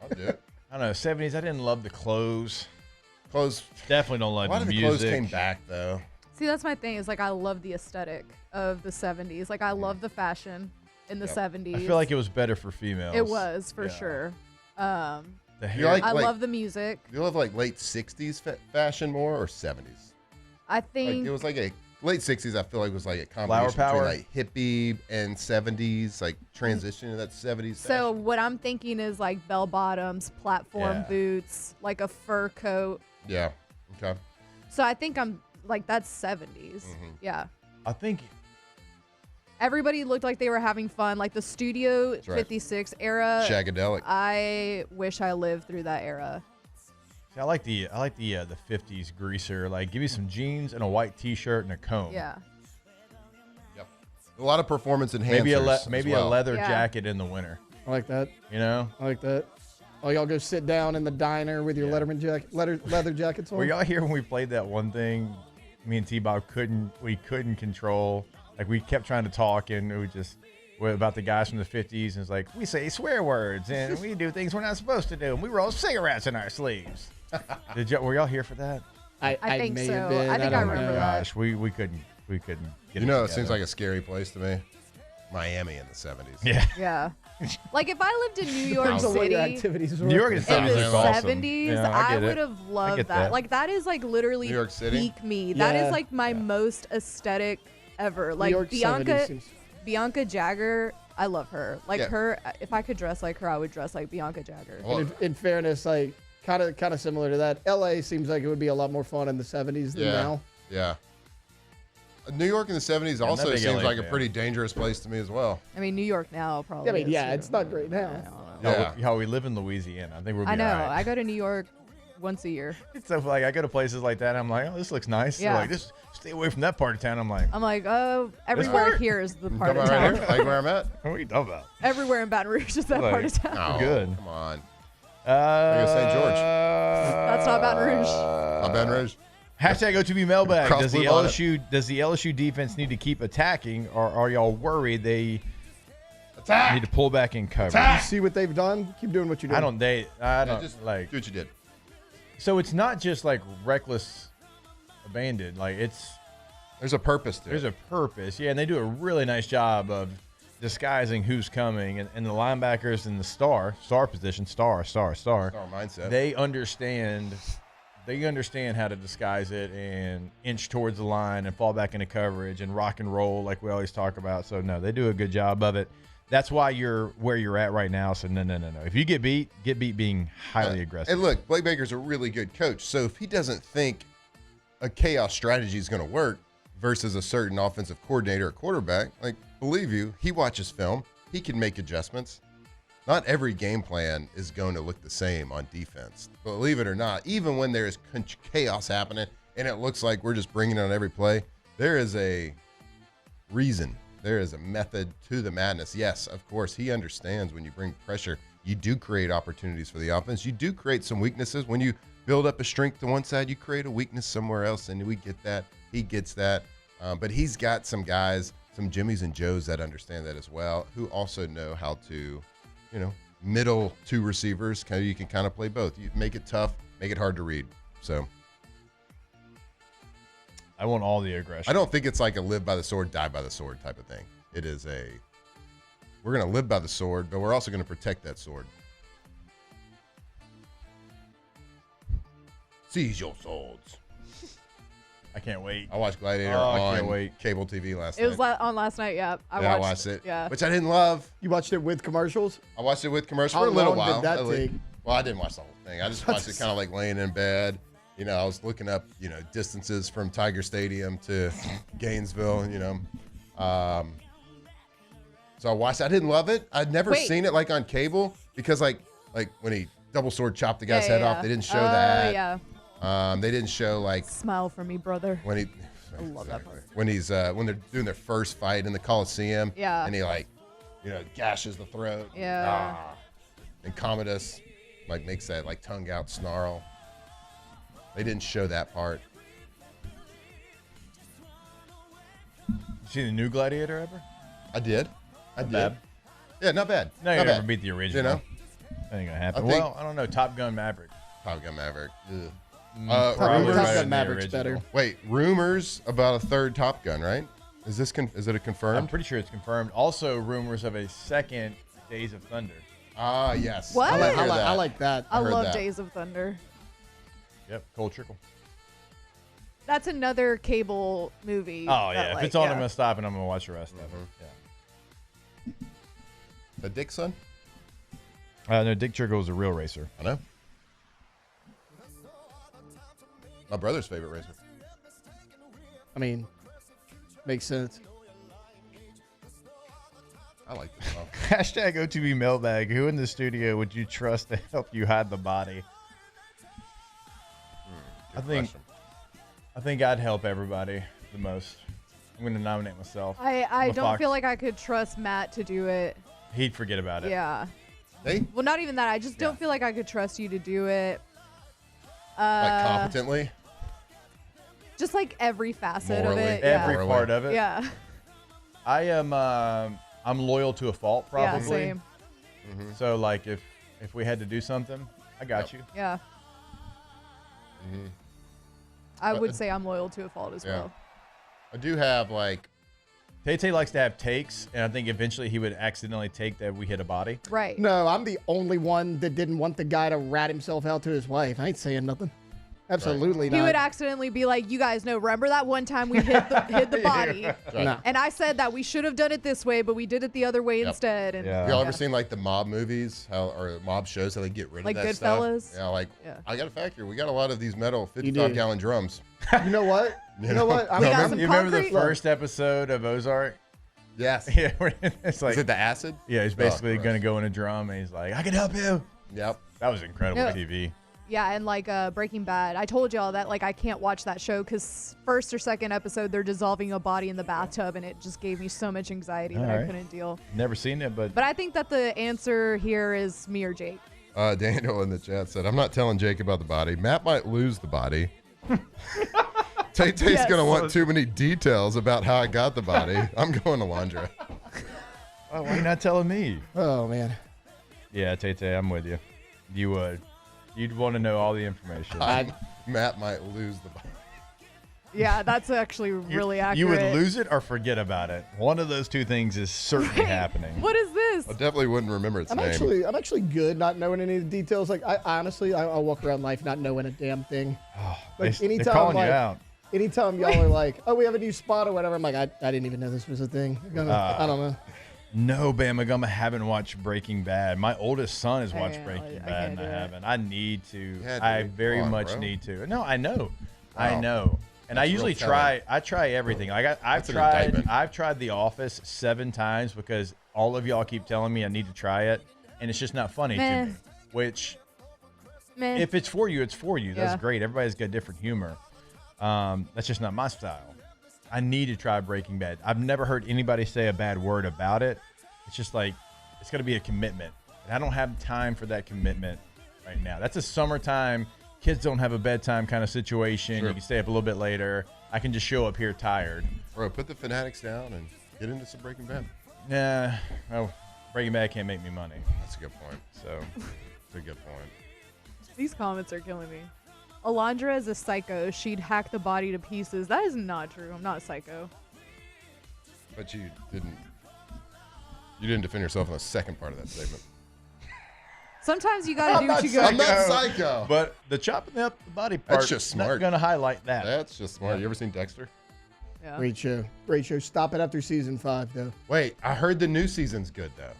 Speaker 14: I'll do it.
Speaker 13: I don't know. 70s. I didn't love the clothes.
Speaker 14: Clothes
Speaker 13: definitely don't like
Speaker 14: a lot
Speaker 13: the
Speaker 14: of the
Speaker 13: music.
Speaker 14: clothes came back though.
Speaker 15: See, that's my thing. Is like I love the aesthetic of the 70s. Like I love the fashion in the 70s.
Speaker 13: I feel like it was better for females.
Speaker 15: It was for sure.
Speaker 13: The hair.
Speaker 15: I love the music.
Speaker 14: You love like late 60s fashion more or 70s?
Speaker 15: I think
Speaker 14: Like, it was like a late 60s. I feel like it was like a
Speaker 13: Flower
Speaker 14: combination
Speaker 13: power.
Speaker 14: between like hippie and 70s, like transition to that 70s.
Speaker 15: so. What I'm thinking is like bell bottoms, platform boots, like a fur coat.
Speaker 14: Yeah. Okay.
Speaker 15: So I think I'm like that's 70s.
Speaker 14: Mm-hmm.
Speaker 15: Yeah.
Speaker 13: I think
Speaker 15: Everybody looked like they were having fun. Like the Studio
Speaker 14: right.
Speaker 15: 56 era.
Speaker 14: Shagadelic.
Speaker 15: I wish I lived through that era.
Speaker 13: See, I like the 50s greaser. Like, give me some jeans and a white T-shirt and a comb.
Speaker 15: Yeah.
Speaker 14: Yep. A lot of performance enhancers.
Speaker 13: Maybe a leather jacket in the winter.
Speaker 11: I like that.
Speaker 13: You know.
Speaker 11: I like that. Oh, y'all go sit down in the diner with your Letterman leather jackets on.
Speaker 13: Were y'all here when we played that one thing? Me and T-Bob couldn't control. Like, we kept trying to talk, and we just about the guys from the 50s, and it's like, we say swear words, and we do things we're not supposed to do, and we roll cigarettes in our sleeves. Were y'all here for that?
Speaker 15: I think
Speaker 11: may
Speaker 15: so.
Speaker 11: have been.
Speaker 15: I think I remember that.
Speaker 13: Gosh, we couldn't get
Speaker 14: it
Speaker 13: together.
Speaker 14: seems like a scary place to me. Miami in the 70s.
Speaker 13: Yeah.
Speaker 15: Yeah. Like if I lived in New York
Speaker 11: So what
Speaker 15: City
Speaker 11: your activities were.
Speaker 13: New York
Speaker 15: in
Speaker 13: is
Speaker 15: the
Speaker 13: awesome.
Speaker 15: 70s,
Speaker 13: Yeah,
Speaker 15: I
Speaker 13: get it.
Speaker 15: would have
Speaker 13: I
Speaker 15: loved
Speaker 13: get
Speaker 15: that. Like that is like literally
Speaker 14: New York City?
Speaker 15: peak me. That
Speaker 11: Yeah.
Speaker 15: is like my most aesthetic ever.
Speaker 11: New
Speaker 15: Like
Speaker 11: York 70s
Speaker 15: Bianca Jagger, I love her. Like
Speaker 14: Yeah.
Speaker 15: her, if I could dress like her, I would dress like Bianca Jagger.
Speaker 14: Well,
Speaker 11: In fairness, like kind of similar to that. LA seems like it would be a lot more fun in the 70s than now.
Speaker 14: Yeah. New York in the 70s also
Speaker 13: big
Speaker 14: seems
Speaker 13: LA
Speaker 14: like a
Speaker 13: fan.
Speaker 14: pretty dangerous place to me as well.
Speaker 15: I mean, New York now probably.
Speaker 11: I mean,
Speaker 15: is,
Speaker 11: yeah,
Speaker 15: too.
Speaker 11: it's not great now.
Speaker 13: How we live in Louisiana. I think we'll be
Speaker 15: I know.
Speaker 13: all right.
Speaker 15: I go to New York once a year.
Speaker 13: It's so like I go to places like that. And I'm like, oh, this looks nice.
Speaker 15: Yeah.
Speaker 13: They're like, just stay away from that part of town. I'm like,
Speaker 15: I'm like, oh, everywhere
Speaker 13: part?
Speaker 15: here is the
Speaker 14: Come
Speaker 15: part
Speaker 14: on
Speaker 15: of
Speaker 14: right
Speaker 15: town.
Speaker 14: here, like where I'm at.
Speaker 13: what are you talking about?
Speaker 15: Everywhere in Baton Rouge is that part of town.
Speaker 14: No,
Speaker 13: Good.
Speaker 14: Come on.
Speaker 13: Go
Speaker 14: St. George.
Speaker 15: That's not Baton Rouge.
Speaker 14: Not Baton Rouge.
Speaker 13: Hashtag OTB mailbag.
Speaker 14: Cross
Speaker 13: Does the
Speaker 14: blue bonnet.
Speaker 13: LSU defense need to keep attacking, or are y'all worried they
Speaker 14: Attack!
Speaker 13: need to pull back in cover?
Speaker 11: You see what they've done? Keep doing what you're doing.
Speaker 13: I don't
Speaker 14: Just
Speaker 13: like.
Speaker 14: do what you did.
Speaker 13: So it's not just like reckless abandon. Like
Speaker 14: There's a purpose to
Speaker 13: there's
Speaker 14: it.
Speaker 13: a purpose. Yeah, and they do a really nice job of disguising who's coming, and the linebackers in the star position, star
Speaker 14: mindset.
Speaker 13: They understand how to disguise it and inch towards the line and fall back into coverage and rock and roll like we always talk about. So no, they do a good job of it. That's why you're where you're at right now. So no. If you get beat being highly aggressive.
Speaker 14: And look, Blake Baker's a really good coach. So if he doesn't think a chaos strategy is going to work versus a certain offensive coordinator or quarterback, like, believe you, he watches film. He can make adjustments. Not every game plan is going to look the same on defense. Believe it or not, even when there is chaos happening and it looks like we're just bringing it on every play, there is a reason. There is a method to the madness. Yes, of course, he understands when you bring pressure, you do create opportunities for the offense. You do create some weaknesses. When you build up a strength to one side, you create a weakness somewhere else, and we get that. He gets that. But he's got some guys, some Jimmies and Joes that understand that as well, who also know how to, middle two receivers. You can kind of play both. You make it tough, make it hard to read. So
Speaker 13: I want all the aggression.
Speaker 14: I don't think it's like a live by the sword, die by the sword type of thing. It is we're going to live by the sword, but we're also going to protect that sword. Seize your swords.
Speaker 13: I can't wait.
Speaker 14: I watched Gladiator
Speaker 13: I can't
Speaker 14: on
Speaker 13: wait.
Speaker 14: cable TV last
Speaker 15: It was
Speaker 14: night.
Speaker 15: on last night. Yeah,
Speaker 14: I watched it.
Speaker 15: Yeah,
Speaker 14: Which I didn't love.
Speaker 11: You watched it with commercials?
Speaker 14: I watched it with commercials
Speaker 11: How
Speaker 14: for a little
Speaker 11: long
Speaker 14: while.
Speaker 11: did that take?
Speaker 14: Well, I didn't watch the whole thing. I just watched it kind of like laying in bed, You know, I was looking up, you know, distances from Tiger Stadium to Gainesville, you know. So I watched. I didn't love it. I'd never seen it like on cable because like when he double sword chopped the guy's head off, they didn't show that.
Speaker 15: Yeah.
Speaker 14: They didn't show like
Speaker 15: Smile for me, brother.
Speaker 14: when he.
Speaker 15: I love that part.
Speaker 14: When they're doing their first fight in the Coliseum.
Speaker 15: Yeah.
Speaker 14: And he like, you know, gashes the throat.
Speaker 15: Yeah.
Speaker 14: And Commodus like makes that like tongue out snarl. They didn't show that part.
Speaker 13: You seen the new Gladiator ever?
Speaker 14: I did.
Speaker 13: Not bad.
Speaker 14: Yeah, not bad.
Speaker 13: No, you
Speaker 14: not
Speaker 13: never
Speaker 14: bad.
Speaker 13: beat the original.
Speaker 14: You know?
Speaker 13: That ain't gonna happen.
Speaker 14: I
Speaker 13: I don't know. Top Gun Maverick.
Speaker 14: Top Gun Maverick. Ugh.
Speaker 11: Top
Speaker 14: Rumors-
Speaker 11: Gun Maverick's better.
Speaker 14: Wait, rumors about a third Top Gun, right? Is this is it a confirmed?
Speaker 13: I'm pretty sure it's confirmed. Also, rumors of a second Days of Thunder.
Speaker 14: Ah, yes.
Speaker 15: What?
Speaker 11: I like that.
Speaker 15: I
Speaker 14: heard
Speaker 15: love
Speaker 14: that.
Speaker 15: Days of Thunder.
Speaker 13: Yep, Cole Trickle.
Speaker 15: That's another cable movie.
Speaker 13: Oh
Speaker 15: that,
Speaker 13: yeah,
Speaker 15: like,
Speaker 13: if it's on,
Speaker 15: yeah.
Speaker 13: I'm gonna stop and I'm gonna watch the rest of it. Yeah.
Speaker 14: The Dick's son?
Speaker 13: No, Dick Trickle is a real racer.
Speaker 14: I know. My brother's favorite racer.
Speaker 11: I mean, makes sense.
Speaker 14: I like this song.
Speaker 13: Hashtag OTB mailbag. Who in the studio would you trust to help you hide the body?
Speaker 14: Good
Speaker 13: I think I'd help everybody the most. I'm going to nominate myself.
Speaker 15: I don't
Speaker 13: Fox.
Speaker 15: feel like I could trust Matt to do it.
Speaker 13: He'd forget about it.
Speaker 15: Yeah.
Speaker 14: Hey?
Speaker 15: Well, not even that. I just don't feel like I could trust you to do it.
Speaker 14: Like competently?
Speaker 15: Just like every facet
Speaker 14: Morally.
Speaker 15: of it.
Speaker 13: Every
Speaker 15: Yeah.
Speaker 13: part of it.
Speaker 15: Yeah.
Speaker 13: I am. I'm loyal to a fault, probably.
Speaker 15: Yeah, same.
Speaker 14: Mm-hmm.
Speaker 13: So like, if we had to do something, I got you.
Speaker 15: Yeah.
Speaker 14: Mm-hmm.
Speaker 15: I would say I'm loyal to a fault as well.
Speaker 14: I do have like.
Speaker 13: Tay likes to have takes, and I think eventually he would accidentally take that we hit a body.
Speaker 15: Right.
Speaker 11: No, I'm the only one that didn't want the guy to rat himself out to his wife. I ain't saying nothing. Absolutely
Speaker 15: He
Speaker 11: not.
Speaker 15: would accidentally be like, "You guys know, remember that one time we hid the body,
Speaker 11: No.
Speaker 15: and I said that we should have done it this way, but we did it the other way instead." And
Speaker 14: Have y'all ever seen like the mob movies, or mob shows, how they get rid
Speaker 15: Like
Speaker 14: of that stuff?
Speaker 15: Goodfellas?
Speaker 14: Yeah, like
Speaker 15: Yeah.
Speaker 14: I got a factory. We got a lot of these metal
Speaker 11: do.
Speaker 14: 55-gallon drums.
Speaker 11: You know what? You know what?
Speaker 15: We got some
Speaker 13: You remember the
Speaker 15: concrete?
Speaker 13: first episode of Ozark?
Speaker 14: Yes.
Speaker 13: Yeah, where it's like
Speaker 14: Is it the acid?
Speaker 13: yeah, he's
Speaker 14: Oh,
Speaker 13: basically
Speaker 14: gross.
Speaker 13: gonna go in a drum, and he's like, "I can help you."
Speaker 14: Yep.
Speaker 13: That was incredible
Speaker 15: Yeah.
Speaker 13: TV.
Speaker 15: Yeah, and like Breaking Bad, I told y'all that like I can't watch that show because first or second episode they're dissolving a body in the bathtub, and it just gave me so much anxiety that I
Speaker 13: Alright.
Speaker 15: couldn't deal.
Speaker 13: Never seen it, but
Speaker 15: But I think that the answer here is me or Jake.
Speaker 14: Daniel in the chat said, "I'm not telling Jake about the body. Matt might lose the body. Tay-Tay's
Speaker 15: Yes.
Speaker 14: gonna want too many details about how I got the body. I'm going to Laundra."
Speaker 13: why are you not telling me?
Speaker 11: Oh man.
Speaker 13: Yeah, Tay, I'm with you. You would. You'd want to know all the information.
Speaker 14: Matt might lose the body.
Speaker 15: Yeah, that's actually really accurate.
Speaker 13: You would lose it or forget about it. One of those two things is certainly happening.
Speaker 15: What is this?
Speaker 14: I definitely wouldn't remember its
Speaker 11: I'm
Speaker 14: name.
Speaker 11: actually good not knowing any of the details. Like I'll walk around life not knowing a damn thing. Like
Speaker 13: They're
Speaker 11: anytime
Speaker 13: calling
Speaker 11: like
Speaker 13: you out.
Speaker 11: anytime y'all are like, "Oh, we have a new spot" or whatever, I'm like, I didn't even know this was a thing. I don't know.
Speaker 13: No, Bama Gumma haven't watched Breaking Bad. My oldest son has watched
Speaker 15: I
Speaker 13: Breaking
Speaker 15: can't
Speaker 13: Bad, and
Speaker 15: do
Speaker 13: I
Speaker 15: it.
Speaker 13: haven't. I need to.
Speaker 14: Yeah,
Speaker 13: I
Speaker 14: dude.
Speaker 13: very
Speaker 14: Come on,
Speaker 13: much
Speaker 14: bro.
Speaker 13: need to. No, I know.
Speaker 14: Wow.
Speaker 13: I know. And I
Speaker 14: That's
Speaker 13: usually
Speaker 14: real telling.
Speaker 13: I try everything. Like
Speaker 14: That's an indictment.
Speaker 13: I've tried The Office 7 times because all of y'all keep telling me I need to try it, and it's just not funny
Speaker 15: Meh.
Speaker 13: to me. Which,
Speaker 15: Meh.
Speaker 13: if it's for you, it's for you. That's
Speaker 15: Yeah.
Speaker 13: great. Everybody's got different humor. That's just not my style. I need to try Breaking Bad. I've never heard anybody say a bad word about it. It's just like, it's got to be a commitment. And I don't have time for that commitment right now. That's a summertime. Kids don't have a bedtime kind of situation.
Speaker 14: Sure.
Speaker 13: You can stay up a little bit later. I can just show up here tired.
Speaker 14: Bro, put the Fanatics down and get into some Breaking Bad.
Speaker 13: Yeah. Well, Breaking Bad can't make me money.
Speaker 14: That's a good point.
Speaker 13: So,
Speaker 14: That's a good point.
Speaker 15: These comments are killing me. Alondra is a psycho. She'd hack the body to pieces. That is not true. I'm not a psycho.
Speaker 14: But you didn't defend yourself on the second part of that statement.
Speaker 15: Sometimes you gotta do what you
Speaker 14: I'm
Speaker 15: gotta
Speaker 14: not
Speaker 15: do.
Speaker 14: psycho.
Speaker 13: But the chopping up the body part,
Speaker 14: That's just smart.
Speaker 13: not going to highlight that.
Speaker 14: That's just smart. You ever seen Dexter?
Speaker 15: Yeah.
Speaker 11: Great show. Great show. Stop it after season 5 though.
Speaker 14: Wait, I heard the new season's good though.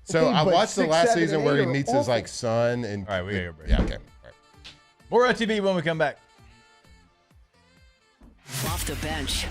Speaker 14: So
Speaker 11: Okay,
Speaker 14: I
Speaker 11: but
Speaker 14: watched the
Speaker 11: 6,
Speaker 14: last
Speaker 11: 7,
Speaker 14: season
Speaker 11: and
Speaker 14: where
Speaker 11: 8
Speaker 14: he
Speaker 11: are
Speaker 14: meets his
Speaker 11: awful.
Speaker 14: like son and
Speaker 13: All right, we gotta go break.
Speaker 14: Yeah, okay. All right.
Speaker 13: More OTB when we come back.
Speaker 10: Off the bench.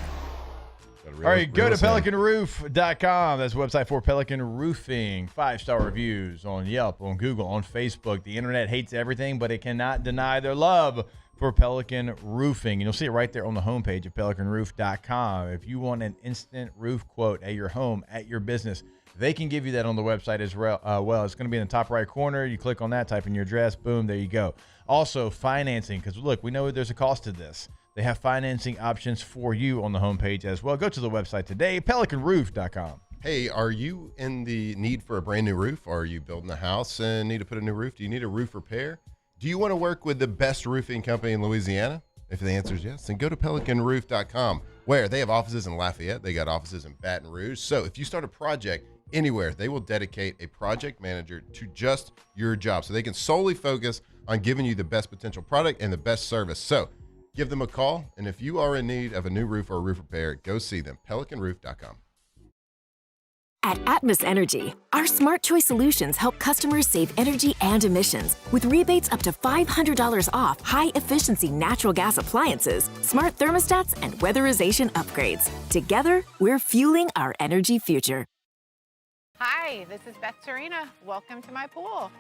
Speaker 13: All right, go to PelicanRoof.com. That's the website for Pelican Roofing. 5-star reviews on Yelp, on Google, on Facebook. The internet hates everything, but it cannot deny their love for Pelican Roofing. And you'll see it right there on the homepage of PelicanRoof.com. If you want an instant roof quote at your home, at your business, they can give you that on the website as well. It's going to be in the top right corner. You click on that, type in your address, boom, there you go. Also, financing, because look, we know there's a cost to this. They have financing options for you on the homepage as well. Go to the website today, PelicanRoof.com.
Speaker 14: Hey, are you in the need for a brand new roof? Are you building a house and need to put a new roof? Do you need a roof repair? Do you want to work with the best roofing company in Louisiana? If the answer is yes, then go to PelicanRoof.com, where they have offices in Lafayette. They got offices in Baton Rouge. So if you start a project anywhere, they will dedicate a project manager to just your job, so they can solely focus on giving you the best potential product and the best service. So give them a call, and if you are in need of a new roof or a roof repair, go see them, PelicanRoof.com.
Speaker 8: At Atmos Energy, our smart choice solutions help customers save energy and emissions with rebates up to $500 off high-efficiency natural gas appliances, smart thermostats, and weatherization upgrades. Together, we're fueling our energy future.
Speaker 9: Hi, this is Beth Serena. Welcome to my pool.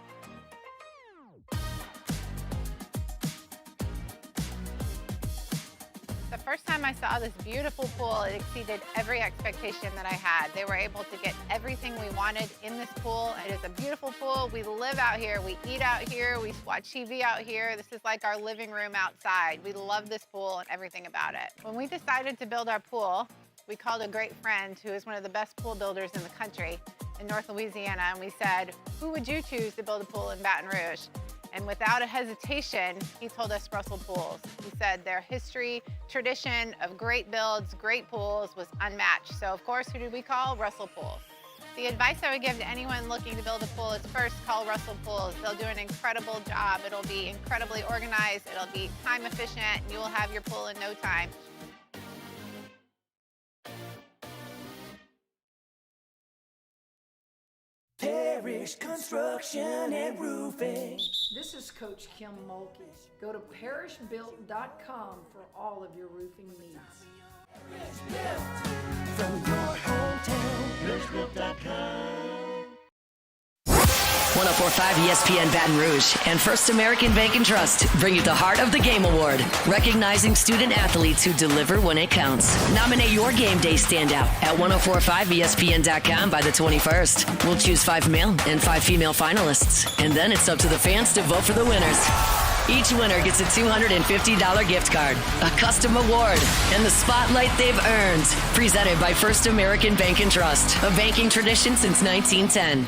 Speaker 9: The first time I saw this beautiful pool, it exceeded every expectation that I had. They were able to get everything we wanted in this pool. It is a beautiful pool. We live out here, we eat out here, we watch TV out here. This is like our living room outside. We love this pool and everything about it. When we decided to build our pool, we called a great friend who is one of the best pool builders in the country in North Louisiana, and we said, who would you choose to build a pool in Baton Rouge? And without a hesitation, he told us Russell Pools. He said their history, tradition of great builds, great pools was unmatched. So of course, who did we call? Russell Pools. The advice I would give to anyone looking to build a pool is first call Russell Pools. They'll do an incredible job. It'll be incredibly organized. It'll be time efficient, and you will have your pool in no time.
Speaker 2: Parish Construction and Roofing.
Speaker 6: This is Coach Kim Mulkey. Go to parishbuilt.com for all of your roofing needs.
Speaker 2: From your hometown, parishbuilt.com.
Speaker 10: 104.5 ESPN Baton Rouge and First American Bank and Trust bring you the Heart of the Game Award, recognizing student athletes who deliver when it counts. Nominate your game day standout at 1045ESPN.com by the 21st. We'll choose 5 male and 5 female finalists, and then it's up to the fans to vote for the winners. Each winner gets a $250 gift card, a custom award, and the spotlight they've earned. Presented by First American Bank and Trust, a banking tradition since 1910.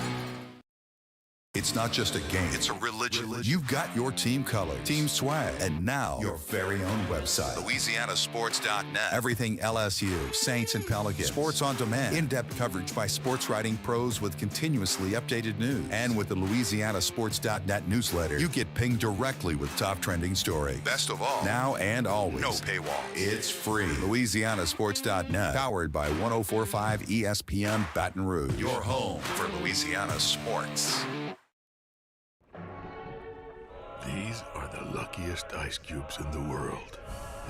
Speaker 12: It's not just a game, it's a religion. You've got your team color, team swag, and now your very own website. LouisianaSports.net. Everything LSU, Saints, and Pelicans. Sports on demand. In-depth coverage by sports writing pros with continuously updated news. And with the LouisianaSports.net newsletter, you get pinged directly with top trending stories. Best of all, now and always, no paywall. It's free. LouisianaSports.net. Powered by 104.5 ESPN Baton Rouge. Your home for Louisiana sports.
Speaker 3: These are the luckiest ice cubes in the world.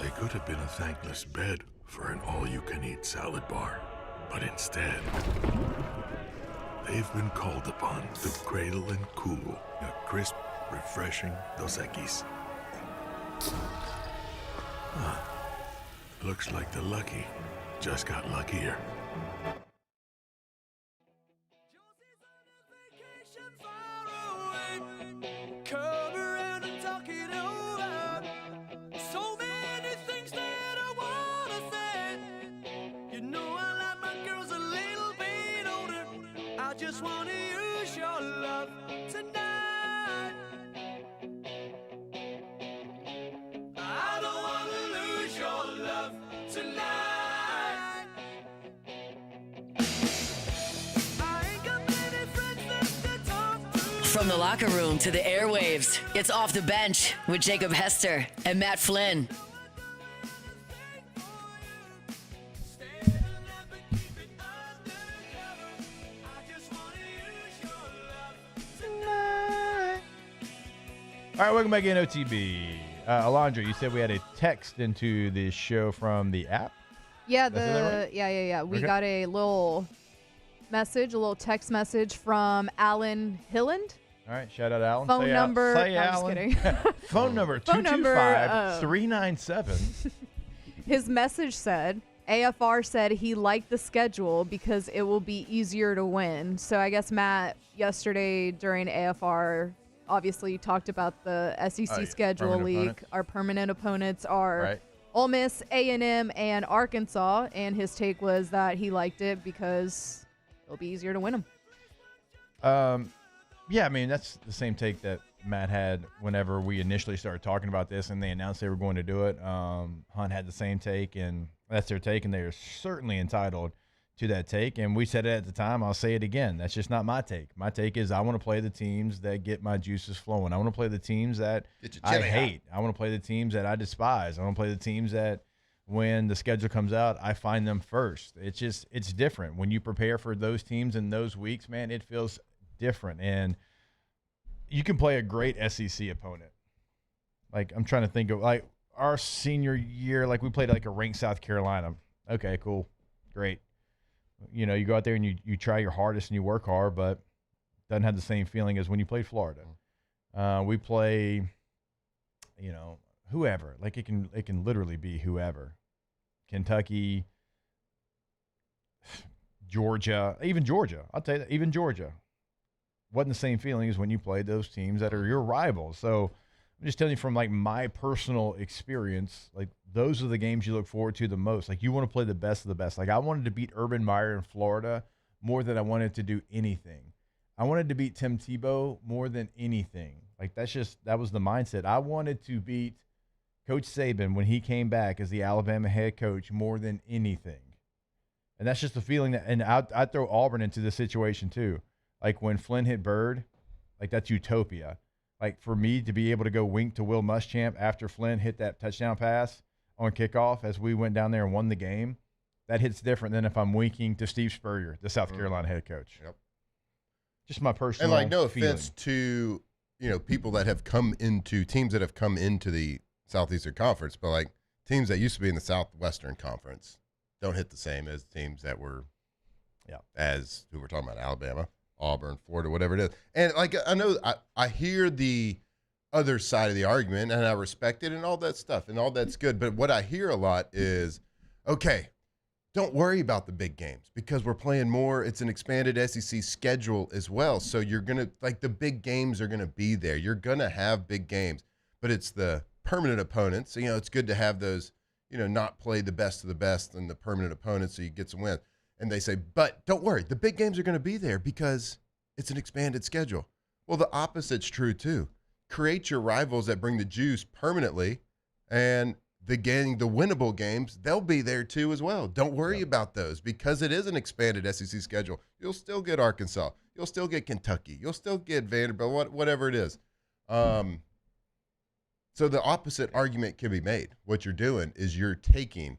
Speaker 3: They could have been a thankless bed for an all-you-can-eat salad bar. But instead, they've been called upon to cradle and cool a crisp, refreshing Dos Equis. Looks like the lucky just got luckier.
Speaker 2: Come around and talk it over. So many things that I wanna say. You know I like my girls a little bit older. I just wanna use your love tonight. I don't wanna lose your love tonight.
Speaker 10: From the locker room to the airwaves, it's Off the Bench with Jacob Hester and Matt Flynn.
Speaker 13: All right, welcome back in
Speaker 15: OTB.
Speaker 13: Alondra, you said we had a text into the show from the app?
Speaker 15: Yeah,
Speaker 13: right?
Speaker 15: yeah. We
Speaker 13: Okay.
Speaker 15: got a little text message from Alan Hilland.
Speaker 13: All right, shout out Alan.
Speaker 15: Phone
Speaker 13: Say
Speaker 15: number.
Speaker 13: Say
Speaker 15: No, I'm just
Speaker 13: Alan.
Speaker 15: kidding.
Speaker 13: Phone number
Speaker 15: Phone number,
Speaker 13: 225-397.
Speaker 15: His message said, AFR said he liked the schedule because it will be easier to win. So I guess Matt, yesterday during AFR, obviously talked about the SEC schedule
Speaker 13: permanent
Speaker 15: league.
Speaker 13: opponent.
Speaker 15: Our permanent opponents are
Speaker 13: Right.
Speaker 15: Ole Miss, A&M, and Arkansas. And his take was that he liked it because it'll be easier to win them.
Speaker 13: Yeah, I mean, that's the same take that Matt had whenever we initially started talking about this and they announced they were going to do it. Hunt had the same take, and that's their take, and they are certainly entitled to that take. And we said it at the time. I'll say it again. That's just not my take. My take is I want to play the teams that get my juices flowing. I want to play the teams that I hate. I want to play the teams that I despise. I want to play the teams that when the schedule comes out, I find them first. It's different. When you prepare for those teams in those weeks, man, it feels different. And you can play a great SEC opponent. Like, I'm trying to think of, like, our senior year, like, we played, like, a ranked South Carolina. Okay, cool. Great. You know, you go out there and you try your hardest and you work hard, but it doesn't have the same feeling as when you played Florida. We play, you know, whoever. Like, it can literally be whoever. Kentucky, Georgia, even Georgia. I'll tell you that, even Georgia. Wasn't the same feeling as when you played those teams that are your rivals. So I'm just telling you from, like, my personal experience, like, those are the games you look forward to the most. Like, you want to play the best of the best. Like, I wanted to beat Urban Meyer in Florida more than I wanted to do anything. I wanted to beat Tim Tebow more than anything. Like, that was the mindset. I wanted to beat Coach Saban when he came back as the Alabama head coach more than anything. And that's just the feeling that, and I'd throw Auburn into this situation too. Like, when Flynn hit Bird, like, that's utopia. Like, for me to be able to go wink to Will Muschamp after Flynn hit that touchdown pass on kickoff as we went down there and won the game, that hits different than if I'm winking to Steve Spurrier, the South Carolina head coach.
Speaker 14: Yep.
Speaker 13: Just my personal
Speaker 14: And, like, no
Speaker 13: feeling.
Speaker 14: offense to, you know, people that have come into teams that have come into the Southeastern Conference, but, like, teams that used to be in the Southwestern Conference don't hit the same as teams that were, as who we're talking about, Alabama, Auburn, Florida, whatever it is. And, like, I know I hear the other side of the argument, and I respect it and all that stuff, and all that's good. But what I hear a lot is, okay, don't worry about the big games because we're playing more. It's an expanded SEC schedule as well. So you're going to, like, the big games are going to be there. You're going to have big games, but it's the permanent opponents. So, you know, it's good to have those, you know, not play the best of the best and the permanent opponents so you get some wins. And they say, but don't worry, the big games are going to be there because it's an expanded schedule. Well, the opposite's true too. Create your rivals that bring the juice permanently, and the winnable games, they'll be there too as well. Don't worry about those because it is an expanded SEC schedule. You'll still get Arkansas. You'll still get Kentucky. You'll still get Vanderbilt, whatever it is. So the opposite argument can be made. What you're doing is you're taking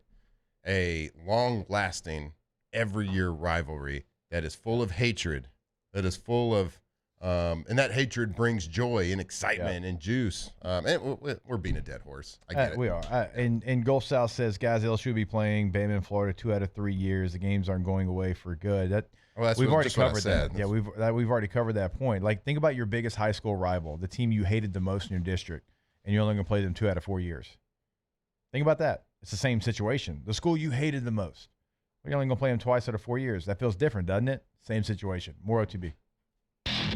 Speaker 14: a long-lasting, every-year rivalry that is full of hatred, that is full of and that hatred brings joy and excitement and juice. And we're beating a dead horse. I get it.
Speaker 13: We are. And Gulf South says, guys, LSU will be playing Bama in Florida 2 out of 3 years. The games aren't going away for good. We've already covered that. Yeah, we've already covered that point. Like, think about your biggest high school rival, the team you hated the most in your district, and you're only going to play them 2 out of 4 years. Think about that. It's the same situation. The school you hated the most, you're only going to play them twice out of 4 years. That feels different, doesn't it? Same situation. More OTB.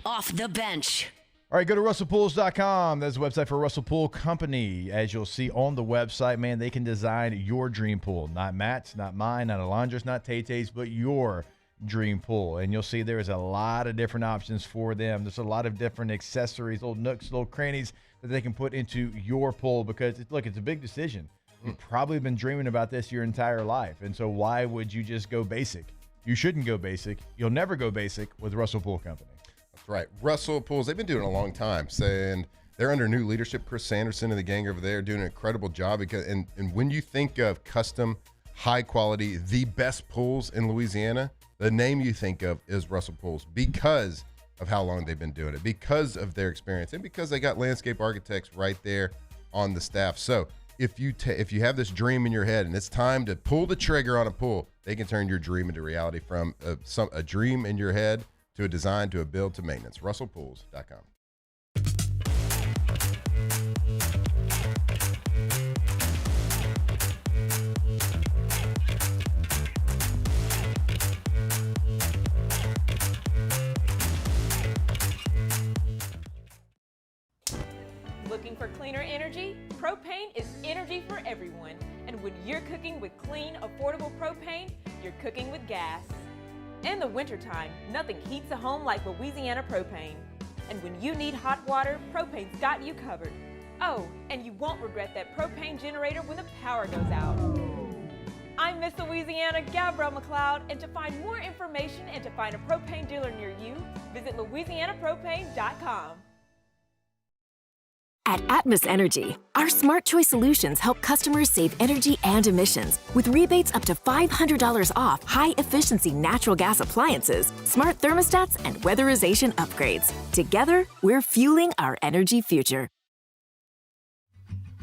Speaker 10: Off the bench.
Speaker 13: All right, go to RussellPools.com. That's the website for Russell Pool Company. As you'll see on the website, man, they can design your dream pool. Not Matt's, not mine, not Alondra's, not Tay-Tay's, but your dream pool. And you'll see there's a lot of different options for them. There's a lot of different accessories, little nooks, little crannies that they can put into your pool because, it's a big decision. You've probably been dreaming about this your entire life. And so why would you just go basic? You shouldn't go basic. You'll never go basic with Russell Pool Company.
Speaker 14: That's right. Russell Pools, they've been doing it a long time. And they're under new leadership. Chris Sanderson and the gang over there doing an incredible job. Because and when you think of custom, high quality, the best pools in Louisiana, the name you think of is Russell Pools because of how long they've been doing it because of their experience and because they got landscape architects right there on the staff. So if you have this dream in your head and it's time to pull the trigger on a pool, they can turn your dream into reality, from a dream in your head to a design to a build to maintenance. RussellPools.com.
Speaker 1: Looking for cleaner energy? Propane is energy for everyone. And when you're cooking with clean, affordable propane, you're cooking with gas. In the wintertime, nothing heats a home like Louisiana propane. And when you need hot water, propane's got you covered. Oh, and you won't regret that propane generator when the power goes out. I'm Miss Louisiana, Gabrielle McLeod, and to find more information and to find a propane dealer near you, visit louisianapropane.com.
Speaker 8: At Atmos Energy, our Smart Choice solutions help customers save energy and emissions with rebates up to $500 off high-efficiency natural gas appliances, smart thermostats, and weatherization upgrades. Together, we're fueling our energy future.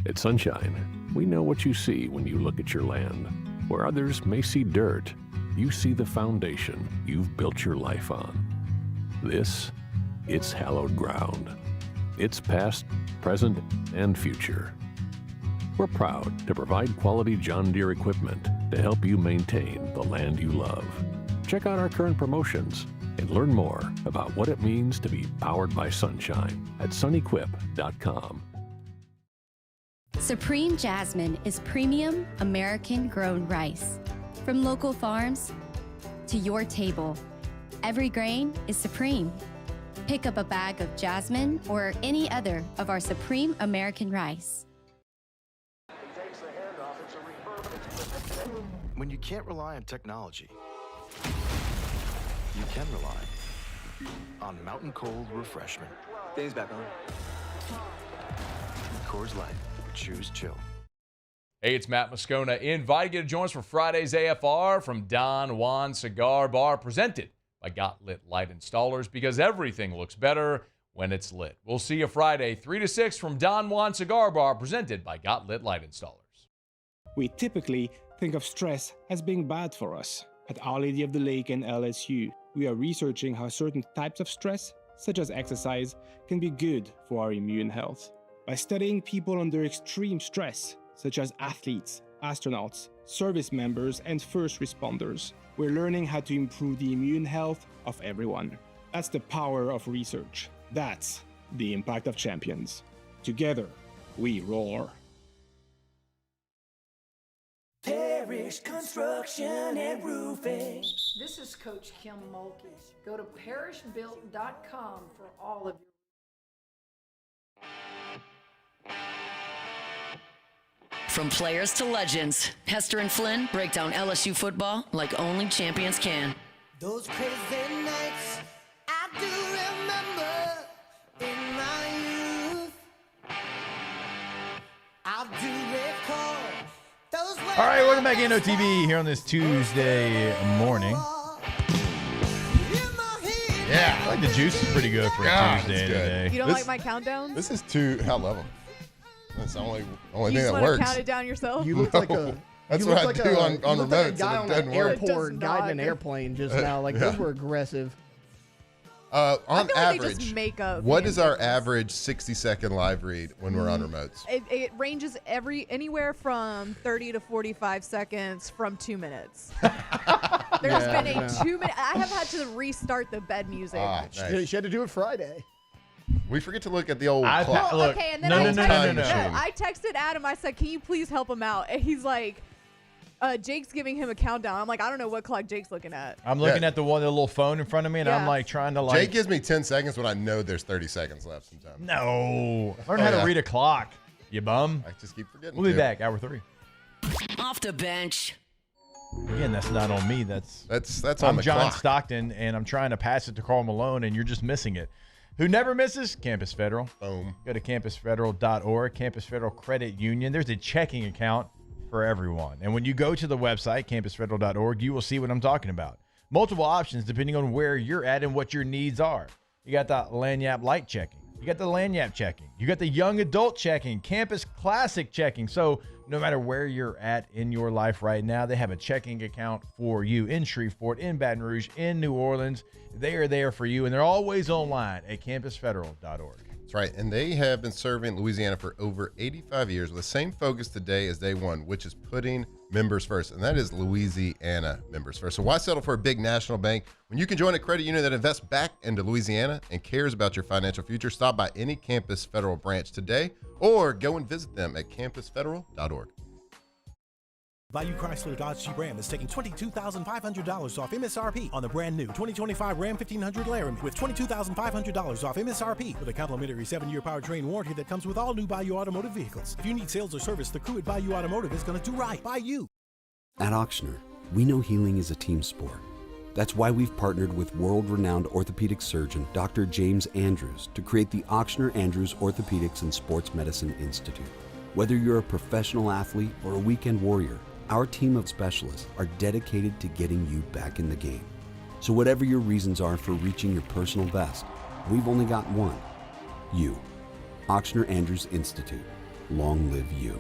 Speaker 5: At Sunshine, we know what you see when you look at your land. Where others may see dirt, you see the foundation you've built your life on. It's hallowed ground. It's past, present, and future. We're proud to provide quality John Deere equipment to help you maintain the land you love. Check out our current promotions and learn more about what it means to be powered by sunshine at sunequip.com.
Speaker 16: Supreme Jasmine is premium American-grown rice. From local farms to your table, every grain is supreme. Pick up a bag of Jasmine or any other of our Supreme American rice.
Speaker 17: When you can't rely on technology, you can rely on Mountain Cold Refreshment. Dave's back on. Coors Light. Choose chill.
Speaker 18: Hey, it's Matt Moscona. Invited you to join us for Friday's AFR from Don Juan Cigar Bar, presented by Got Lit Light Installers, because everything looks better when it's lit. We'll see you Friday, 3 to 6 from Don Juan Cigar Bar, presented by Got Lit Light Installers.
Speaker 19: We typically think of stress as being bad for us. At Our Lady of the Lake and LSU, we are researching how certain types of stress, such as exercise, can be good for our immune health. By studying people under extreme stress, such as athletes, astronauts, service members, and first responders, we're learning how to improve the immune health of everyone. That's the power of research. That's the impact of champions. Together, we roar.
Speaker 2: Parish Construction and Roofing.
Speaker 6: This is Coach Kim Mulkey. Go to parishbuilt.com for all of your
Speaker 10: From players to legends, Hester and Flynn break down LSU football like only champions can.
Speaker 2: Those crazy nights I do remember in my youth. I do recall those.
Speaker 13: All right, welcome back in OTB here on this Tuesday morning. Yeah, I like the juice is pretty good for a Tuesday today.
Speaker 15: You don't like my countdowns?
Speaker 14: This is too. I love them. That's the only
Speaker 15: You
Speaker 14: thing
Speaker 15: just
Speaker 14: that
Speaker 15: want to
Speaker 14: works.
Speaker 15: count it down yourself?
Speaker 11: You look like a.
Speaker 14: That's
Speaker 11: you
Speaker 14: what
Speaker 11: look
Speaker 14: I
Speaker 11: like
Speaker 14: do
Speaker 11: a,
Speaker 14: on
Speaker 11: you look
Speaker 14: remotes.
Speaker 11: like a
Speaker 14: and
Speaker 11: guy
Speaker 14: it
Speaker 11: on
Speaker 14: doesn't
Speaker 11: an
Speaker 14: work.
Speaker 11: airport guiding an airplane just now. Like those were aggressive.
Speaker 14: On
Speaker 15: I feel like they
Speaker 14: average,
Speaker 15: just make up
Speaker 14: what
Speaker 15: fan
Speaker 14: is our
Speaker 15: bases.
Speaker 14: average 60-second live read when we're on remotes?
Speaker 15: It ranges anywhere from 30 to 45 seconds from 2 minutes. There's been a 2 minute. I have had to restart the bed music.
Speaker 11: She had to do it Friday.
Speaker 14: We forget to look at the old clock.
Speaker 15: Well, okay, and then I texted Adam. I said, "Can you please help him out?" And he's like, "Jake's giving him a countdown." I'm like, "I don't know what clock Jake's looking at."
Speaker 13: I'm looking at the little phone in front of me, and I'm like trying to
Speaker 14: Jake gives me 10 seconds when I know there's 30 seconds left sometimes.
Speaker 13: No. Learn how to read a clock, you bum.
Speaker 14: I just keep forgetting.
Speaker 13: We'll be back, hour 3.
Speaker 10: Off the bench.
Speaker 13: Again, that's not on me. That's
Speaker 14: on
Speaker 13: I'm
Speaker 14: the
Speaker 13: John
Speaker 14: clock.
Speaker 13: Stockton, and I'm trying to pass it to Karl Malone, and you're just missing it. Who never misses? Campus Federal.
Speaker 14: Boom.
Speaker 13: Go to campusfederal.org, Campus Federal Credit Union. There's a checking account for everyone. And when you go to the website, campusfederal.org, you will see what I'm talking about. Multiple options depending on where you're at and what your needs are. You got the Lanyap Light checking. You got the Lanyap checking. You got the Young Adult checking, Campus Classic checking. So no matter where you're at in your life right now, they have a checking account for you in Shreveport, in Baton Rouge, in New Orleans. They are there for you, and they're always online at campusfederal.org.
Speaker 14: That's right, and they have been serving Louisiana for over 85 years with the same focus today as day one, which is putting members first, and that is Louisiana members first. So why settle for a big national bank when you can join a credit union that invests back into Louisiana and cares about your financial future? Stop by any Campus Federal branch today or go and visit them at campusfederal.org.
Speaker 20: Bayou Chrysler Dodge Jeep Ram is taking $22,500 off MSRP on the brand new 2025 Ram 1500 Laramie with $22,500 off MSRP with a complimentary 7-year powertrain warranty that comes with all new Bayou Automotive vehicles. If you need sales or service, the crew at Bayou Automotive is going to do right by you.
Speaker 21: At Auctioner, we know healing is a team sport. That's why we've partnered with world-renowned orthopedic surgeon Dr. James Andrews to create the Auctioner Andrews Orthopedics and Sports Medicine Institute. Whether you're a professional athlete or a weekend warrior, our team of specialists are dedicated to getting you back in the game. So whatever your reasons are for reaching your personal best, we've only got one: you. Auctioner Andrews Institute. Long live you.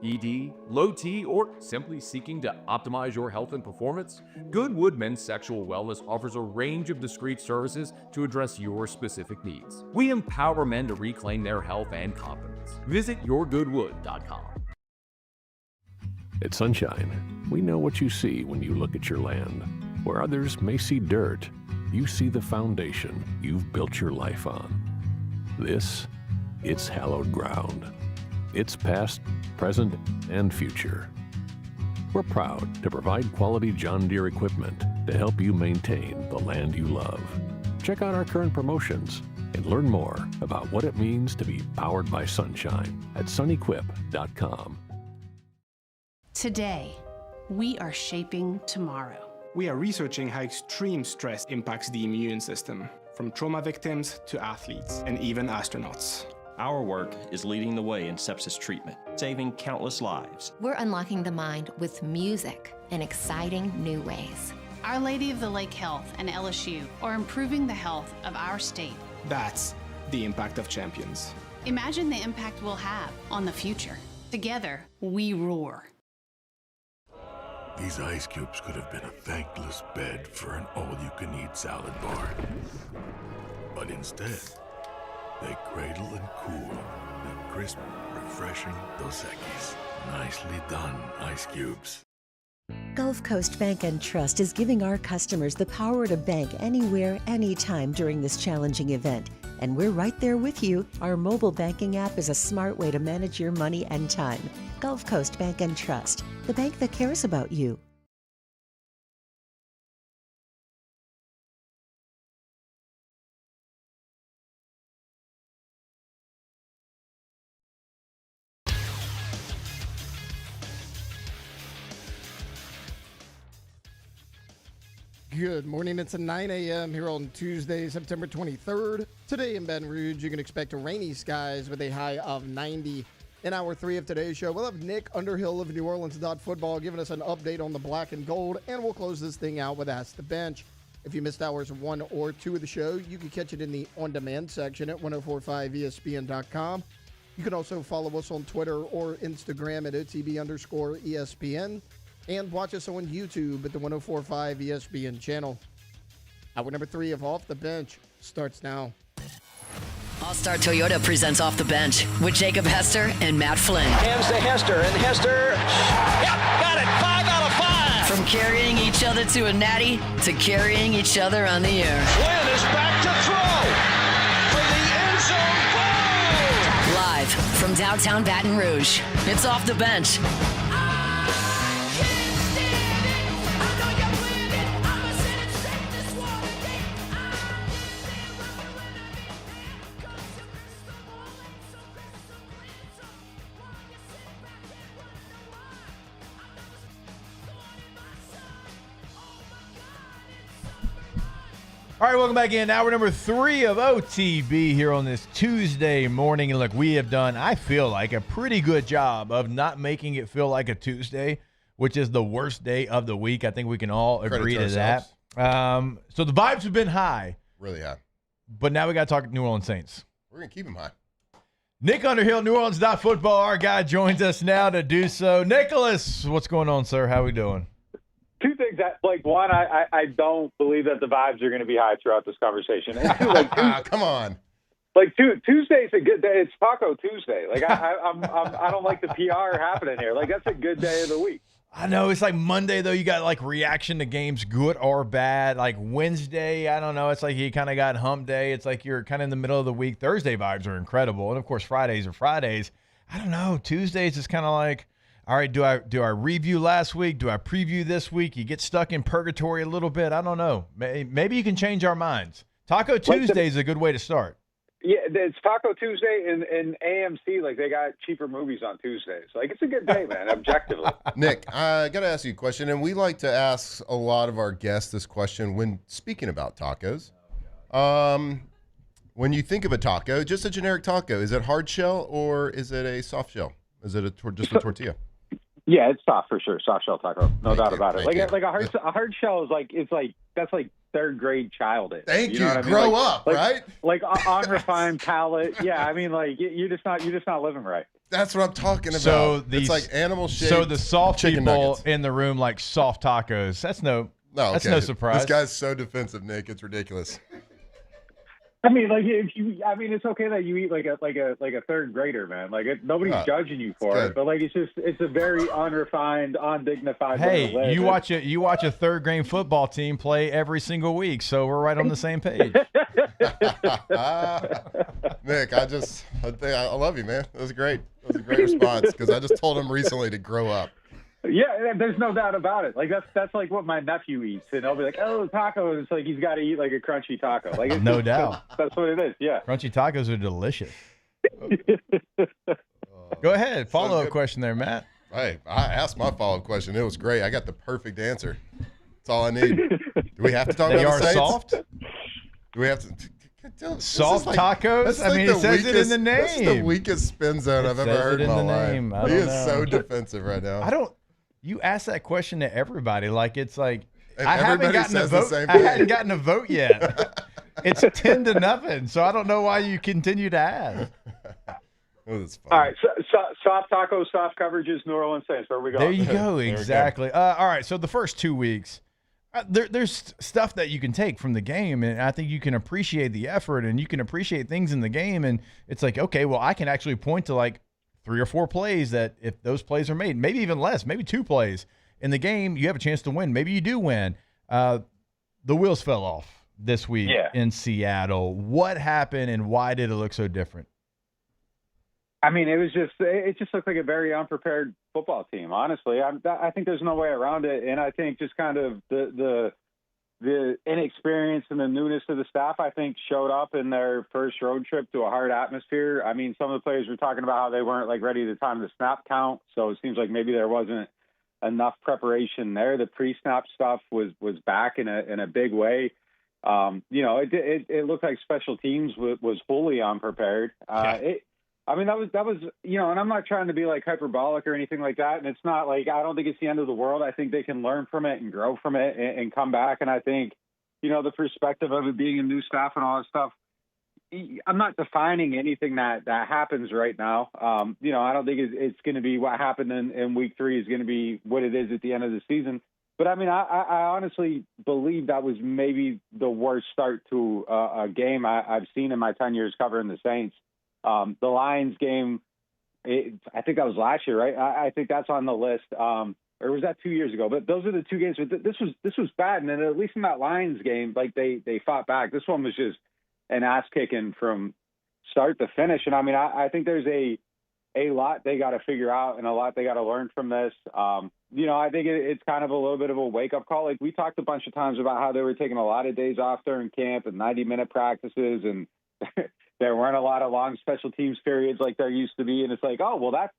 Speaker 22: ED, low T, or simply seeking to optimize your health and performance? Goodwood Men's Sexual Wellness offers a range of discreet services to address your specific needs. We empower men to reclaim their health and confidence. Visit yourgoodwood.com.
Speaker 5: At Sunshine, we know what you see when you look at your land. Where others may see dirt, you see the foundation you've built your life on. This, it's hallowed ground. It's past, present, and future. We're proud to provide quality John Deere equipment to help you maintain the land you love. Check out our current promotions and learn more about what it means to be powered by sunshine at sunequip.com.
Speaker 23: Today, we are shaping tomorrow.
Speaker 19: We are researching how extreme stress impacts the immune system, from trauma victims to athletes and even astronauts.
Speaker 24: Our work is leading the way in sepsis treatment, saving countless lives.
Speaker 25: We're unlocking the mind with music in exciting new ways.
Speaker 23: Our Lady of the Lake Health and LSU are improving the health of our state.
Speaker 19: That's the impact of champions.
Speaker 23: Imagine the impact we'll have on the future. Together, we roar.
Speaker 3: These ice cubes could have been a thankless bed for an all-you-can-eat salad bar. But instead, they cradle and cool the crisp, refreshing Dos Equis. Nicely done, ice cubes.
Speaker 27: Gulf Coast Bank and Trust is giving our customers the power to bank anywhere, anytime during this challenging event. And we're right there with you. Our mobile banking app is a smart way to manage your money and time. Gulf Coast Bank and Trust, the bank that cares about you.
Speaker 11: Good morning. It's at 9 a.m. here on Tuesday, September 23rd. Today in Baton Rouge, you can expect rainy skies with a high of 90. In hour 3 of today's show, we'll have Nick Underhill of New Orleans Football giving us an update on the black and gold, and we'll close this thing out with Ask the Bench. If you missed hours 1 or 2 of the show, you can catch it in the on-demand section at 1045ESPN.com. You can also follow us on Twitter or Instagram at OTB_ESPN. And watch us on YouTube at the 1045 ESPN channel. Hour number 3 of Off the Bench starts now.
Speaker 10: All-Star Toyota presents Off the Bench with Jacob Hester and Matt Flynn.
Speaker 7: Hands to Hester, and Hester, yep, got it, 5 out of 5.
Speaker 10: From carrying each other to a natty to carrying each other on the air.
Speaker 7: Flynn is back to throw for the end zone goal.
Speaker 10: Live from downtown Baton Rouge, it's Off the Bench.
Speaker 13: All right, welcome back in. Hour number 3 of OTB here on this Tuesday morning. And look, we have done, I feel like, a pretty good job of not making it feel like a Tuesday, which is the worst day of the week. I think we can all agree to that. So the vibes have been high.
Speaker 14: Really high.
Speaker 13: But now we got to talk New Orleans Saints.
Speaker 14: We're going to keep them high.
Speaker 13: Nick Underhill, New Orleans Football, our guy, joins us now to do so. Nicholas, what's going on, sir? How we doing?
Speaker 1: Two things. One, I don't believe that the vibes are going to be high throughout this conversation. And two,
Speaker 14: come on.
Speaker 1: Tuesday's a good day. It's Taco Tuesday. I don't like the PR happening here. That's a good day of the week.
Speaker 13: I know. It's like Monday, though. You got reaction to games, good or bad. Wednesday, I don't know. It's like you kind of got hump day. It's like you're kind of in the middle of the week. Thursday vibes are incredible. And, of course, Fridays are Fridays. I don't know. Tuesdays is kind of like, all right, do I review last week? Do I preview this week? You get stuck in purgatory a little bit. I don't know. Maybe you can change our minds. Taco Tuesday is a good way to start.
Speaker 1: Yeah, it's Taco Tuesday and AMC. They got cheaper movies on Tuesdays. It's a good day, man, objectively.
Speaker 14: Nick, I got to ask you a question, and we like to ask a lot of our guests this question when speaking about tacos. When you think of a taco, just a generic taco, is it hard shell or is it a soft shell? Is it just a tortilla?
Speaker 1: Yeah, it's soft for sure. Soft shell taco, no doubt about it. A hard shell is that's third grade child is.
Speaker 14: Thank you.
Speaker 1: Know what
Speaker 14: Grow up, right?
Speaker 1: Unrefined palate. Yeah, you're just not living right.
Speaker 14: That's what I'm talking about.
Speaker 13: So
Speaker 14: it's like animal shaped.
Speaker 13: So the soft
Speaker 14: chicken
Speaker 13: people
Speaker 14: nuggets.
Speaker 13: in the room like soft tacos. That's no surprise.
Speaker 14: This guy's so defensive, Nick. It's ridiculous.
Speaker 1: It's okay that you eat like a third grader, man. Nobody's judging you for it, but it's a very unrefined, undignified.
Speaker 13: Hey,
Speaker 1: way to live.
Speaker 13: you watch a third grade football team play every single week, so we're right on the same page.
Speaker 14: Nick, I love you, man. That was great. That was a great response because I just told him recently to grow up.
Speaker 1: Yeah, there's no doubt about it. That's what my nephew eats, and I'll be like, "Oh, taco!" It's he's got to eat a crunchy taco.
Speaker 13: No doubt.
Speaker 1: That's what it is. Yeah,
Speaker 13: crunchy tacos are delicious. Go ahead, follow-up question there, Matt.
Speaker 14: Hey, I asked my follow-up question. It was great. I got the perfect answer. That's all I need. Do we have to talk about the Saints?
Speaker 13: Soft?
Speaker 14: Do we have to?
Speaker 13: Soft tacos? It says it in the name.
Speaker 14: That's the weakest spin zone I've ever heard in my life. He is so defensive right now.
Speaker 13: You ask that question to everybody.
Speaker 14: And
Speaker 13: I haven't gotten a vote. I hadn't gotten a vote yet. It's 10-0, so I don't know why you continue to ask.
Speaker 1: All right, soft tacos, soft coverages, New Orleans Saints. Where we go?
Speaker 13: There you go. Exactly. All right. So the first 2 weeks, there's stuff that you can take from the game, and I think you can appreciate the effort, and you can appreciate things in the game, and it's okay, well, I can actually point to 3 or 4 plays that if those plays are made, maybe even less, maybe 2 plays in the game, you have a chance to win. Maybe you do win. The wheels fell off this week in Seattle. What happened and why did it look so different?
Speaker 1: It just looked like a very unprepared football team, honestly. I think there's no way around it. And I think just kind of the inexperience and the newness of the staff, I think, showed up in their first road trip to a hard atmosphere. Some of the players were talking about how they weren't ready to time the snap count. So it seems like maybe there wasn't enough preparation there. The pre-snap stuff was back in a big way. It looked like special teams was fully unprepared. That was and I'm not trying to be hyperbolic or anything like that. And it's not I don't think it's the end of the world. I think they can learn from it and grow from it and come back. And I think, the perspective of it being a new staff and all that stuff, I'm not defining anything that happens right now. I don't think it's going to be what happened in week 3 is going to be what it is at the end of the season. But I honestly believe that was maybe the worst start to a game I've seen in my 10 years covering the Saints. The Lions game, I think that was last year, right? I think that's on the list. Or was that 2 years ago? But those are the 2 games. But this was bad. And then at least in that Lions game, they fought back. This one was just an ass kicking from start to finish. And I think there's a lot they got to figure out and a lot they got to learn from this. I think it's kind of a little bit of a wake up call. We talked a bunch of times about how they were taking a lot of days off during camp and 90-minute practices and there weren't a lot of long special teams periods like there used to be. And it's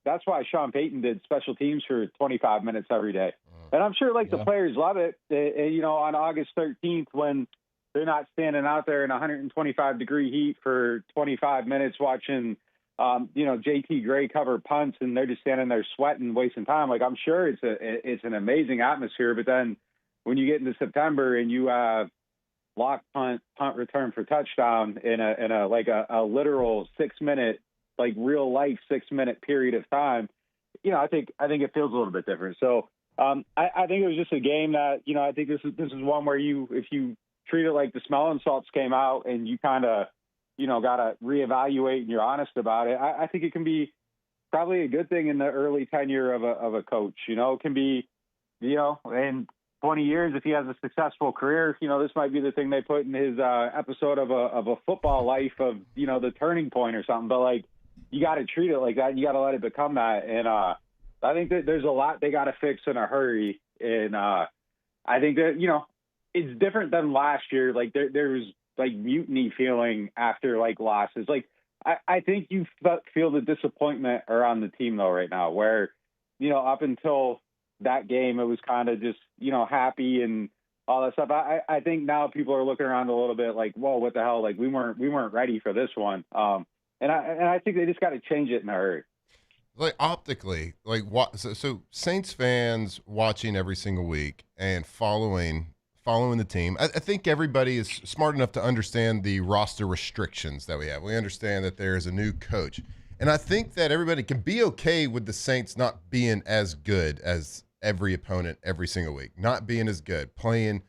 Speaker 1: that's why Sean Payton did special teams for 25 minutes every day. And I'm sure the players love it. On August 13th, when they're not standing out there in 125-degree heat for 25 minutes watching, JT Gray cover punts, and they're just standing there sweating, wasting time. Like, I'm sure it's an amazing atmosphere, but then when you get into September and you have block punt return for touchdown in a literal 6-minute, like real life 6-minute period of time, I think it feels a little bit different. So I think it was just a game that, I think this is one where if you treat it like the smelling salts came out and you kind of, got to reevaluate and you're honest about it, I think it can be probably a good thing in the early tenure of a coach. It can be, in 20 years, if he has a successful career, this might be the thing they put in his episode of a football life of, the turning point or something. But, like, you got to treat it like that. You got to let it become that. And I think that there's a lot they got to fix in a hurry. And I think that, it's different than last year. Like, there's like mutiny feeling after like losses. Like, I think you feel the disappointment around the team though right now, where, up until that game, it was kind of just, happy and all that stuff. I think now people are looking around a little bit like, whoa, what the hell? Like, we weren't ready for this one. And I think they just got to change it in a hurry.
Speaker 14: Like, optically, like, what? So Saints fans watching every single week and following the team, I think everybody is smart enough to understand the roster restrictions that we have. We understand that there is a new coach. And I think that everybody can be okay with the Saints not being as good as every opponent every single week, not being as good, playing,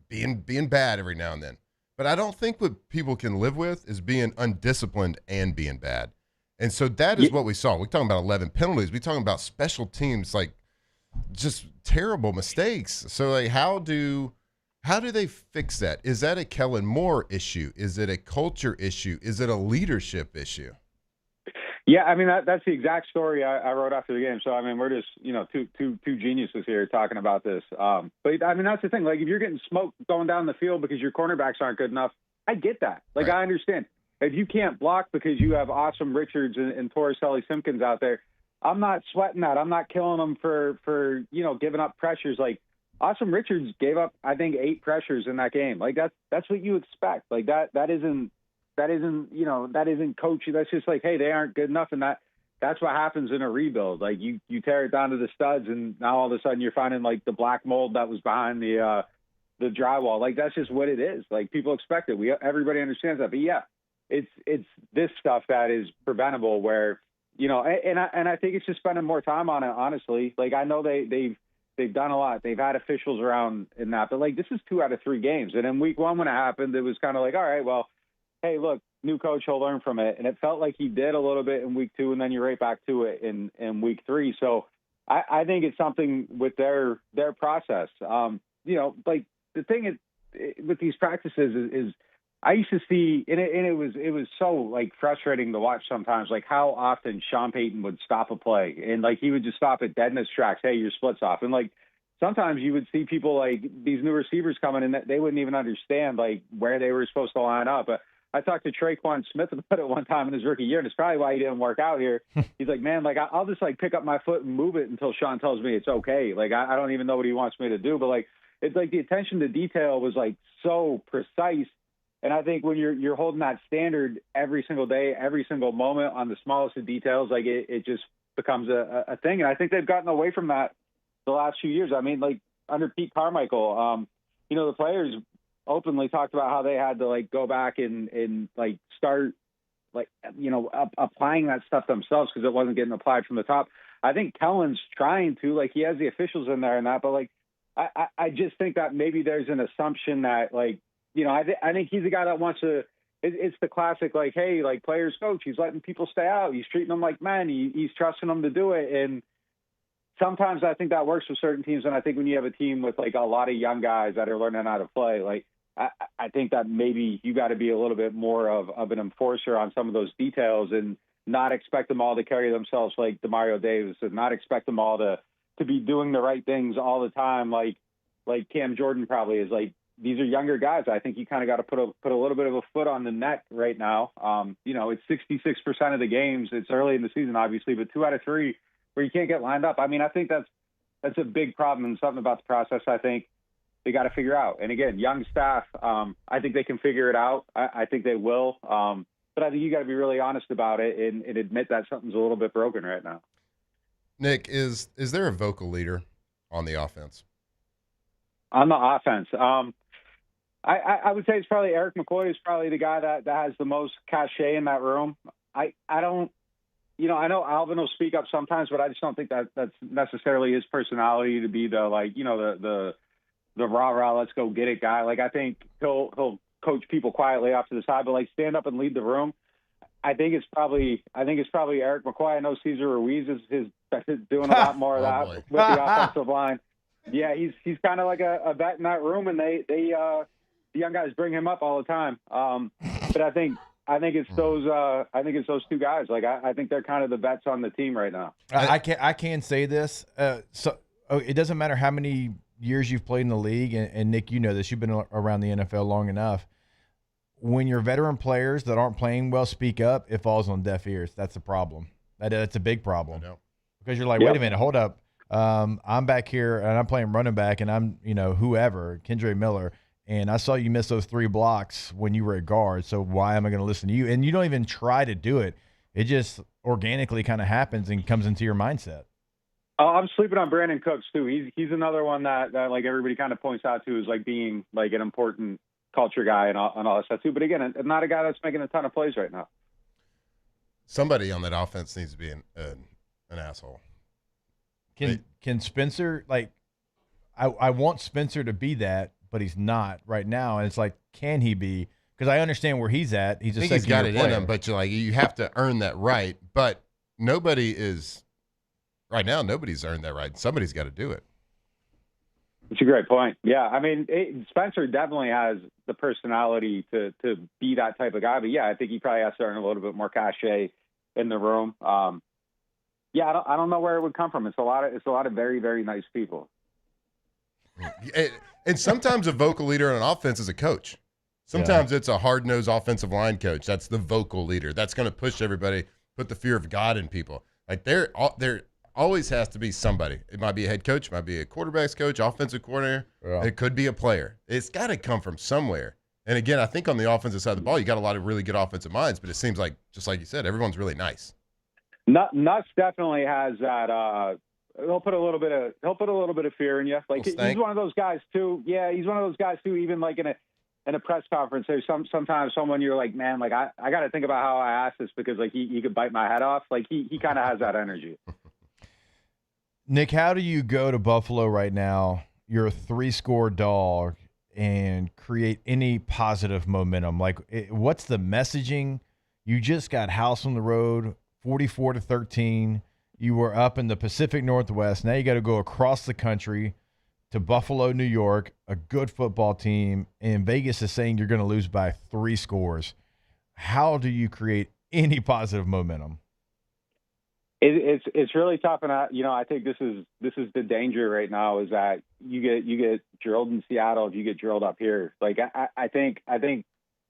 Speaker 14: being bad every now and then. But I don't think what people can live with is being undisciplined and being bad. And so that is what we saw. We're talking about 11 penalties. We're talking about special teams, like just terrible mistakes. So, like, how do they fix that? Is that a Kellen Moore issue? Is it a culture issue? Is it a leadership issue?
Speaker 1: Yeah, I mean, that's the exact story I wrote after the game. So, I mean, we're just, two geniuses here talking about this. But, I mean, that's the thing. Like, if you're getting smoked going down the field because your cornerbacks aren't good enough, I get that. Like, right. I understand. If you can't block because you have Awesome Richards and Torres Simpkins out there, I'm not sweating that. I'm not killing them for giving up pressures. Like, Awesome Richards gave up, I think, 8 pressures in that game. Like, that's what you expect. Like, that isn't coaching. That's just like, hey, they aren't good enough. And that's what happens in a rebuild. Like, you tear it down to the studs, and now all of a sudden you're finding like the black mold that was behind the drywall. Like, that's just what it is. Like, people expect it. Everybody understands that. But yeah, it's this stuff that is preventable where, and I think it's just spending more time on it, honestly. Like, I know they've done a lot. They've had officials around in that, but like, this is 2 out of 3 games. And in week 1, when it happened, it was kind of like, all right, well, hey, look, new coach, he'll learn from it. And it felt like he did a little bit in week 2, and then you're right back to it in week 3. So I think it's something with their process. Like, the thing is, with these practices is I used to see, and it was so like frustrating to watch sometimes, like how often Sean Payton would stop a play and like he would just stop it dead in its tracks. Hey, your split's off. And like sometimes you would see people like these new receivers coming in that they wouldn't even understand like where they were supposed to line up. But I talked to Traquan Smith about it one time in his rookie year, and it's probably why he didn't work out here. He's like, man, like I'll just like pick up my foot and move it until Sean tells me it's okay. Like I don't even know what he wants me to do, but like it's like the attention to detail was like so precise. And I think when you're holding that standard every single day, every single moment on the smallest of details, like it just becomes a thing. And I think they've gotten away from that the last few years. I mean, like under Pete Carmichael, the players openly talked about how they had to like go back and like start like, applying that stuff themselves because it wasn't getting applied from the top. I think Kellen's trying to, like, he has the officials in there and that, but like, I just think that maybe there's an assumption that like, I think he's the guy that wants to. It's the classic, like, hey, like players coach. He's letting people stay out. He's treating them like men. He's trusting them to do it. And sometimes I think that works with certain teams. And I think when you have a team with like a lot of young guys that are learning how to play, like I think that maybe you got to be a little bit more of an enforcer on some of those details and not expect them all to carry themselves like DeMario Davis and not expect them all to be doing the right things all the time, like Cam Jordan probably is. Like, these are younger guys. I think you kind of got to put a little bit of a foot on the neck right now. It's 66% of the games. It's early in the season, obviously, but 2 out of 3 where you can't get lined up. I mean, I think that's a big problem and something about the process. I think, got to figure out. And again, young staff, I think they can figure it out. I think they will. But I think you got to be really honest about it and admit that something's a little bit broken right now.
Speaker 14: Nick, is there a vocal leader on the offense?
Speaker 1: On the offense, I would say it's probably Eric McCoy is probably the guy that has the most cachet in that room. I don't, I know Alvin will speak up sometimes, but I just don't think that's necessarily his personality to be the the rah-rah, let's go get it guy. Like, I think he'll coach people quietly off to the side, but like stand up and lead the room. I think it's probably Eric McCoy. I know Cesar Ruiz is doing a lot more of that with the offensive line. Yeah, he's kind of like a vet in that room, and they the young guys bring him up all the time. But I think it's those two guys. Like I think they're kind of the vets on the team right now.
Speaker 13: I can say this. It doesn't matter how many years you've played in the league, and Nick, you know this. You've been around the NFL long enough. When your veteran players that aren't playing well speak up, it falls on deaf ears. That's the problem. That's a big problem. Because you're like, wait a minute, hold up. I'm back here and I'm playing running back, and I'm whoever, Kendra Miller, and I saw you miss those 3 blocks when you were at guard. So why am I going to listen to you? And you don't even try to do it. It just organically kind of happens and comes into your mindset.
Speaker 1: Oh, I'm sleeping on Brandon Cooks too. He's another one that like everybody kind of points out to as like being like an important culture guy and all that stuff too. But again, not a guy that's making a ton of plays right now.
Speaker 14: Somebody on that offense needs to be an asshole.
Speaker 13: Can Spencer, like, I want Spencer to be that, but he's not right now. And it's like, can he be? Because I understand where he's at. He's just
Speaker 14: he's got it in him, but you have to earn that right. But nobody's earned that right. Somebody's got to do it.
Speaker 1: It's a great point. Yeah, I mean, Spencer definitely has the personality to be that type of guy. But yeah, I think he probably has to earn a little bit more cachet in the room. Yeah, I don't know where it would come from. It's a lot of very, very nice people.
Speaker 14: And sometimes a vocal leader on an offense is a coach. Sometimes it's a hard-nosed offensive line coach. That's the vocal leader. That's going to push everybody, put the fear of God in people. Like there always has to be somebody. It might be a head coach, it might be a quarterback's coach, offensive coordinator. Yeah. It could be a player. It's got to come from somewhere. And again, I think on the offensive side of the ball, you got a lot of really good offensive minds, but it seems like, just like you said, everyone's really nice.
Speaker 1: Nuts definitely has that. He'll put a little bit of fear in you. Like he's one of those guys too. Yeah, he's one of those guys too. Even like in a press conference, there's sometimes someone you're like, man, like I got to think about how I asked this because like he could bite my head off. Like he kind of has that energy.
Speaker 13: Nick, how do you go to Buffalo right now? You're a 3-score dog and create any positive momentum. Like, what's the messaging? You just got house on the road, 44-13. You were up in the Pacific Northwest. Now you got to go across the country to Buffalo, New York, a good football team, and Vegas is saying you're going to lose by 3 scores. How do you create any positive momentum?
Speaker 1: It's really tough, and I think this is the danger right now is that you get drilled in Seattle if you get drilled up here. Like I think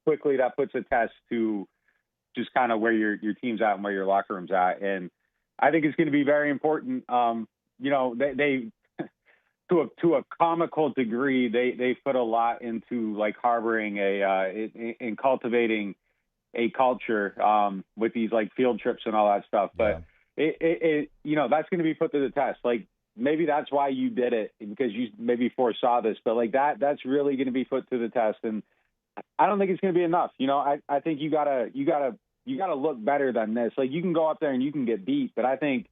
Speaker 1: quickly that puts a test to just kind of where your team's at and where your locker room's at, and I think it's going to be very important. They to a comical degree they put a lot into like harboring in cultivating a culture with these like field trips and all that stuff, but. Yeah. That's going to be put to the test. Like maybe that's why you did it because you maybe foresaw this, but like that's really going to be put to the test. And I don't think it's going to be enough. I think you gotta look better than this. Like you can go up there and you can get beat, but I think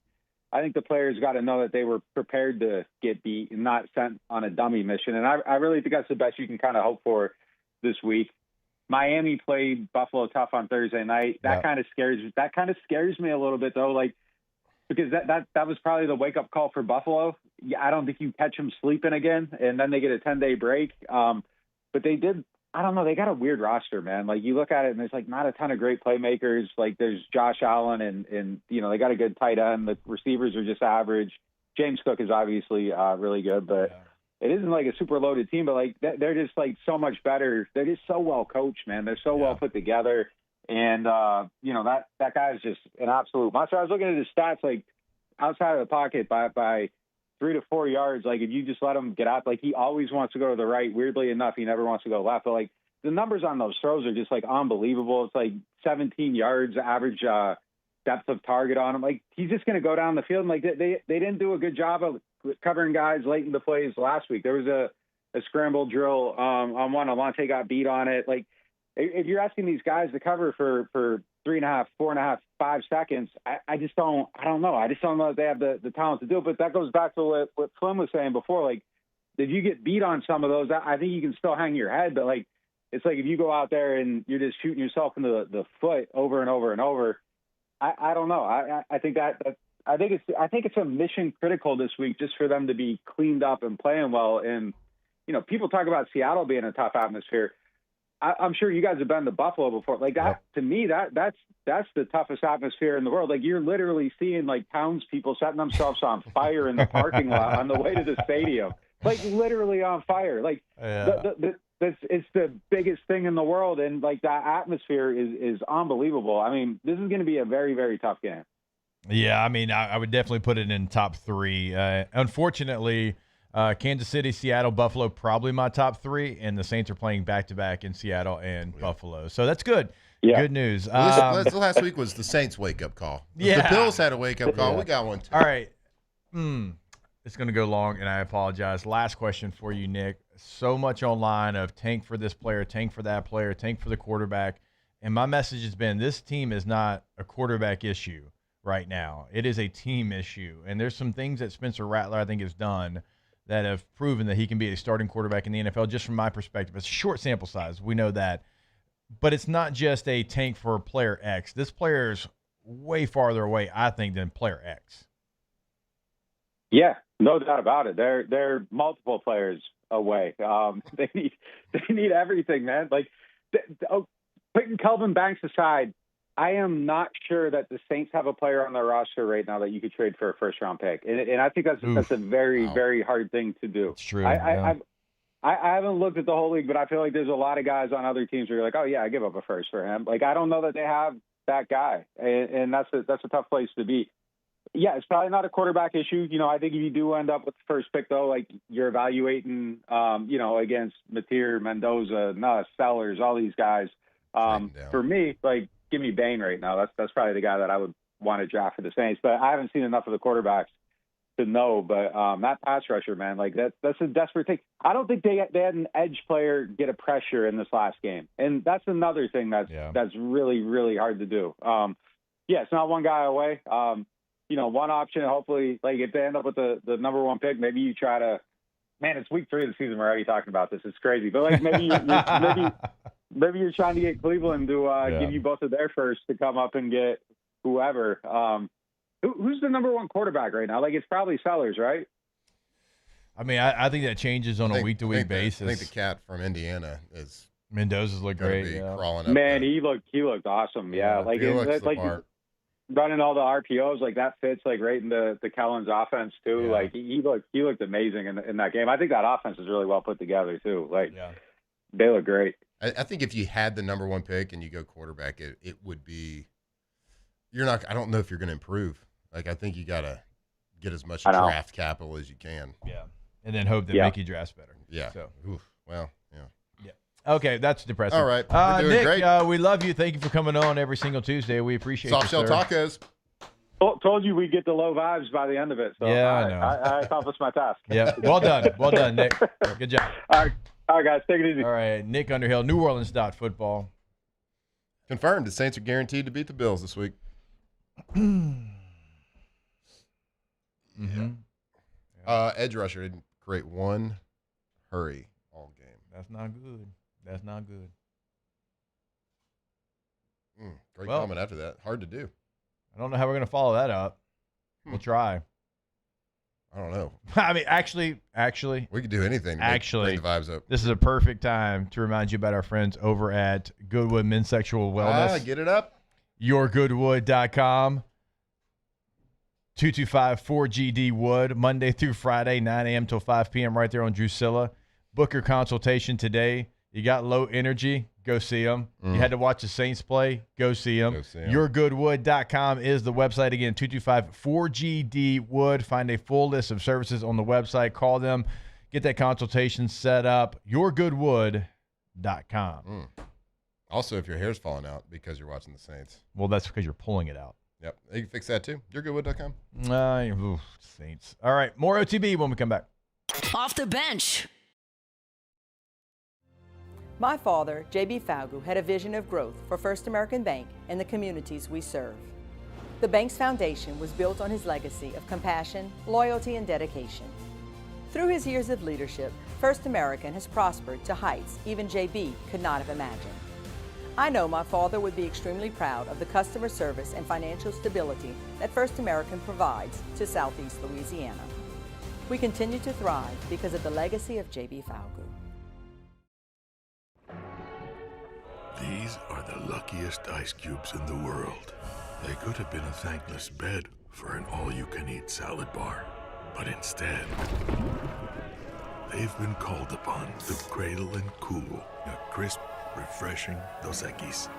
Speaker 1: the players got to know that they were prepared to get beat and not sent on a dummy mission. And I really think that's the best you can kind of hope for this week. Miami played Buffalo tough on Thursday night. That kind of scares me a little bit though. Like, because that was probably the wake-up call for Buffalo. Yeah, I don't think you catch them sleeping again, and then they get a 10-day break. But they did – I don't know. They got a weird roster, man. Like, you look at it, and there's, like, not a ton of great playmakers. Like, there's Josh Allen, and they got a good tight end. The receivers are just average. James Cook is obviously really good, but it isn't, like, a super loaded team. But, like, they're just, like, so much better. They're just so well coached, man. They're so well put together. And, that guy is just an absolute monster. I was looking at his stats, like, outside of the pocket by 3 to 4 yards, like if you just let him get out, like he always wants to go to the right. Weirdly enough, he never wants to go left. But like the numbers on those throws are just like unbelievable. It's like 17 yards average depth of target on him. Like he's just going to go down the field. And like they didn't do a good job of covering guys late in the plays last week. There was a scramble drill on one. Alontae got beat on it. Like if you're asking these guys to cover for 3.5, 4.5, 5 seconds, I don't know. I just don't know that they have the talent to do it. But that goes back to what Flynn was saying before. Like if you get beat on some of those, I think you can still hang your head. But like it's like if you go out there and you're just shooting yourself in the foot over and over and over, I don't know. I think it's a mission critical this week just for them to be cleaned up and playing well. And people talk about Seattle being a tough atmosphere. I'm sure you guys have been to Buffalo before. Like that, to me, that's the toughest atmosphere in the world. Like you're literally seeing like townspeople setting themselves on fire in the parking lot on the way to the stadium, like literally on fire. Like it's the biggest thing in the world, and like that atmosphere is unbelievable. I mean, this is going to be a very, very tough game.
Speaker 13: Yeah, I mean, I would definitely put it in top 3. Unfortunately, Kansas City, Seattle, Buffalo, probably my top 3, and the Saints are playing back-to-back in Seattle and Buffalo. So that's good. Yeah. Good news.
Speaker 14: Last week was the Saints' wake-up call. Yeah. The Bills had a wake-up call. We got one, too.
Speaker 13: All right. It's going to go long, and I apologize. Last question for you, Nick. So much online of tank for this player, tank for that player, tank for the quarterback. And my message has been this team is not a quarterback issue right now. It is a team issue. And there's some things that Spencer Rattler, I think, has done that have proven that he can be a starting quarterback in the NFL, just from my perspective. It's a short sample size. We know that. But it's not just a tank for player X. This player is way farther away, I think, than player X.
Speaker 1: Yeah, no doubt about it. They're multiple players away. They need everything, man. Like, putting Kelvin Banks aside, I am not sure that the Saints have a player on their roster right now that you could trade for a first-round pick, and I think that's a very, very hard thing to do.
Speaker 13: It's true.
Speaker 1: I haven't looked at the whole league, but I feel like there's a lot of guys on other teams where you're like, oh yeah, I give up a first for him. Like I don't know that they have that guy, and that's a tough place to be. Yeah, it's probably not a quarterback issue. I think if you do end up with the first pick, though, like you're evaluating, against Mateer, Mendoza, Nuss, Sellers, all these guys. For me, like, give me Bain right now. That's probably the guy that I would want to draft for the Saints. But I haven't seen enough of the quarterbacks to know. But that pass rusher, man, like that's a desperate thing. I don't think they had an edge player get a pressure in this last game, and that's another thing that's really, really hard to do. It's not one guy away. One option, hopefully, like if they end up with the number 1 pick, maybe you try to, man, it's week 3 of the season. We're already talking about this. It's crazy. But like maybe maybe you're trying to get Cleveland to give you both of their first to come up and get whoever. Who's the number 1 quarterback right now? Like it's probably Sellers, right?
Speaker 13: I mean, I think that changes on a week-to-week basis.
Speaker 14: I think the cat from Indiana is
Speaker 13: Mendoza's look great.
Speaker 14: Crawling up.
Speaker 1: Man, he looked awesome. Yeah, like
Speaker 14: he looks
Speaker 1: like
Speaker 14: part.
Speaker 1: Running all the RPOs, like that fits like right into Kellen's offense too. Yeah. Like he looked amazing in that game. I think that offense is really well put together too. Like they look great.
Speaker 14: I think if you had the number 1 pick and you go quarterback, it would be. You're not. I don't know if you're going to improve. Like I think you got to get as much draft capital as you can.
Speaker 13: Yeah, and then hope that Mickey drafts better.
Speaker 14: Yeah.
Speaker 13: So
Speaker 14: well.
Speaker 13: Okay, that's depressing.
Speaker 14: All right. We're doing
Speaker 13: Nick,
Speaker 14: great.
Speaker 13: We love you. Thank you for coming on every single Tuesday. We appreciate
Speaker 14: Soft
Speaker 13: you,
Speaker 14: shell
Speaker 13: sir.
Speaker 14: tacos.
Speaker 1: Told you we'd get the low vibes by the end of it. So
Speaker 13: yeah, I know.
Speaker 1: I accomplished my task.
Speaker 13: Yeah. Well done, Nick. Good job.
Speaker 1: All right, guys. Take it easy.
Speaker 13: All right, Nick Underhill, New Orleans Football.
Speaker 14: Confirmed. The Saints are guaranteed to beat the Bills this week. Edge rusher didn't create one hurry all game.
Speaker 13: That's not good.
Speaker 14: Great comment after that. Hard to do.
Speaker 13: I don't know how we're going to follow that up. We'll try.
Speaker 14: I don't know.
Speaker 13: I mean, actually.
Speaker 14: We could do anything to bring the vibes up.
Speaker 13: This is a perfect time to remind you about our friends over at Goodwood Men's Sexual Wellness.
Speaker 14: Get it up.
Speaker 13: YourGoodwood.com. 225-4GD Wood, Monday through Friday, 9 a.m. till 5 p.m. right there on Drusilla. Book your consultation today. You got low energy, go see them. You had to watch the Saints play, go see them. YourGoodWood.com is the website. Again, 225-4GD-WOOD. Find a full list of services on the website. Call them. Get that consultation set up. YourGoodWood.com.
Speaker 14: Also, if your hair's falling out because you're watching the Saints.
Speaker 13: Well, that's because you're pulling it out.
Speaker 14: Yep. You can fix that too. YourGoodWood.com.
Speaker 13: Saints. All right. More OTB when we come back.
Speaker 10: Off the bench.
Speaker 4: My father, J.B. Falgu, had a vision of growth for First American Bank and the communities we serve. The bank's foundation was built on his legacy of compassion, loyalty, and dedication. Through his years of leadership, First American has prospered to heights even J.B. could not have imagined. I know my father would be extremely proud of the customer service and financial stability that First American provides to Southeast Louisiana. We continue to thrive because of the legacy of J.B. Falgu.
Speaker 3: These are the luckiest ice cubes in the world. They could have been a thankless bed for an all-you-can-eat salad bar. But instead, they've been called upon to cradle and cool a crisp, refreshing Dos Equis.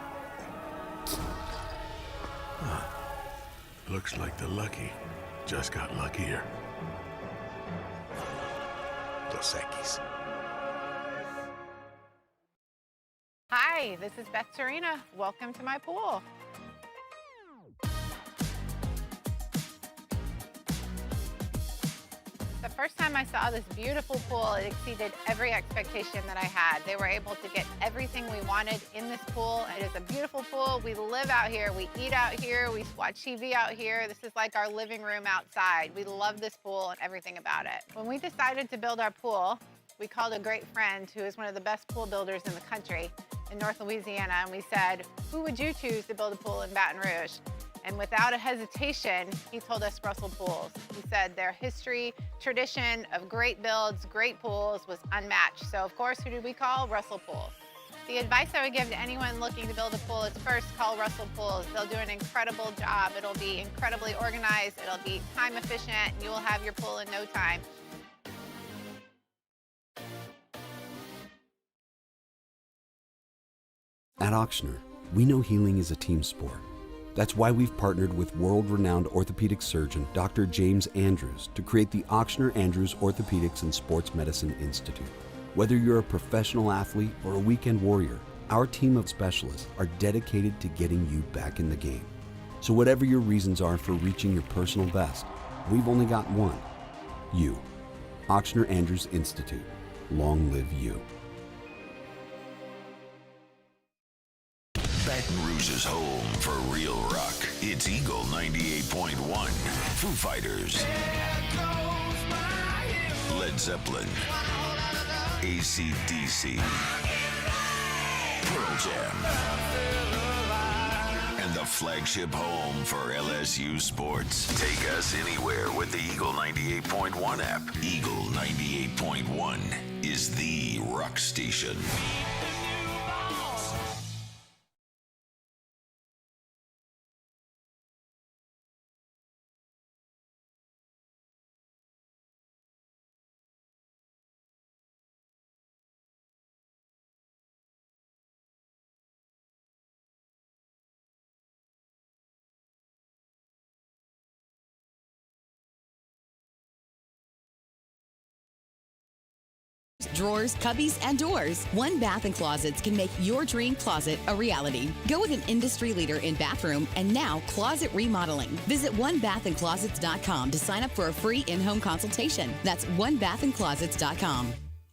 Speaker 3: Looks like the lucky just got luckier. Dos Equis.
Speaker 8: Hi, this is Beth Serena. Welcome to my pool. The first time I saw this beautiful pool, it exceeded every expectation that I had. They were able to get everything we wanted in this pool. It is a beautiful pool. We live out here, we eat out here, we watch TV out here. This is like our living room outside. We love this pool and everything about it. When we decided to build our pool, we called a great friend who is one of the best pool builders in the country in North Louisiana, and we said, who would you choose to build a pool in Baton Rouge? And without a hesitation, he told us Russell Pools. He said their history, tradition of great builds, great pools was unmatched. So of course, who did we call? Russell Pools. The advice I would give to anyone looking to build a pool is first call Russell Pools. They'll do an incredible job. It'll be incredibly organized. It'll be time efficient, and you will have your pool in no time.
Speaker 21: At Auctioner, we know healing is a team sport. That's why we've partnered with world-renowned orthopedic surgeon Dr. James Andrews to create the Auctioner Andrews Orthopedics and Sports Medicine Institute. Whether you're a professional athlete or a weekend warrior, our team of specialists are dedicated to getting you back in the game. So whatever your reasons are for reaching your personal best, we've only got one. You. Auctioner Andrews Institute. Long live you.
Speaker 9: Baton Rouge's home for real rock. It's Eagle 98.1. Foo Fighters. Led Zeppelin. AC/DC. Pearl Jam. And the flagship home for LSU sports. Take us anywhere with the Eagle 98.1 app. Eagle 98.1 is the rock station.
Speaker 12: Drawers, cubbies, and doors. One Bath & Closets can make your dream closet a reality. Go with an industry leader in bathroom and now closet remodeling. Visit onebathandclosets.com to sign up for a free in-home consultation. That's onebathandclosets.com.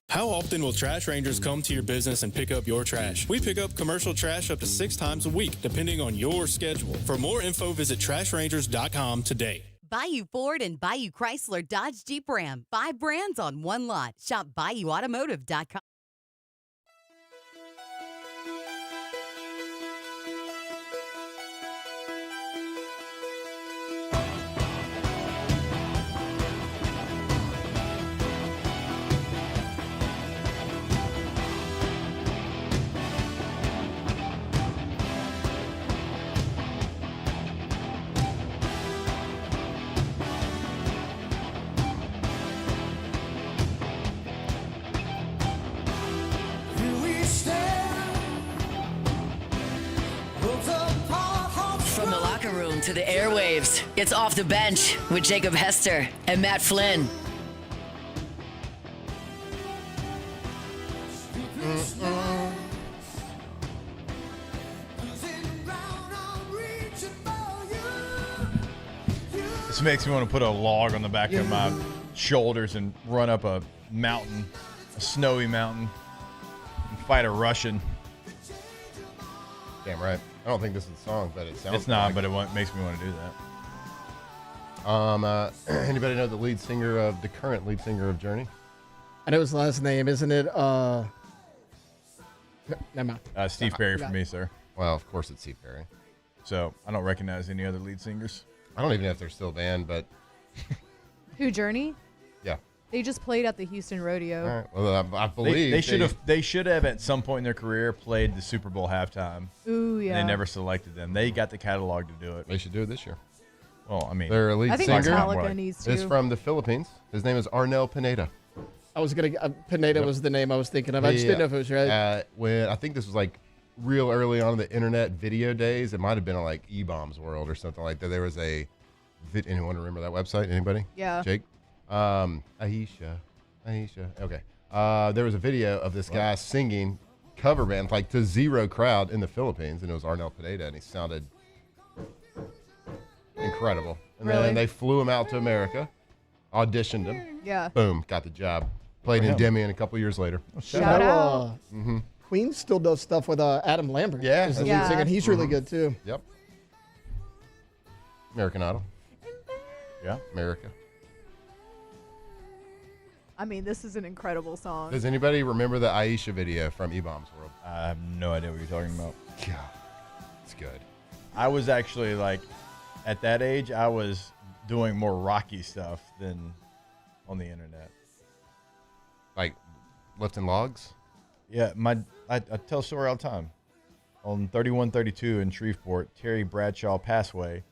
Speaker 16: How often will Trash Rangers come to your business and pick up your trash? We pick up commercial trash up to 6 times a week, depending on your schedule. For more info, visit trashrangers.com today.
Speaker 12: Bayou Ford and Bayou Chrysler Dodge Jeep Ram. 5 brands on one lot. Shop BayouAutomotive.com.
Speaker 10: Welcome to the airwaves. It's Off the Bench with Jacob Hester and Matt Flynn.
Speaker 13: This makes me want to put a log on the back of my shoulders and run up a mountain, a snowy mountain, and fight a Russian.
Speaker 14: Damn right. I don't think this is the song, but it sounds.
Speaker 13: It's not,
Speaker 14: like
Speaker 13: but it makes me want to do
Speaker 14: that. Anybody know the current lead singer of Journey?
Speaker 11: I know his last name, isn't it? Never mind.
Speaker 13: Steve Perry for me, sir.
Speaker 14: Well, of course it's Steve Perry.
Speaker 13: So I don't recognize any other lead singers.
Speaker 14: I don't even know if they're still banned, but
Speaker 2: Who, Journey?
Speaker 14: yeah.
Speaker 2: They just played at the Houston Rodeo.
Speaker 14: All right. Well, I believe
Speaker 13: they should have at some point in their career played the Super Bowl halftime.
Speaker 2: Ooh, yeah.
Speaker 13: And they never selected them. They got the catalog to do it.
Speaker 14: They should do it this year.
Speaker 13: Well, I mean,
Speaker 14: their lead
Speaker 2: I think
Speaker 14: singer
Speaker 2: Metallica needs to.
Speaker 14: is from the Philippines. His name is Arnel Pineda.
Speaker 11: I was gonna. Pineda was the name I was thinking of. I just didn't know if it was right.
Speaker 14: When I think this was like real early on in the internet video days, it might have been on like E-Bombs World or something like that. There was a. Anyone remember that website? Anybody?
Speaker 2: Yeah.
Speaker 14: Jake? Aisha. Okay. There was a video of this guy singing cover band like to zero crowd in the Philippines, and it was Arnel Pineda, and he sounded incredible. And then they flew him out to America, auditioned him.
Speaker 2: Yeah.
Speaker 14: Boom, got the job. Played in Demian a couple years later.
Speaker 2: Shout out.
Speaker 11: Queen still does stuff with Adam Lambert.
Speaker 14: Yeah.
Speaker 11: As the lead singer, and he's really good too.
Speaker 14: Yep. American Idol.
Speaker 13: Yeah.
Speaker 14: America.
Speaker 2: I mean, this is an incredible song.
Speaker 14: Does anybody remember the Aisha video from E-Bombs World?
Speaker 13: I have no idea what you're talking about.
Speaker 14: Yeah. It's good.
Speaker 13: I was actually like, at that age, I was doing more rocky stuff than on the internet.
Speaker 14: Like lifting logs?
Speaker 13: Yeah, I tell a story all the time. On 3132 in Shreveport, Terry Bradshaw Passway,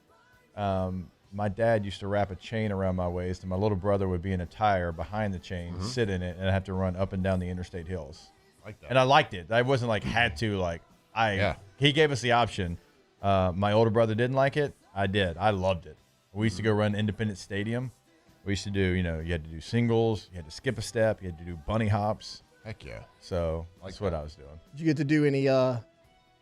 Speaker 13: my dad used to wrap a chain around my waist, and my little brother would be in a tire behind the chain, sit in it, and I'd have to run up and down the interstate hills.
Speaker 14: Like that.
Speaker 13: And I liked it. I wasn't like had to. He gave us the option. My older brother didn't like it. I did. I loved it. We used to go run Independence Stadium. We used to do, you had to do singles. You had to skip a step. You had to do bunny hops.
Speaker 14: Heck yeah.
Speaker 13: So that's what I was doing.
Speaker 11: Did you get to do any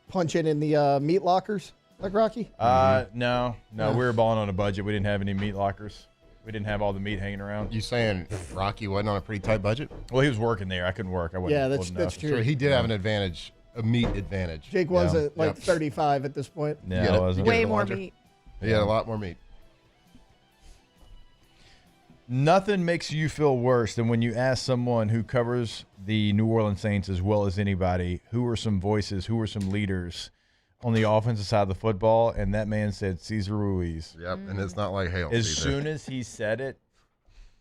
Speaker 11: punching in the meat lockers like Rocky?
Speaker 13: No. We were balling on a budget. We didn't have any meat lockers. We didn't have all the meat hanging around.
Speaker 14: You saying Rocky wasn't on a pretty tight budget?
Speaker 13: Well, he was working there. I couldn't work. I wasn't.
Speaker 11: Yeah,
Speaker 13: old
Speaker 11: that's
Speaker 13: enough.
Speaker 11: true.
Speaker 14: Sure, he did have an advantage, a meat advantage.
Speaker 11: Jake was at like 35 at this point.
Speaker 13: Yeah, I wasn't.
Speaker 2: Way more meat.
Speaker 14: He had a lot more meat.
Speaker 13: Nothing makes you feel worse than when you ask someone who covers the New Orleans Saints as well as anybody, who are some voices, who are some leaders on the offensive side of the football, and that man said Cesar Ruiz.
Speaker 14: Yep, and it's not like hail.
Speaker 13: As soon as he said it,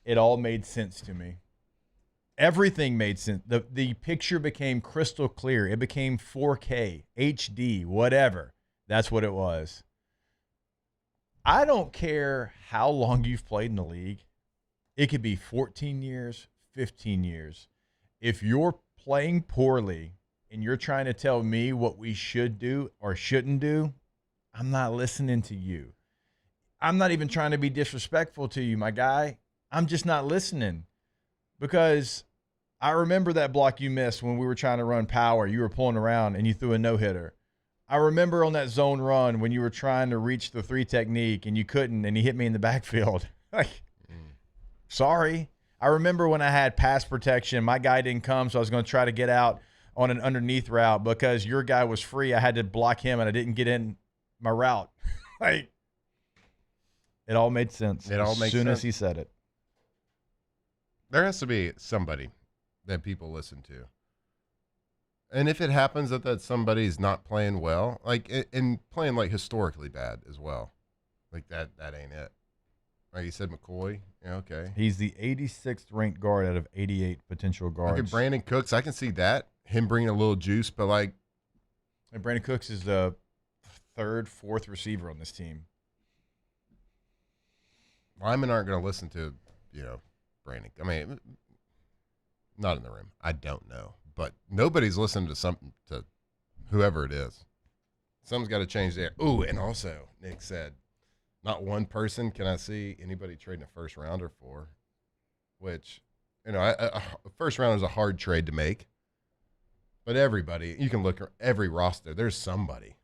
Speaker 13: it all made sense to me. Everything made sense. The picture became crystal clear. It became 4K, HD, whatever. That's what it was. I don't care how long you've played in the league. It could be 14 years, 15 years. If you're playing poorly and you're trying to tell me what we should do or shouldn't do, I'm not listening to you. I'm not even trying to be disrespectful to you, my guy. I'm just not listening, because I remember that block you missed when we were trying to run power. You were pulling around and you threw a no-hitter. I remember on that zone run when you were trying to reach the 3 technique and you couldn't, and he hit me in the backfield. Sorry. I remember when I had pass protection, my guy didn't come, so I was going to try to get out on an underneath route because your guy was free. I had to block him, and I didn't get in my route. It all made sense.
Speaker 14: It all makes sense
Speaker 13: as soon as he said it.
Speaker 14: There has to be somebody that people listen to. And if it happens that somebody's not playing well, and playing historically bad as well, that ain't it. Like you said, McCoy. Yeah, okay.
Speaker 13: He's the 86th ranked guard out of 88 potential guards.
Speaker 14: Look at Brandon Cooks. I can see that, him bringing a little juice, but
Speaker 13: And Brandon Cooks is the 3rd, 4th receiver on this team.
Speaker 14: Linemen aren't going to listen to, Brandon. I mean, not in the room. I don't know. But nobody's listening to whoever it is. Something's got to change there. Ooh, and also, Nick said, not one person can I see anybody trading a first rounder for, which, a first rounder is a hard trade to make. But everybody, you can look at every roster. There's somebody.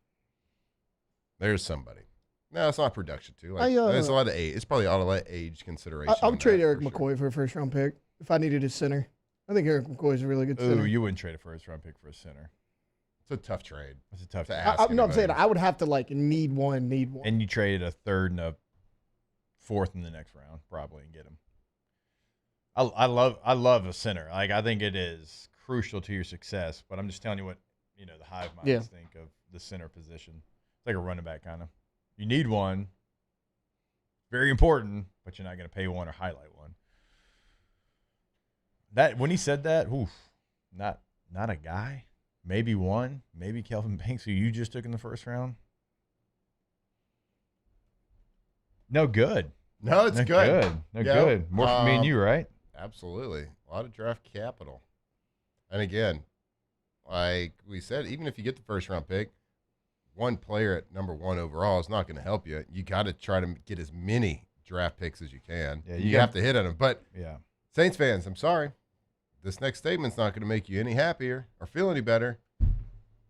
Speaker 14: No, it's not production too. There's a lot of age. It's probably a lot of age consideration.
Speaker 11: I would trade Eric McCoy for a first round pick if I needed a center. I think Eric McCoy is a really good center.
Speaker 13: Ooh, you wouldn't trade a first round pick for a center.
Speaker 14: It's a tough trade.
Speaker 13: It's a tough
Speaker 14: to
Speaker 13: trade.
Speaker 14: ask.
Speaker 11: I'm saying I would have to need one.
Speaker 13: And you traded a third and a fourth in the next round probably and get him. I love a center. I think it is crucial to your success. But I'm just telling you what the hive minds think of the center position. It's like a running back kind of. You need one. Very important, but you're not going to pay one or highlight one. That when he said that, not a guy. Maybe one. Maybe Kelvin Banks, who you just took in the first round. No good.
Speaker 14: No, it's good.
Speaker 13: No good. More for me and you, right?
Speaker 14: Absolutely. A lot of draft capital. And again, like we said, even if you get the first round pick, one player at number 1 overall is not going to help you. You got to try to get as many draft picks as you can. Yeah, you have to hit on them. But Saints fans, I'm sorry. This next statement's not going to make you any happier or feel any better.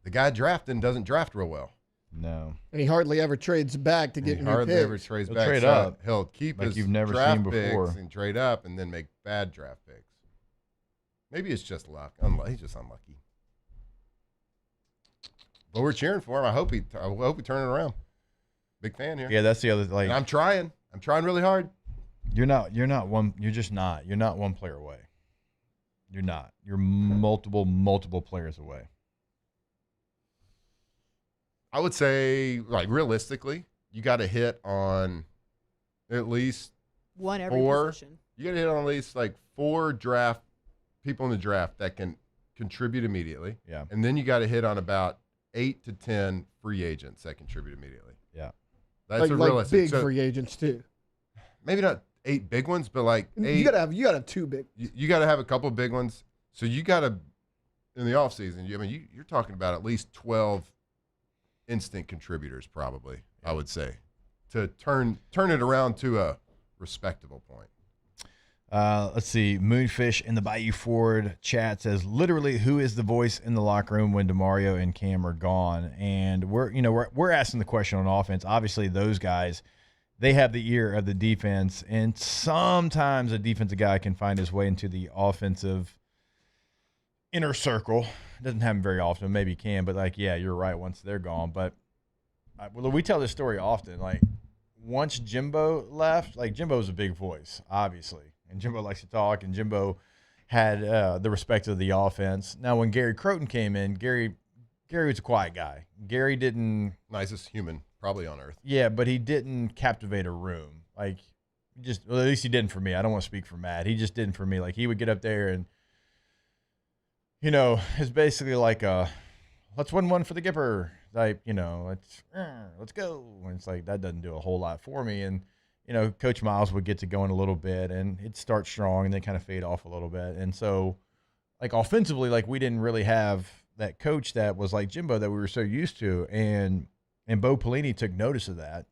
Speaker 14: The guy drafting doesn't draft real well.
Speaker 13: No.
Speaker 11: And he hardly ever trades back to get new picks.
Speaker 14: He hardly ever trades back.
Speaker 13: Trade up.
Speaker 14: He'll keep
Speaker 13: like
Speaker 14: his
Speaker 13: you've never
Speaker 14: draft
Speaker 13: seen before.
Speaker 14: picks and trade up and then make bad draft picks. Maybe it's just luck. He's just unlucky. But we're cheering for him. I hope he turn it around. Big fan here.
Speaker 13: Yeah, that's the other
Speaker 14: and I'm trying. I'm trying really hard.
Speaker 13: You're not one. You're just not. You're not one player away. You're not. You're multiple players away.
Speaker 14: I would say, realistically, you got to hit on at least
Speaker 2: one every
Speaker 14: 4.
Speaker 2: position.
Speaker 14: You got to hit on at least 4 draft people in the draft that can contribute immediately.
Speaker 13: Yeah.
Speaker 14: And then you got to hit on about 8 to 10 free agents that contribute immediately.
Speaker 13: Yeah.
Speaker 14: That's a realistic.
Speaker 11: Big free agents too.
Speaker 14: Maybe not 8 big ones, but 8.
Speaker 11: You gotta have 2 big.
Speaker 14: You got to have a couple of big ones. So you got to, in the offseason, you're talking about at least 12 instant contributors, probably. I would say, to turn it around to a respectable point.
Speaker 13: Let's see. Moonfish in the Bayou Ford chat says, literally, who is the voice in the locker room when DeMario and Cam are gone? And we're asking the question on offense. Obviously, those guys, they have the ear of the defense, and sometimes a defensive guy can find his way into the offensive inner circle. It doesn't happen very often. Maybe he can, but you're right. Once they're gone, but we tell this story often. Once Jimbo left, Jimbo was a big voice, obviously. And Jimbo likes to talk, and Jimbo had the respect of the offense. Now, when Gary Croton came in, Gary was a quiet guy. Gary didn't –
Speaker 14: nicest human probably on earth.
Speaker 13: Yeah, but he didn't captivate a room. At least he didn't for me. I don't want to speak for Matt. He just didn't for me. He would get up there and, it's basically let's win one for the Gipper. Let's go. And it's that doesn't do a whole lot for me. And, Coach Miles would get to going a little bit, and it'd start strong and then kind of fade off a little bit. And so, offensively, we didn't really have that coach that was like Jimbo that we were so used to. And Bo Pelini took notice of that.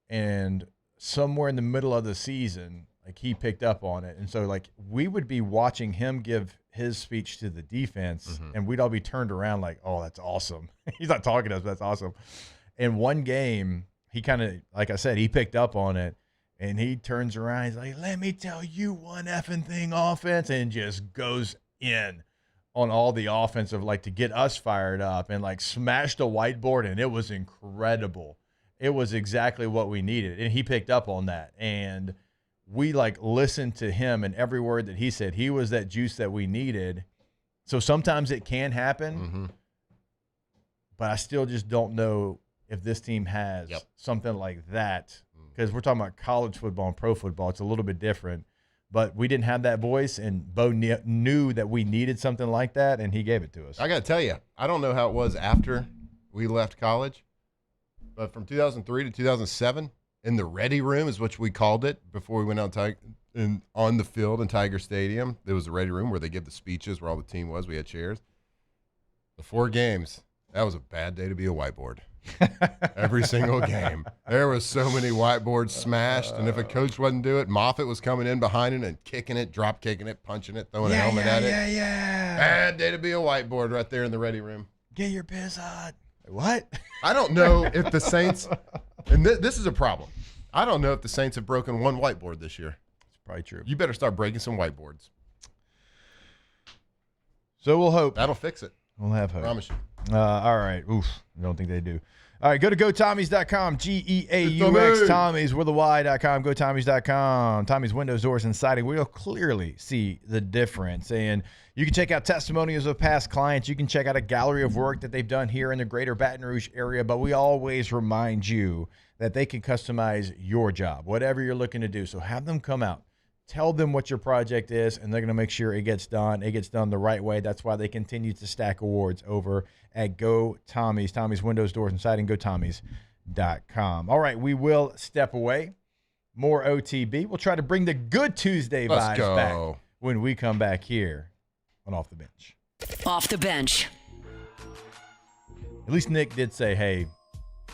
Speaker 13: And somewhere in the middle of the season, he picked up on it. And so, we would be watching him give his speech to the defense, and we'd all be turned around oh, that's awesome. He's not talking to us, but that's awesome. In one game, he kind of, like I said, he picked up on it, and he turns around. He's like, let me tell you one effing thing, offense, and just goes in on all the offensive, to get us fired up and, smash the whiteboard, and it was incredible. It was exactly what we needed, and he picked up on that, and we, listened to him and every word that he said. He was that juice that we needed. So sometimes it can happen, but I still just don't know if this team has something like that, because we're talking about college football and pro football. It's a little bit different, but we didn't have that voice, and Bo knew that we needed something like that, and he gave it to us.
Speaker 14: I got to tell you, I don't know how it was after we left college, but from 2003 to 2007, in the ready room is what we called it before we went out on the field in Tiger Stadium. There was a ready room where they give the speeches where all the team was. We had chairs. The 4 games, That was a bad day to be a whiteboard. Every single game. There was so many whiteboards smashed, and if a coach wouldn't do it, Moffitt was coming in behind it and kicking it, drop kicking it, punching it, throwing a helmet at it.
Speaker 13: Yeah.
Speaker 14: Bad day to be a whiteboard right there in the ready room.
Speaker 13: Get your piss on. What?
Speaker 14: I don't know if the Saints, and this is a problem. I don't know if the Saints have broken one whiteboard this year.
Speaker 13: It's probably true.
Speaker 14: You better start breaking some whiteboards.
Speaker 13: So we'll hope.
Speaker 14: That'll fix it.
Speaker 13: We'll have hope.
Speaker 14: I promise you.
Speaker 13: All right. Oof. I don't think they do. All right. Go to GoTommies.com. GEAUX. Tommies with a Y.com. GoTommies.com. Tommy's Windows, Doors, and Siding. We'll clearly see the difference. And you can check out testimonials of past clients. You can check out a gallery of work that they've done here in the greater Baton Rouge area. But we always remind you that they can customize your job, whatever you're looking to do. So have them come out. Tell them what your project is, and they're going to make sure it gets done. It gets done the right way. That's why they continue to stack awards over at Go Tommies. Tommy's Windows, Doors, and Siding. GoTommies.com. All right, we will step away. More OTB. We'll try to bring the good Tuesday vibes back when we come back here on Off the Bench.
Speaker 10: Off the Bench.
Speaker 13: At least Nick did say, hey,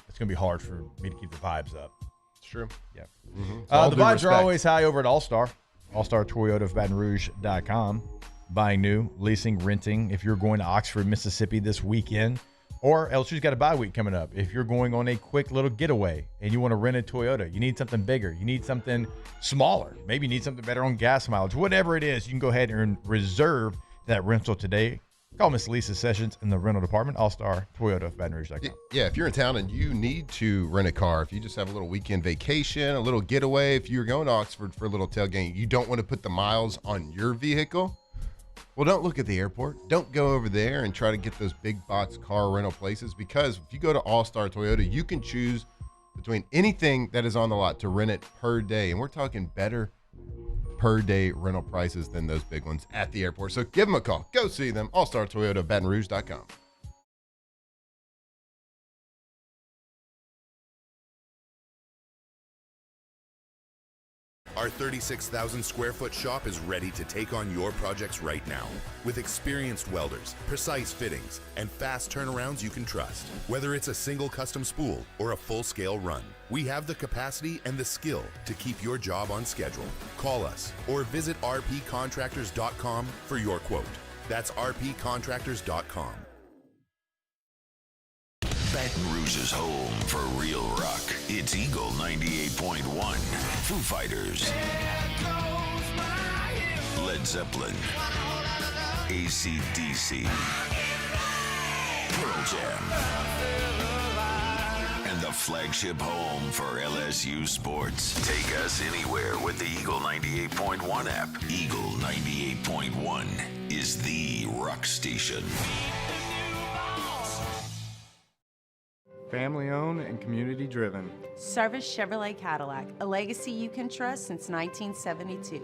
Speaker 13: it's going to be hard for me to keep the vibes up.
Speaker 14: It's true.
Speaker 13: Yep.
Speaker 14: Mm-hmm.
Speaker 13: The vibes are always high over at All-Star. All-Star Toyota of BatonRouge.com. Buying new, leasing, renting. If you're going to Oxford, Mississippi this weekend, or LSU's got a bye week coming up. If you're going on a quick little getaway and you want to rent a Toyota, you need something bigger. You need something smaller. Maybe you need something better on gas mileage. Whatever it is, you can go ahead and reserve that rental today. Call Miss Lisa Sessions in the rental department, All-Star Toyota of BatonRouge.com.
Speaker 14: Yeah, if you're in town and you need to rent a car, if you just have a little weekend vacation, a little getaway, if you're going to Oxford for a little tailgate, you don't want to put the miles on your vehicle, well, don't look at the airport. Don't go over there and try to get those big box car rental places, because if you go to All-Star Toyota, you can choose between anything that is on the lot to rent it per day. And we're talking better per day rental prices than those big ones at the airport. So give them a call. Go see them. All-Star Toyota of BatonRouge.com.
Speaker 6: Our 36,000 square foot shop is ready to take on your projects right now. With experienced welders, precise fittings, and fast turnarounds you can trust. Whether it's a single custom spool or a full-scale run, we have the capacity and the skill to keep your job on schedule. Call us or visit rpcontractors.com for your quote. That's rpcontractors.com.
Speaker 9: Baton Rouge's home for real rock. It's Eagle 98.1. Foo Fighters. Led Zeppelin. AC/DC. Pearl Jam. And the flagship home for LSU sports. Take us anywhere with the Eagle 98.1 app. Eagle 98.1 is the rock station.
Speaker 15: Family owned and community driven.
Speaker 17: Service Chevrolet Cadillac, a legacy you can trust since 1972.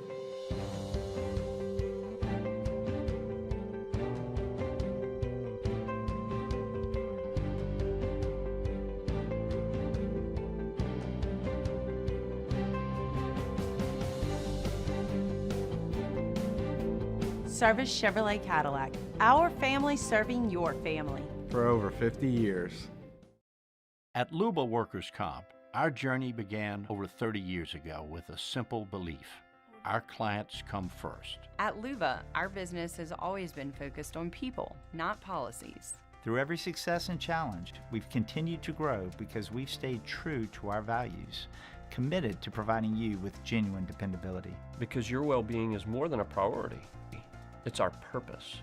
Speaker 17: Service Chevrolet Cadillac, our family serving your family.
Speaker 15: For over 50 years.
Speaker 18: At Luba Workers' Comp, our journey began over 30 years ago with a simple belief: our clients come first.
Speaker 20: At Luba, our business has always been focused on people, not policies.
Speaker 22: Through every success and challenge, we've continued to grow because we've stayed true to our values, committed to providing you with genuine dependability.
Speaker 26: Because your well-being is more than a priority. It's our purpose.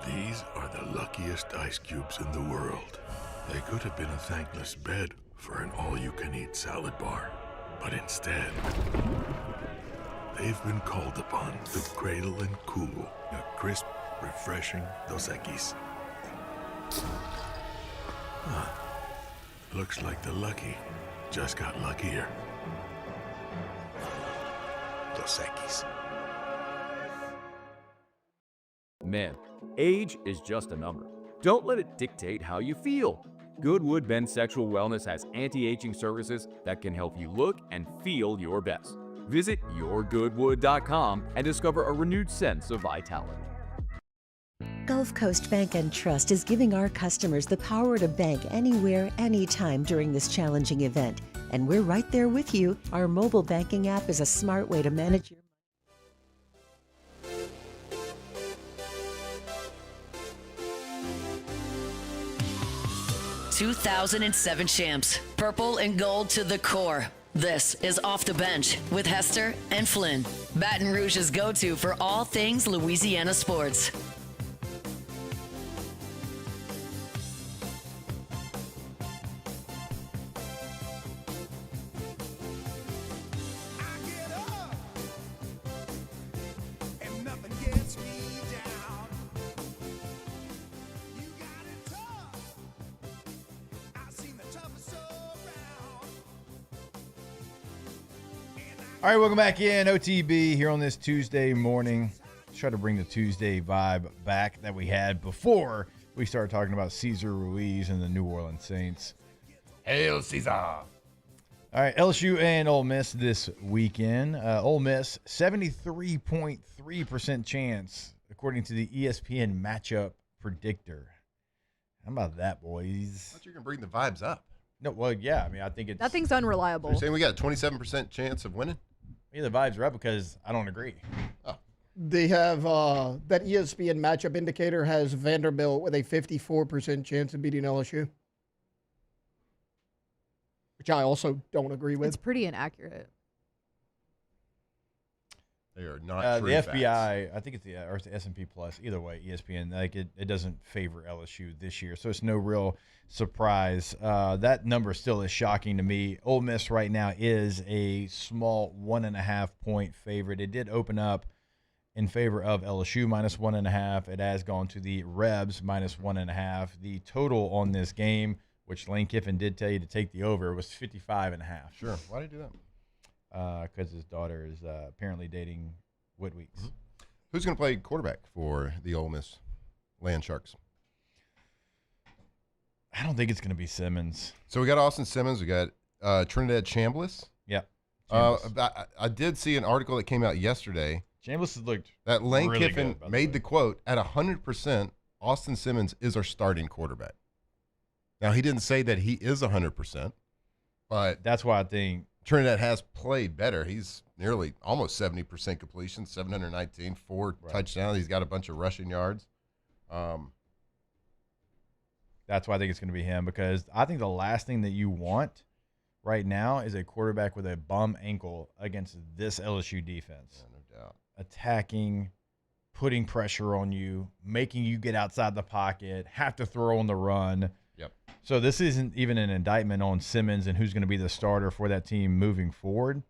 Speaker 3: These are the luckiest ice cubes in the world. They could have been a thankless bed for an all-you-can-eat salad bar. But instead, they've been called upon to cradle and cool a crisp, refreshing Dos Equis. Huh. Looks like the lucky just got luckier. Dos Equis.
Speaker 28: Men, age is just a number. Don't let it dictate how you feel. Goodwood Men's Sexual Wellness has anti-aging services that can help you look and feel your best. Visit yourgoodwood.com and discover a renewed sense of vitality.
Speaker 1: Gulf Coast Bank and Trust is giving our customers the power to bank anywhere, anytime during this challenging event. And we're right there with you. Our mobile banking app is a smart way to manage your
Speaker 10: 2007 champs, purple and gold to the core. This is Off the Bench with Hester and Flynn, Baton Rouge's go-to for all things Louisiana sports.
Speaker 13: All right, welcome back in OTB here on this Tuesday morning. Let's try to bring the Tuesday vibe back that we had before we started talking about Cesar Ruiz and the New Orleans Saints.
Speaker 14: Hail Cesar!
Speaker 13: All right, LSU and Ole Miss this weekend. Ole Miss, 73.3% chance, according to the ESPN matchup predictor. How about that, boys?
Speaker 14: I thought you were going to bring the vibes up.
Speaker 13: No, well, yeah. I mean, I think it's...
Speaker 2: Nothing's unreliable.
Speaker 14: You're saying we got a 27% chance of winning?
Speaker 13: Yeah, the vibes are up because I don't agree.
Speaker 14: Oh.
Speaker 11: They have that ESPN matchup indicator has Vanderbilt with a 54% chance of beating LSU, which I also don't agree with.
Speaker 2: It's pretty inaccurate.
Speaker 14: They are not true
Speaker 13: the
Speaker 14: facts.
Speaker 13: FBI, I think it's or it's the S&P Plus. Either way, ESPN, like it doesn't favor LSU this year, so it's no real surprise. That number still is shocking to me. Ole Miss right now is a small 1.5 point favorite. It did open up in favor of LSU -1.5. It has gone to the Rebs -1.5. The total on this game, which Lane Kiffin did tell you to take the over, was 55.5.
Speaker 14: Sure. Why did he do that?
Speaker 13: Because his daughter is apparently dating Whit Weeks.
Speaker 14: Mm-hmm. Who's going to play quarterback for the Ole Miss Land Sharks?
Speaker 13: I don't think it's going to be Simmons.
Speaker 14: So we got Austin Simmons. We got Trinidad Chambliss.
Speaker 13: Yeah.
Speaker 14: I did see an article that came out yesterday.
Speaker 13: Chambliss has looked
Speaker 14: that Lane
Speaker 13: really
Speaker 14: Kiffin
Speaker 13: good,
Speaker 14: made the quote, at 100%, Austin Simmons is our starting quarterback. Now, he didn't say that he is 100%, but
Speaker 13: that's why I think
Speaker 14: Trinidad has played better. He's nearly almost 70% completion, 719, 4 touchdowns. He's got a bunch of rushing yards.
Speaker 13: That's why I think it's going to be him, because I think the last thing that you want right now is a quarterback with a bum ankle against this LSU defense.
Speaker 14: Yeah, no doubt.
Speaker 13: Attacking, putting pressure on you, making you get outside the pocket, have to throw on the run.
Speaker 14: Yep.
Speaker 13: So this isn't even an indictment on Simmons and who's going to be the starter for that team moving forward.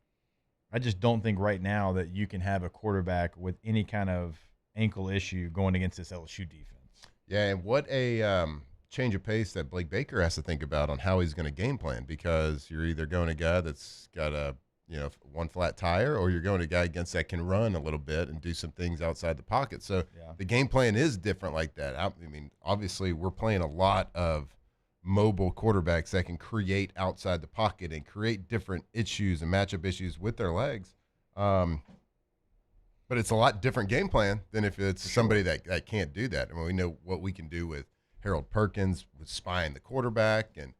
Speaker 13: I just don't think right now that you can have a quarterback with any kind of ankle issue going against this LSU defense.
Speaker 14: Yeah, and what a change of pace that Blake Baker has to think about on how he's going to game plan, because you're either going a guy that's got a one flat tire, or you're going a guy against that can run a little bit and do some things outside the pocket. So the game plan is different like that. I mean, obviously we're playing a lot of mobile quarterbacks that can create outside the pocket and create different issues and matchup issues with their legs. But it's a lot different game plan than if it's somebody that can't do that. I mean, we know what we can do with Harold Perkins, with spying the quarterback and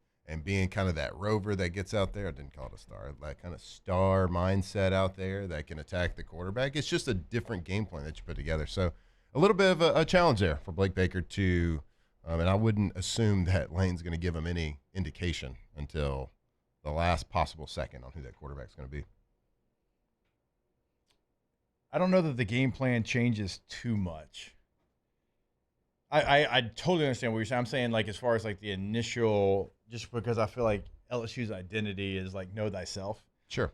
Speaker 14: being kind of that rover that gets out there. I didn't call it a star, that kind of star mindset out there that can attack the quarterback. It's just a different game plan that you put together. So a little bit of a challenge there for Blake Baker to and I wouldn't assume that Lane's going to give him any indication until the last possible second on who that quarterback's going to be.
Speaker 13: I don't know that the game plan changes too much. I totally understand what you're saying. I'm saying, like, as far as like the initial, just because I feel like LSU's identity is like know thyself.
Speaker 14: Sure.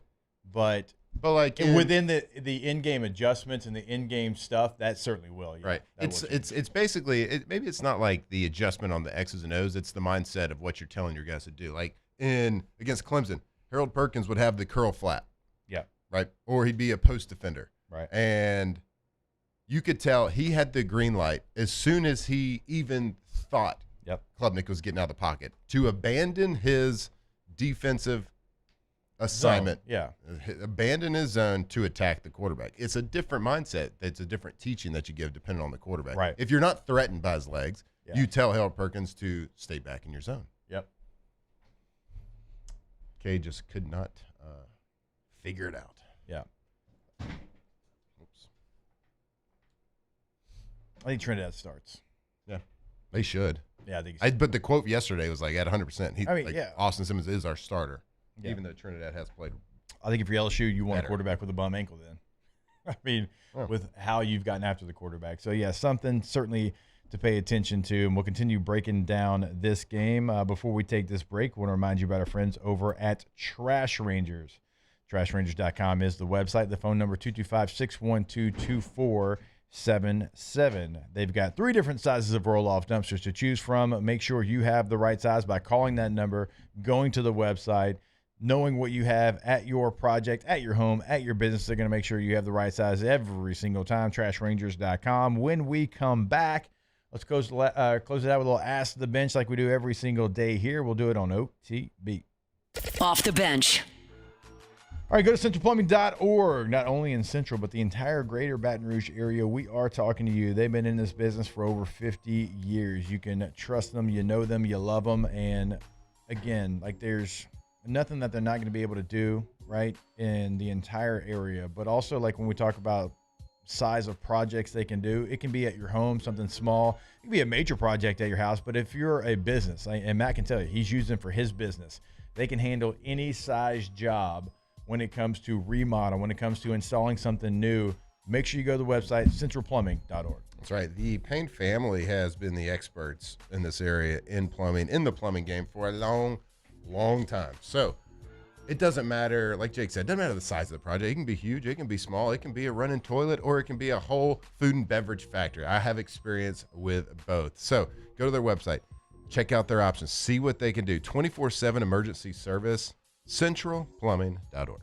Speaker 13: But
Speaker 14: like
Speaker 13: within the in-game adjustments and the in-game stuff, that certainly will. Yeah,
Speaker 14: right. It's basically maybe it's not like the adjustment on the X's and O's. It's the mindset of what you're telling your guys to do. Like against Clemson, Harold Perkins would have the curl flat.
Speaker 13: Yeah.
Speaker 14: Right. Or he'd be a post defender.
Speaker 13: Right.
Speaker 14: And you could tell he had the green light as soon as he even thought Klubnik was getting out of the pocket to abandon his defensive assignment.
Speaker 13: Yeah.
Speaker 14: Abandon his zone to attack the quarterback. It's a different mindset. It's a different teaching that you give depending on the quarterback.
Speaker 13: Right.
Speaker 14: If you're not threatened by his legs, you tell Harold Perkins to stay back in your zone.
Speaker 13: Yep.
Speaker 14: Kay just could not figure it out.
Speaker 13: Yeah. Oops. I think Trinidad starts.
Speaker 14: Yeah. They should.
Speaker 13: Yeah, I think
Speaker 14: but the quote yesterday was like at 100%.
Speaker 13: I mean,
Speaker 14: Austin Simmons is our starter,
Speaker 13: Yeah.
Speaker 14: even though Trinidad has played.
Speaker 13: I think if you're LSU, you want
Speaker 14: better.
Speaker 13: a quarterback with a bum ankle then. I mean, with how you've gotten after the quarterback. So, yeah, something certainly to pay attention to. And we'll continue breaking down this game. Before we take this break, I want to remind you about our friends over at Trash Rangers. TrashRangers.com is the website. The phone number 225-612-2477. They've got 3 different sizes of roll-off dumpsters to choose from. Make sure you have the right size by calling that number, going to the website, knowing what you have at your project, at your home, at your business. They're going to make sure you have the right size every single time. TrashRangers.com. When we come back, let's close it out with a little Ask the Bench like we do every single day here. We'll do it on OTB.
Speaker 10: Off the bench.
Speaker 13: All right, go to centralplumbing.org. Not only in Central, but the entire greater Baton Rouge area. We are talking to you. They've been in this business for over 50 years. You can trust them. You know them. You love them. And again, like there's nothing that they're not going to be able to do, right, in the entire area. But also, like when we talk about size of projects they can do, it can be at your home, something small. It can be a major project at your house. But if you're a business, and Matt can tell you, he's using for his business, they can handle any size job when it comes to remodel, when it comes to installing something new. Make sure you go to the website, centralplumbing.org.
Speaker 14: That's right. The Payne family has been the experts in this area in plumbing, in the plumbing game for a long, long time. So it doesn't matter, like Jake said, it doesn't matter the size of the project. It can be huge, it can be small, it can be a running toilet, or it can be a whole food and beverage factory. I have experience with both. So go to their website, check out their options, see what they can do. 24/7 emergency service, centralplumbing.org.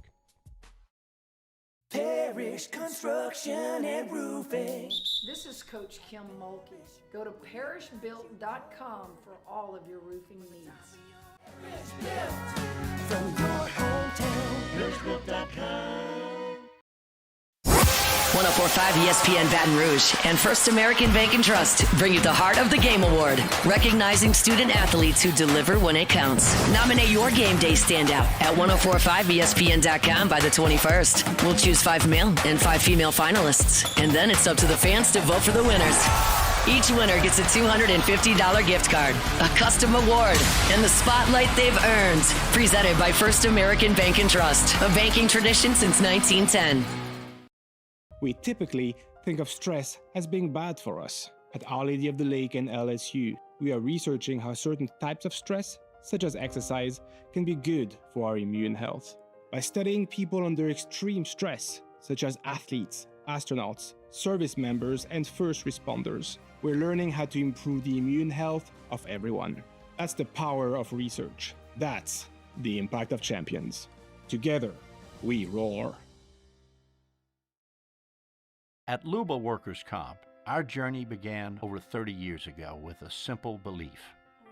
Speaker 4: Parish Construction and Roofing. This is Coach Kim Mulkey. Go to parishbuilt.com for all of your roofing needs. From your hometown, parishbuilt.com.
Speaker 10: 104.5 ESPN Baton Rouge and First American Bank and Trust bring you the Heart of the Game Award, recognizing student athletes who deliver when it counts. Nominate your game day standout at 1045ESPN.com by the 21st. We'll choose 5 male and 5 female finalists, and then it's up to the fans to vote for the winners. Each winner gets a $250 gift card, a custom award, and the spotlight they've earned. Presented by First American Bank and Trust, a banking tradition since 1910.
Speaker 5: We typically think of stress as being bad for us. At Our Lady of the Lake and LSU, we are researching how certain types of stress, such as exercise, can be good for our immune health. By studying people under extreme stress, such as athletes, astronauts, service members, and first responders, we're learning how to improve the immune health of everyone. That's the power of research. That's the impact of champions. Together, we roar.
Speaker 18: At Luba Workers' Comp, our journey began over 30 years ago with a simple belief.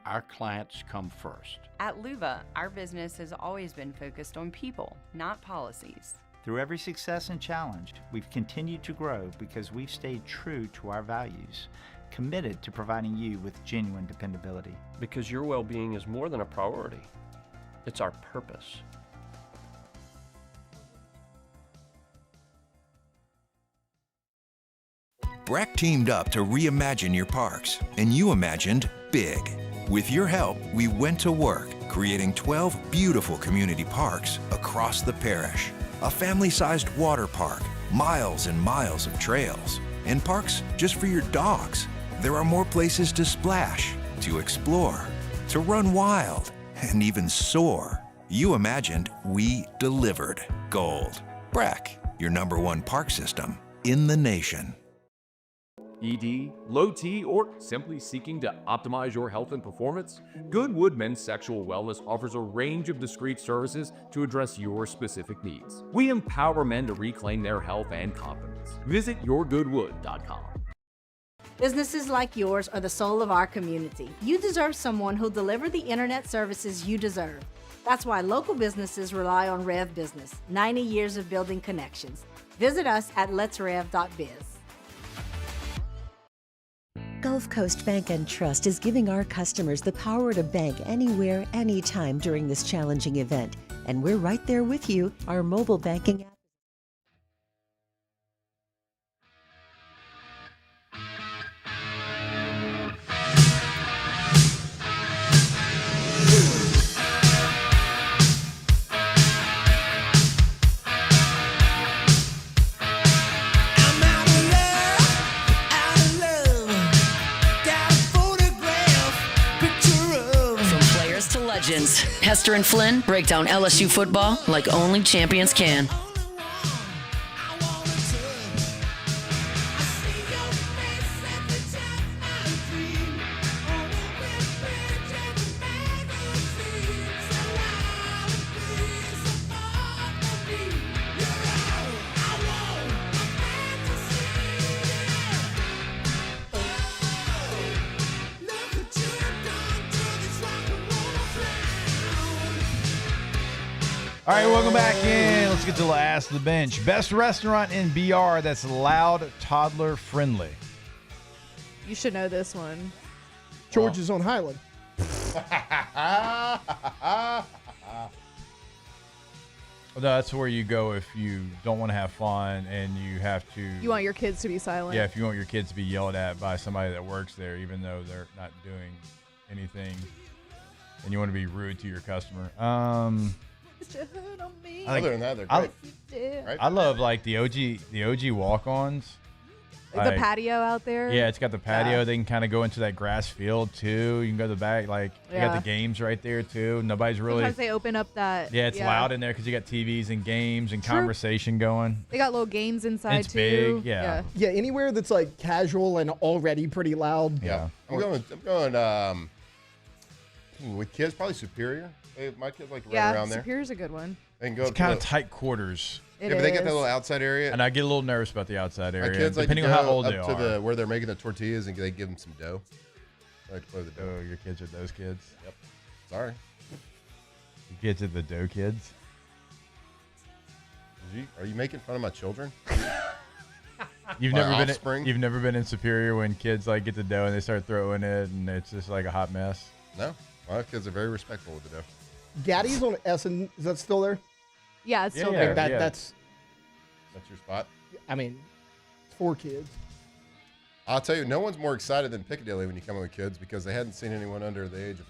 Speaker 18: Our clients come first.
Speaker 20: At Luba, our business has always been focused on people, not policies.
Speaker 22: Through every success and challenge, we've continued to grow because we've stayed true to our values, committed to providing you with genuine dependability.
Speaker 26: Because your well-being is more than a priority. It's our purpose.
Speaker 7: BRAC teamed up to reimagine your parks, and you imagined big. With your help, we went to work, creating 12 beautiful community parks across the parish. A family-sized water park, miles and miles of trails, and parks just for your dogs. There are more places to splash, to explore, to run wild, and even soar. You imagined, we delivered. Gold. BRAC, your #1 park system in the nation.
Speaker 28: ED, low T, or simply seeking to optimize your health and performance? Goodwood Men's Sexual Wellness offers a range of discreet services to address your specific needs. We empower men to reclaim their health and confidence. Visit yourgoodwood.com.
Speaker 19: Businesses like yours are the soul of our community. You deserve someone who'll deliver the internet services you deserve. That's why local businesses rely on Rev Business, 90 years of building connections. Visit us at letsrev.biz.
Speaker 1: Gulf Coast Bank and Trust is giving our customers the power to bank anywhere, anytime during this challenging event. And we're right there with you. Our mobile banking app.
Speaker 10: Hester and Flynn break down LSU football like only champions can.
Speaker 13: All right, welcome back in. Let's get to the last of the bench. Best restaurant in BR that's loud, toddler friendly.
Speaker 2: You should know this one.
Speaker 11: George's on Highland.
Speaker 13: No, that's where you go if you don't want to have fun and you have to.
Speaker 2: You want your kids to be silent.
Speaker 13: Yeah, if you want your kids to be yelled at by somebody that works there, even though they're not doing anything, and you want to be rude to your customer.
Speaker 14: Other than that, they're great. Right?
Speaker 13: I love like the OG walk-ons.
Speaker 2: Like the patio out there.
Speaker 13: Yeah, it's got the patio. Yeah. They can kind of go into that grass field too. You can go to the back. Like you got the games right there too. Nobody's really.
Speaker 2: Sometimes they open up that.
Speaker 13: Yeah, it's loud in there because you got TVs and games and conversation going.
Speaker 2: They got little games inside
Speaker 13: and it's
Speaker 2: too.
Speaker 13: Big. Yeah.
Speaker 11: Yeah. Anywhere that's like casual and already pretty loud.
Speaker 14: Yeah. I'm going. With kids, probably Superior. My kids like to run around there.
Speaker 2: Superior's a good one.
Speaker 14: They can go.
Speaker 13: It's kind of tight quarters.
Speaker 14: But they get that little outside area.
Speaker 13: And I get a little nervous about the outside area.
Speaker 14: My kids
Speaker 13: depending
Speaker 14: like to
Speaker 13: on how old
Speaker 14: up
Speaker 13: they
Speaker 14: to
Speaker 13: are.
Speaker 14: where they're making the tortillas and they give them some dough. I like to play the dough.
Speaker 13: Oh, your kids are those kids?
Speaker 14: Yep. Sorry.
Speaker 13: Your kids are the dough kids?
Speaker 14: Are you making fun of my children?
Speaker 13: You've never been in Superior when kids like get the dough and they start throwing it and it's just like a hot mess?
Speaker 14: No. My kids are very respectful with the dough.
Speaker 11: Gaddy's on Essen. Is that still there?
Speaker 2: Yeah, it's still there.
Speaker 11: That's
Speaker 14: your spot.
Speaker 11: I mean, it's 4 kids.
Speaker 14: I'll tell you, no one's more excited than Piccadilly when you come in with kids because they hadn't seen anyone under the age of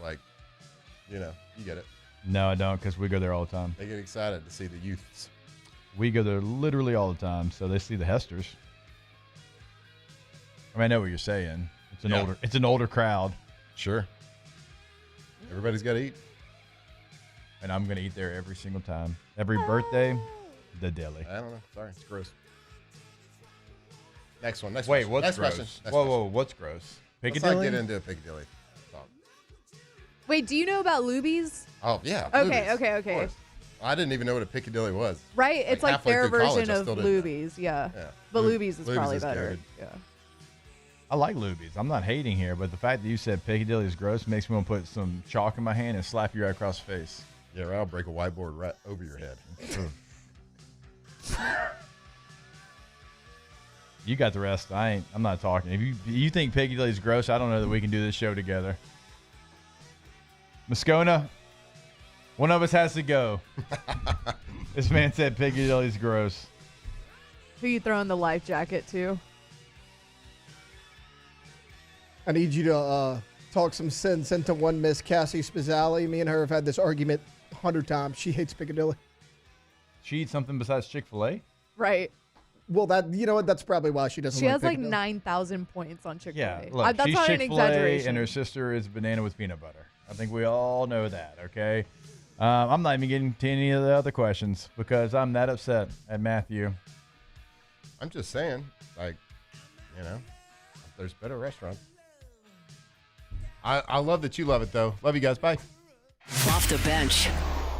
Speaker 14: you get it.
Speaker 13: No, I don't, because we go there all the time.
Speaker 14: They get excited to see the youths.
Speaker 13: We go there literally all the time, so they see the Hesters. I mean, I know what you're saying. It's an older crowd.
Speaker 14: Sure. Everybody's got to eat.
Speaker 13: And I'm going to eat there every single time. Every birthday, the deli.
Speaker 14: I don't know. Sorry, it's gross. Next one. What's gross?
Speaker 13: Whoa, what's gross? Piccadilly?
Speaker 14: Let's not get into Piccadilly.
Speaker 2: Wait, do you know about Luby's?
Speaker 14: Oh, yeah.
Speaker 2: Okay,
Speaker 14: Luby's,
Speaker 2: okay.
Speaker 14: I didn't even know what a Piccadilly was.
Speaker 2: Right? It's like their version of
Speaker 14: college,
Speaker 2: Luby's. Yeah. But Luby's is probably better.
Speaker 14: Good.
Speaker 2: Yeah.
Speaker 13: I like Luby's. I'm not hating here, but the fact that you said Piccadilly is gross makes me want to put some chalk in my hand and slap you right across the face.
Speaker 14: Yeah, right. I'll break a whiteboard right over your head.
Speaker 13: You got the rest. I'm not talking. If you think Piccadilly's gross, I don't know that we can do this show together. Moscona, one of us has to go. This man said Piccadilly's gross.
Speaker 2: Who you throwing the life jacket to?
Speaker 11: I need you to talk some sense into one Miss Cassie Spazzali. Me and her have had this argument 100 times. She hates Piccadilly.
Speaker 13: She eats something besides Chick-fil-A?
Speaker 2: Right.
Speaker 11: Well, that's probably why she doesn't.
Speaker 2: She
Speaker 11: like
Speaker 2: has like
Speaker 11: Piccadilly.
Speaker 2: 9,000 points on Chick-fil-A.
Speaker 13: Yeah, look,
Speaker 2: that's
Speaker 13: she's
Speaker 2: not an
Speaker 13: Chick-fil-A
Speaker 2: exaggeration.
Speaker 13: and her sister is banana with peanut butter. I think we all know that, okay? I'm not even getting to any of the other questions because I'm that upset at Matthew.
Speaker 14: I'm just saying, there's better restaurants. I love that you love it, though. Love you guys. Bye.
Speaker 10: Off the bench.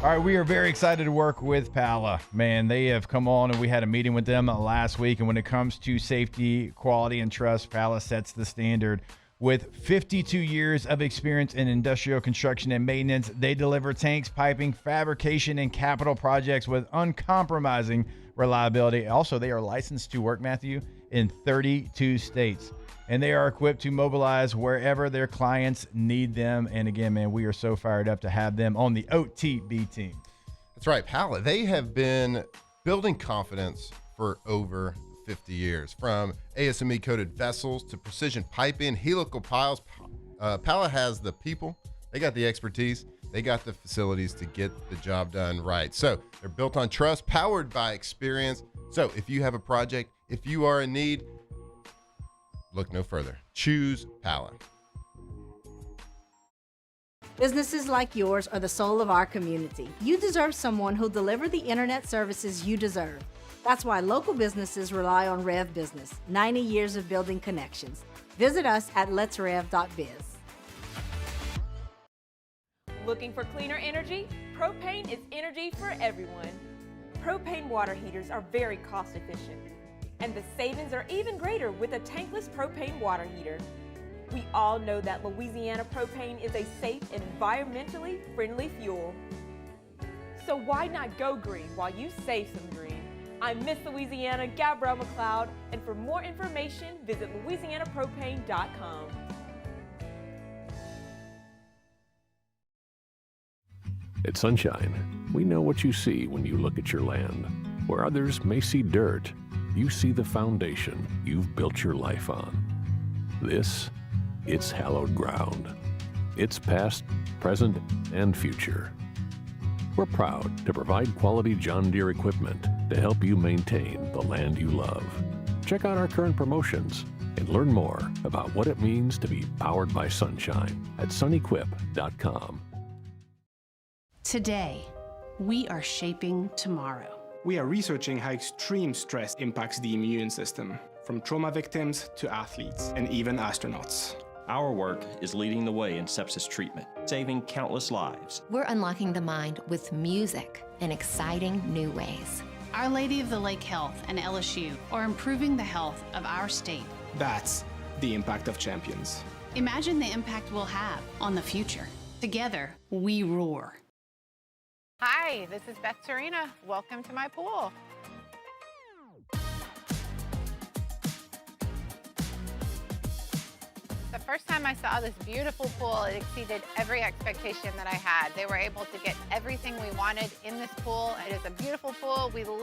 Speaker 13: All right, we are very excited to work with Pala. Man, they have come on, and we had a meeting with them last week. And when it comes to safety, quality, and trust, Pala sets the standard With 52 years of experience in industrial construction and maintenance, they deliver tanks, piping, fabrication, and capital projects with uncompromising reliability. Also, they are licensed to work, Matthew, in 32 states. And they are equipped to mobilize wherever their clients need them. And again, man, we are so fired up to have them on the OTB team.
Speaker 14: That's right, Pala. They have been building confidence for over 50 years. From ASME coated vessels to precision piping, helical piles, Pala has the people, they got the expertise, they got the facilities to get the job done right. So they're built on trust, powered by experience. So if you have a project, if you are in need, look no further. Choose Pala.
Speaker 19: Businesses like yours are the soul of our community. You deserve someone who'll deliver the internet services you deserve. That's why local businesses rely on Rev Business, 90 years of building connections. Visit us at letsrev.biz.
Speaker 8: Looking for cleaner energy? Propane is energy for everyone. Propane water heaters are very cost efficient, and the savings are even greater with a tankless propane water heater. We all know that Louisiana propane is a safe and environmentally friendly fuel. So why not go green while you save some green? I'm Miss Louisiana, Gabrielle McLeod, and for more information, visit louisianapropane.com.
Speaker 12: At Sunshine, we know what you see when you look at your land. Where others may see dirt, you see the foundation you've built your life on. It's hallowed ground. It's past, present, and future. We're proud to provide quality John Deere equipment to help you maintain the land you love. Check out our current promotions and learn more about what it means to be powered by sunshine at sunequip.com.
Speaker 16: Today, we are shaping tomorrow.
Speaker 5: We are researching how extreme stress impacts the immune system, from trauma victims to athletes and even astronauts.
Speaker 21: Our work is leading the way in sepsis treatment, saving countless lives.
Speaker 23: We're unlocking the mind with music in exciting new ways.
Speaker 16: Our Lady of the Lake Health and LSU are improving the health of our state.
Speaker 5: That's the impact of champions.
Speaker 16: Imagine the impact we'll have on the future. Together, we roar.
Speaker 24: Hi, this is Beth Serena. Welcome to my pool. The first time I saw this beautiful pool, it exceeded every expectation that I had. They were able to get everything we wanted in this pool. It is a beautiful pool. We live